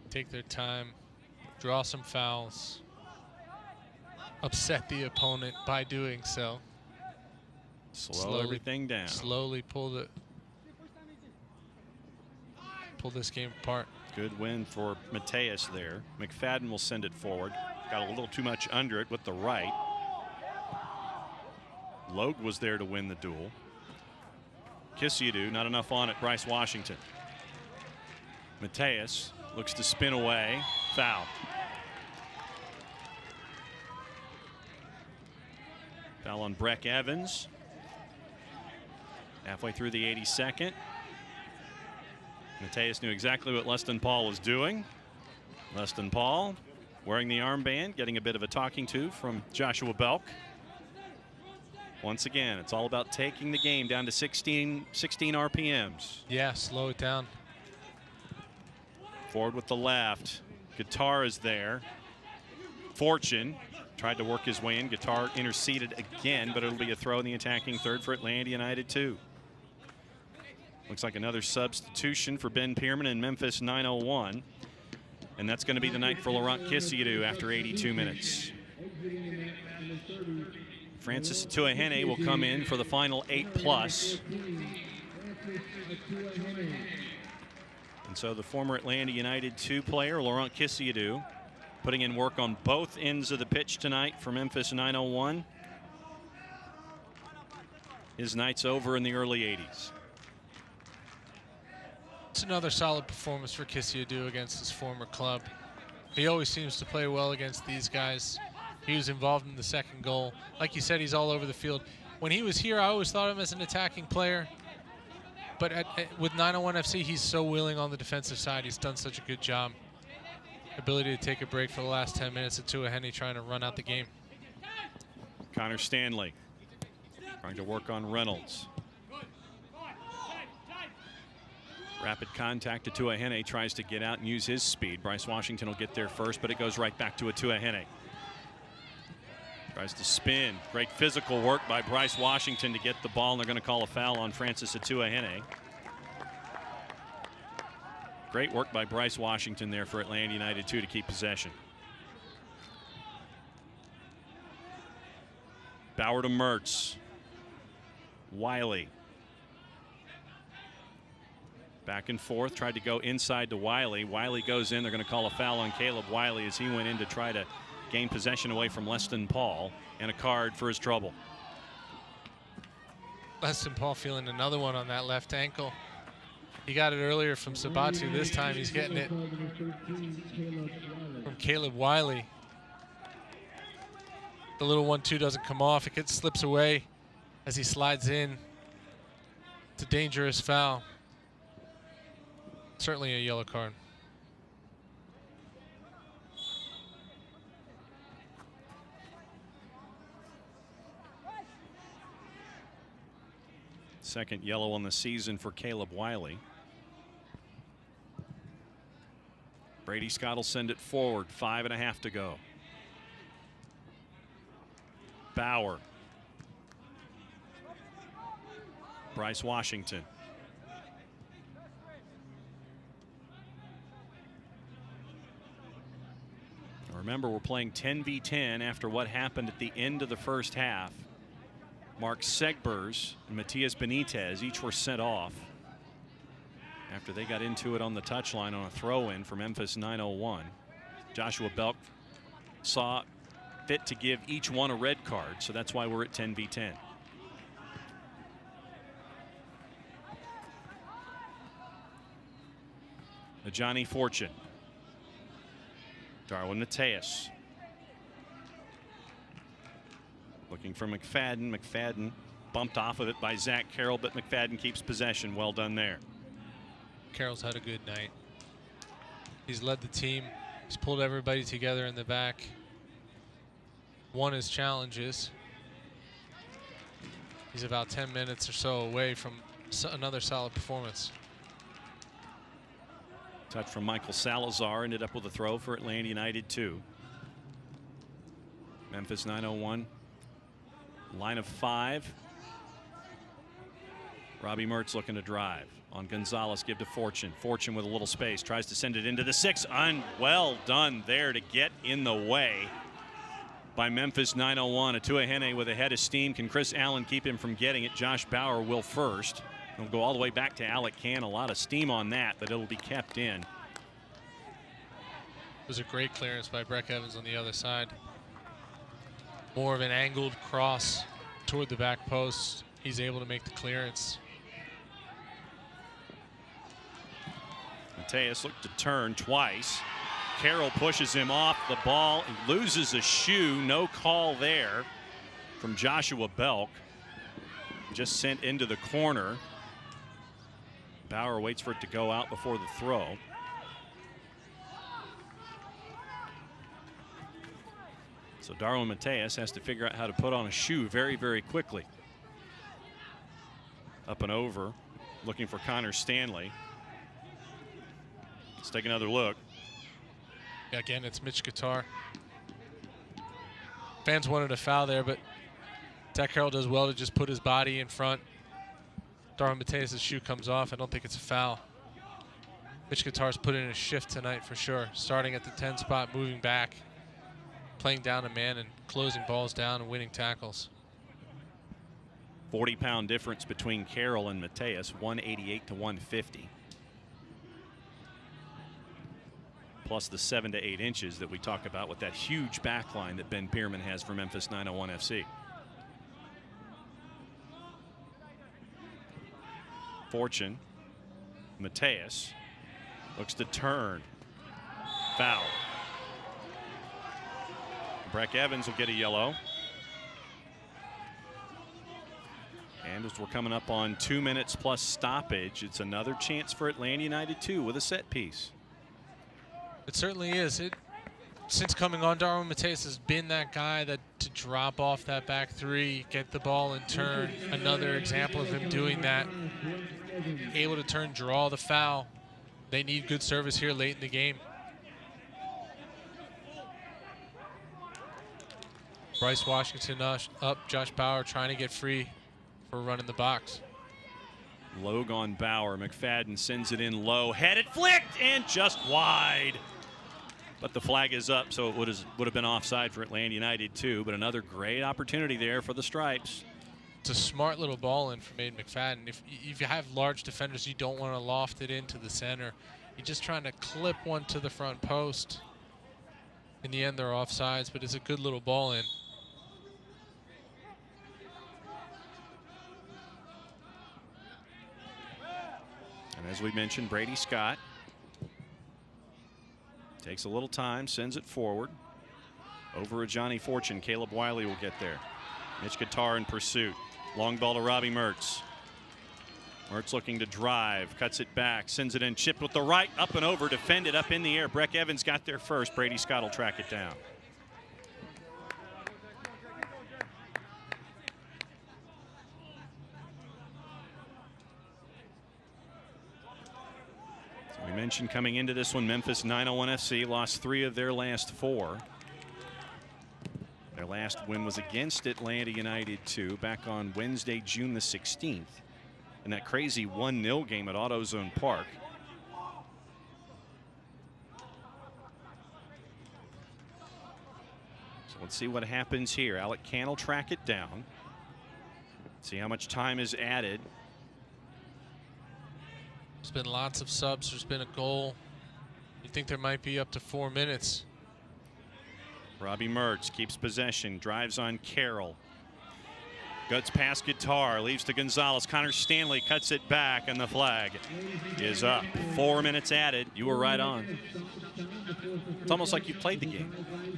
Take their time, draw some fouls, upset the opponent by doing so. Slow everything down. Slowly pull this game apart. Good win for Mateus there. McFadden will send it forward. Got a little too much under it with the right. Logue was there to win the duel. Kisidu, not enough on it. Bryce Washington. Mateus looks to spin away. Foul. Foul on Breck Evans. Halfway through the 82nd. Mateus knew exactly what Leston Paul was doing. Leston Paul wearing the armband, getting a bit of a talking to from Joshua Belk. Once again, it's all about taking the game down to 16 RPMs. Yeah, slow it down. Forward with the left. Guitar is there. Fortune tried to work his way in. Guitar interceded again, but it'll be a throw in the attacking third for Atlanta United 2. Looks like another substitution for Ben Pierman in Memphis 901. And that's going to be the night for Laurent Kisiadou after 82 minutes. Francis Atuahene will come in for the final 8+. And so the former Atlanta United 2 player, Laurent Kisiadou, putting in work on both ends of the pitch tonight for Memphis 901. His night's over in the early 80s. It's another solid performance for Kisiadou against his former club. He always seems to play well against these guys. He was involved in the second goal. Like you said, he's all over the field. When he was here, I always thought of him as an attacking player. But with 901 FC, he's so willing on the defensive side. He's done such a good job. Ability to take a break for the last 10 minutes of Atuahene trying to run out the game. Connor Stanley trying to work on Reynolds. Rapid contact to Atuahene, tries to get out and use his speed. Bryce Washington will get there first, but it goes right back to Atuahene. Tries to spin. Great physical work by Bryce Washington to get the ball, and they're going to call a foul on Francis Atuahene. Great work by Bryce Washington there for Atlanta United 2 to keep possession. Bauer to Mertz. Wiley. Back and forth, tried to go inside to Wiley. Wiley goes in. They're going to call a foul on Caleb Wiley as he went in to try to gain possession away from Leston Paul, and a card for his trouble. Leston Paul feeling another one on that left ankle. He got it earlier from Sabatu. This time he's getting it from Caleb Wiley. The little 1-2 doesn't come off. It slips away as he slides in. It's a dangerous foul. Certainly a yellow card. Second yellow on the season for Caleb Wiley. Brady Scott will send it forward. 5.5 to go. Bauer. Bryce Washington. Remember, we're playing 10v10 after what happened at the end of the first half. Mark Segbers and Matias Benitez each were sent off after they got into it on the touchline on a throw-in for Memphis 901. Joshua Belk saw fit to give each one a red card, so that's why we're at 10v10. Johnny Fortune. Darwin Mateus. Looking for McFadden. McFadden bumped off of it by Zach Carroll, but McFadden keeps possession. Well done there. Carroll's had a good night. He's led the team. He's pulled everybody together in the back. Won his challenges. He's about 10 minutes or so away from another solid performance. Touch from Michael Salazar, ended up with a throw for Atlanta United 2. Memphis 901. Line of 5. Robbie Mertz looking to drive. On Gonzalez, give to Fortune. Fortune with a little space, tries to send it into the 6. Well done there to get in the way by Memphis 901. Atuahene with a head of steam. Can Chris Allen keep him from getting it? Josh Bauer will first. It'll go all the way back to Alec Can. A lot of steam on that, but it'll be kept in. It was a great clearance by Breck Evans on the other side. More of an angled cross toward the back post. He's able to make the clearance. Mateus looked to turn twice. Carroll pushes him off the ball. He loses a shoe. No call there from Joshua Belk. just sent into the corner. Bauer waits for it to go out before the throw. So Darwin Mateus has to figure out how to put on a shoe very, very quickly. Up and over, looking for Connor Stanley. Let's take another look. Yeah, again, it's Mitch Guitar. Fans wanted a foul there, but Zach Carroll does well to just put his body in front. Darwin Mateus' shoe comes off. I don't think it's a foul. Mitch Guitar's put in a shift tonight for sure. Starting at the 10 spot, moving back, playing down a man and closing balls down and winning tackles. 40-pound difference between Carroll and Mateus, 188 to 150. Plus the 7 to 8 inches that we talk about with that huge back line that Ben Pierman has for Memphis 901 FC. Fortune, Mateus looks to turn. Foul. Breck Evans will get a yellow. And as we're coming up on 2 minutes plus stoppage, it's another chance for Atlanta United 2 with a set piece. It certainly is. Since coming on, Darwin Mateus has been that guy that to drop off that back three, get the ball and turn. Another example of him doing that. Able to turn, draw the foul. They need good service here late in the game. Bryce Washington up, Josh Bauer trying to get free for a run in the box. Logan Bauer, McFadden sends it in low, headed, flicked, and just wide. But the flag is up, so it would have been offside for Atlanta United too. But another great opportunity there for the Stripes. It's a smart little ball in from Aiden McFadden. If you have large defenders, you don't want to loft it into the center. You're just trying to clip one to the front post. In the end, they're offsides, but it's a good little ball in. And as we mentioned, Brady Scott takes a little time, sends it forward. Over a Johnny Fortune, Caleb Wiley will get there. Mitch Guitar in pursuit. Long ball to Robbie Mertz. Mertz looking to drive, cuts it back, sends it in, chipped with the right, up and over, defended up in the air. Breck Evans got there first. Brady Scott will track it down. We mentioned coming into this one, Memphis 901 FC lost 3 of their last 4. Their last win was against Atlanta United 2 back on Wednesday, June the 16th, in that crazy 1-0 game at AutoZone Park. So let's see what happens here. Alec Can will track it down. See how much time is added. There's been lots of subs. There's been a goal. You think there might be up to 4 minutes. Robbie Mertz keeps possession, drives on Carroll. Guts past Guitar, leaves to Gonzalez. Connor Stanley cuts it back, and the flag is up. 4 minutes added. You were right on. It's almost like you played the game.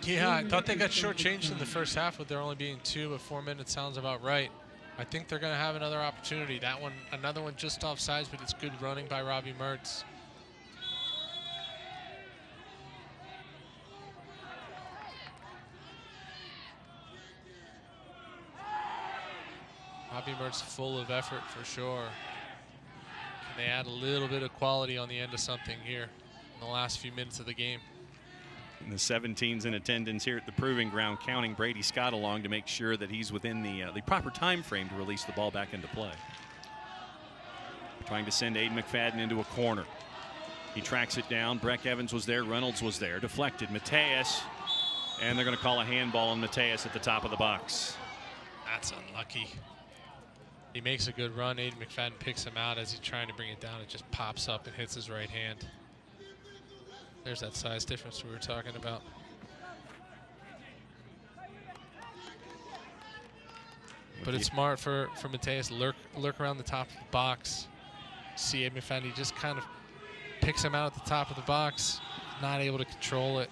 Yeah, I thought they got shortchanged in the first half with there only being 2, but 4 minutes sounds about right. I think they're going to have another opportunity. That one, another one just offsides, but it's good running by Robbie Mertz. Robbie Mertz full of effort for sure. Can they add a little bit of quality on the end of something here in the last few minutes of the game? And the 17s in attendance here at the Proving Ground, counting Brady Scott along to make sure that he's within the proper time frame to release the ball back into play. Trying to send Aiden McFadden into a corner. He tracks it down. Breck Evans was there. Reynolds was there. Deflected. Mateus. And they're going to call a handball on Mateus at the top of the box. That's unlucky. He makes a good run. Aiden McFadden picks him out as he's trying to bring it down. It just pops up and hits his right hand. There's that size difference we were talking about. But it's smart for Mateus. Lurk around the top of the box. See Aiden McFadden, he just kind of picks him out at the top of the box. Not able to control it.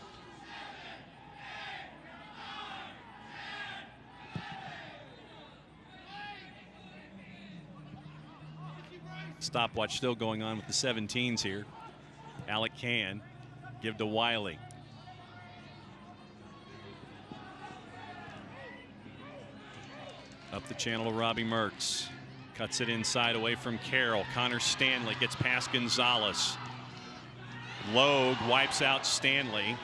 Stopwatch still going on with the 17s here. Alec can give to Wiley. Up the channel to Robbie Mertz. Cuts it inside away from Carroll. Connor Stanley gets past Gonzalez. Logue wipes out Stanley.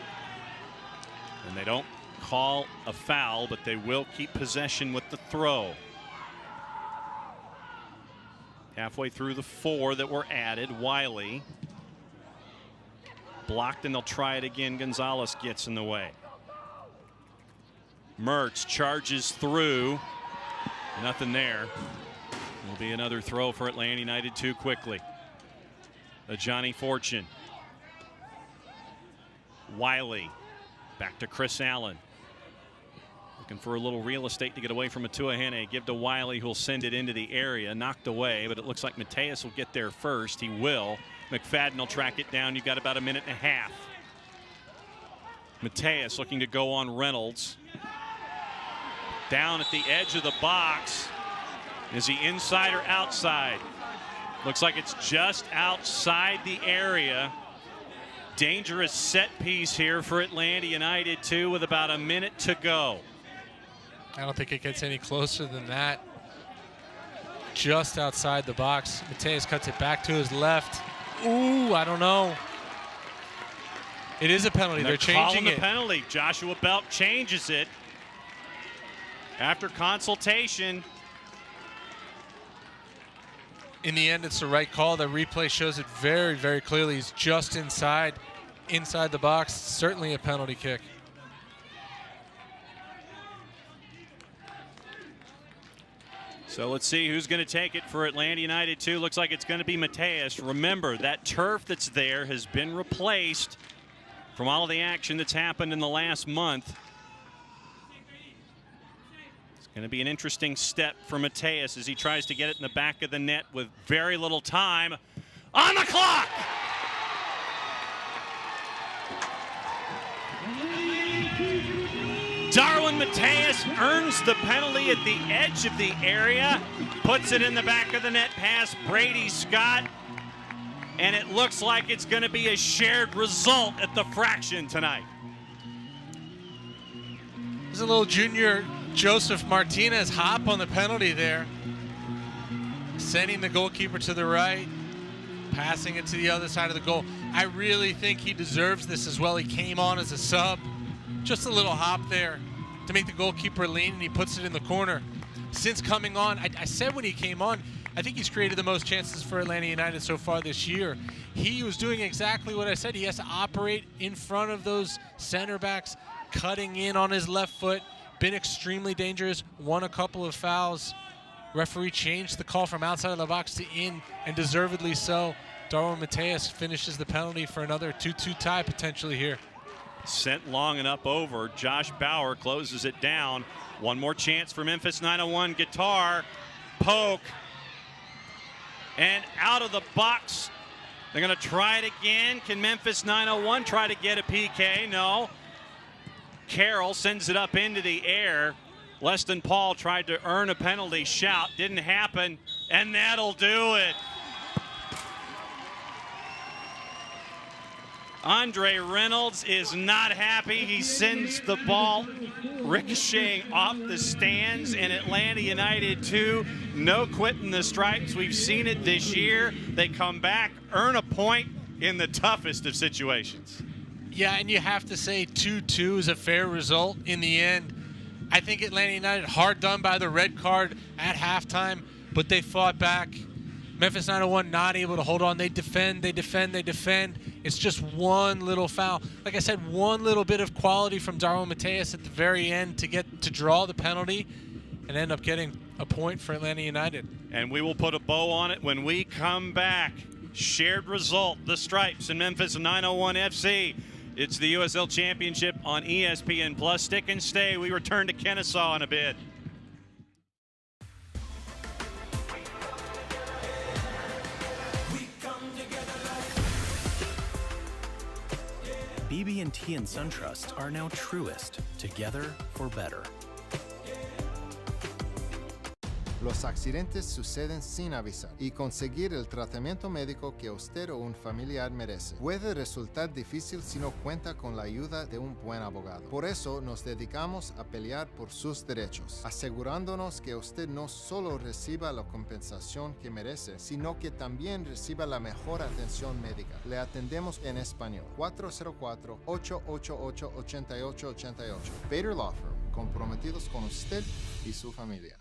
And they don't call a foul, but they will keep possession with the throw. Halfway through the 4 that were added, Wiley blocked, and they'll try it again. Gonzalez gets in the way. Mertz charges through. Nothing there. Will be another throw for Atlanta United too quickly. Johnny Fortune. Wiley back to Chris Allen. Looking for a little real estate to get away from Atuahene. Give to Wiley, who'll send it into the area. Knocked away, but it looks like Mateus will get there first. He will. McFadden will track it down. You've got about a minute and a half. Mateus looking to go on Reynolds. Down at the edge of the box. Is he inside or outside? Looks like it's just outside the area. Dangerous set piece here for Atlanta United too, with about a minute to go. I don't think it gets any closer than that. Just outside the box. Mateus cuts it back to his left. Ooh, I don't know. It is a penalty. They're changing the penalty. Joshua Belt changes it after consultation. In the end, it's the right call. The replay shows it very, very clearly. He's just inside the box. Certainly a penalty kick. So let's see who's going to take it for Atlanta United 2. Looks like it's going to be Mateus. Remember, that turf that's there has been replaced from all of the action that's happened in the last month. It's going to be an interesting step for Mateus as he tries to get it in the back of the net with very little time on the clock. Darwin Mateus earns the penalty at the edge of the area, puts it in the back of the net past Brady Scott, and it looks like it's going to be a shared result at the fraction tonight. There's a little junior Joseph Martinez hop on the penalty there, sending the goalkeeper to the right, passing it to the other side of the goal. I really think he deserves this as well. He came on as a sub. Just a little hop there to make the goalkeeper lean, and he puts it in the corner. Since coming on, I said when he came on, I think he's created the most chances for Atlanta United so far this year. He was doing exactly what I said. He has to operate in front of those center backs, cutting in on his left foot, been extremely dangerous, won a couple of fouls. Referee changed the call from outside of the box to in, and deservedly so. Darwin Mateus finishes the penalty for another 2-2 tie potentially here. Sent long and up over. Josh Bauer closes it down. One more chance for Memphis 901. Guitar, poke, and out of the box. They're going to try it again. Can Memphis 901 try to get a PK? No. Carroll sends it up into the air. Leston Paul tried to earn a penalty shout. Didn't happen, and that'll do it. Andre Reynolds is not happy. He sends the ball ricocheting off the stands, and Atlanta United 2, no quitting the stripes. We've seen it this year. They come back, earn a point in the toughest of situations. Yeah, and you have to say 2-2 is a fair result in the end. I think Atlanta United hard done by the red card at halftime, but they fought back. Memphis 901 not able to hold on. They defend, they defend, they defend. It's just one little foul. Like I said, one little bit of quality from Darwin Mateus at the very end to draw the penalty and end up getting a point for Atlanta United. And we will put a bow on it when we come back. Shared result, the Stripes and Memphis 901 FC. It's the USL Championship on ESPN Plus. Stick and stay. We return to Kennesaw in a bit. BB&T and SunTrust are now Truist, together for better. Los accidentes suceden sin avisar y conseguir el tratamiento médico que usted o un familiar merece puede resultar difícil si no cuenta con la ayuda de un buen abogado. Por eso nos dedicamos a pelear por sus derechos, asegurándonos que usted no solo reciba la compensación que merece, sino que también reciba la mejor atención médica. Le atendemos en español. 404-888-8888. Bader Law Firm, comprometidos con usted y su familia.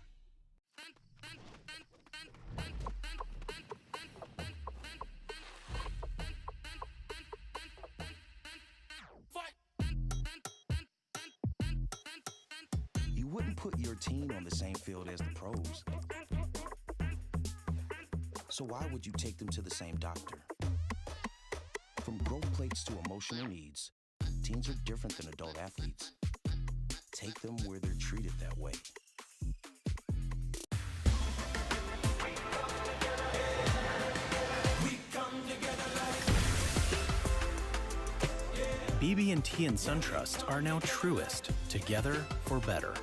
You wouldn't put your team on the same field as the pros. So why would you take them to the same doctor? From growth plates to emotional needs, teens are different than adult athletes. Take them where they're treated that way. BB&T and SunTrust are now truest, together for better.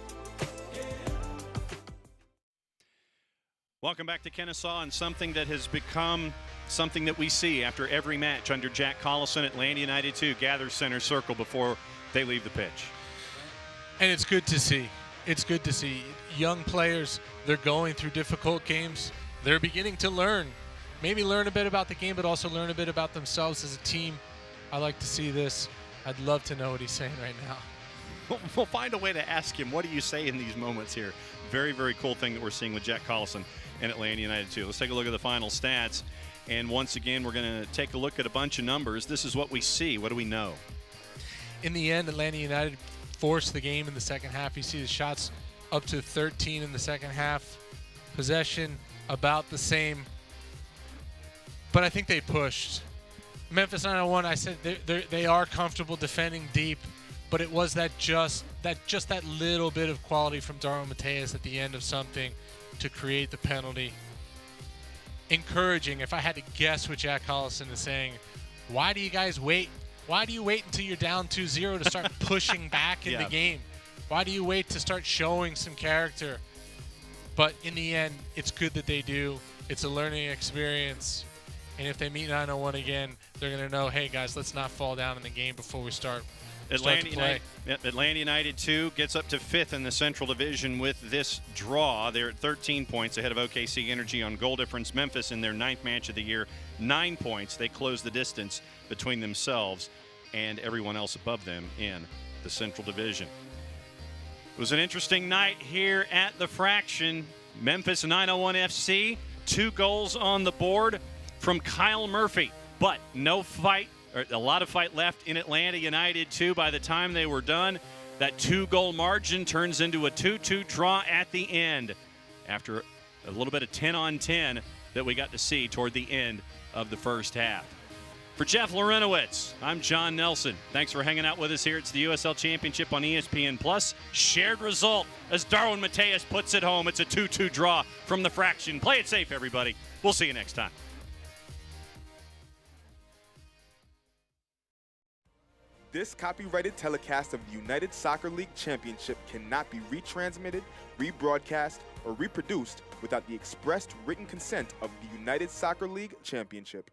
Welcome back to Kennesaw, and something that has become something that we see after every match under Jack Collison. Atlanta United 2 gathers center circle before they leave the pitch. And it's good to see. It's good to see. Young players, they're going through difficult games. They're beginning to learn. Maybe learn a bit about the game, but also learn a bit about themselves as a team. I like to see this. I'd love to know what he's saying right now. We'll find a way to ask him, what do you say in these moments here? Very, very cool thing that we're seeing with Jack Collison and Atlanta United 2. Let's take a look at the final stats. And once again, we're going to take a look at a bunch of numbers. This is what we see. What do we know? In the end, Atlanta United forced the game in the second half. You see the shots up to 13 in the second half. Possession about the same. But I think they pushed. Memphis 901, I said they are comfortable defending deep, but it was that little bit of quality from Darwin Mateus at the end of something to create the penalty. Encouraging. If I had to guess what Jack Collison is saying, why do you guys wait? Why do you wait until you're down 2-0 to start pushing back in the game? Why do you wait to start showing some character? But in the end, it's good that they do. It's a learning experience. And if they meet 901 again, they're going to know, hey, guys, let's not fall down in the game before we start to play. Atlanta United 2 gets up to 5th in the Central Division with this draw. They're at 13 points ahead of OKC Energy on goal difference. Memphis in their 9th match of the year, 9 points. They close the distance between themselves and everyone else above them in the Central Division. It was an interesting night here at the Fraction. Memphis 901 FC, 2 goals on the board from Kyle Murphy, but no fight, or a lot of fight left in Atlanta United 2 by the time they were done. That 2-goal margin turns into a 2-2 draw at the end after a little bit of 10-on-10 that we got to see toward the end of the first half. For Jeff Lorenowitz, I'm John Nelson. Thanks for hanging out with us here. It's the USL Championship on ESPN+. Shared result as Darwin Mateus puts it home. It's a 2-2 draw from the Fraction. Play it safe, everybody. We'll see you next time. This copyrighted telecast of the United Soccer League Championship cannot be retransmitted, rebroadcast, or reproduced without the expressed written consent of the United Soccer League Championship.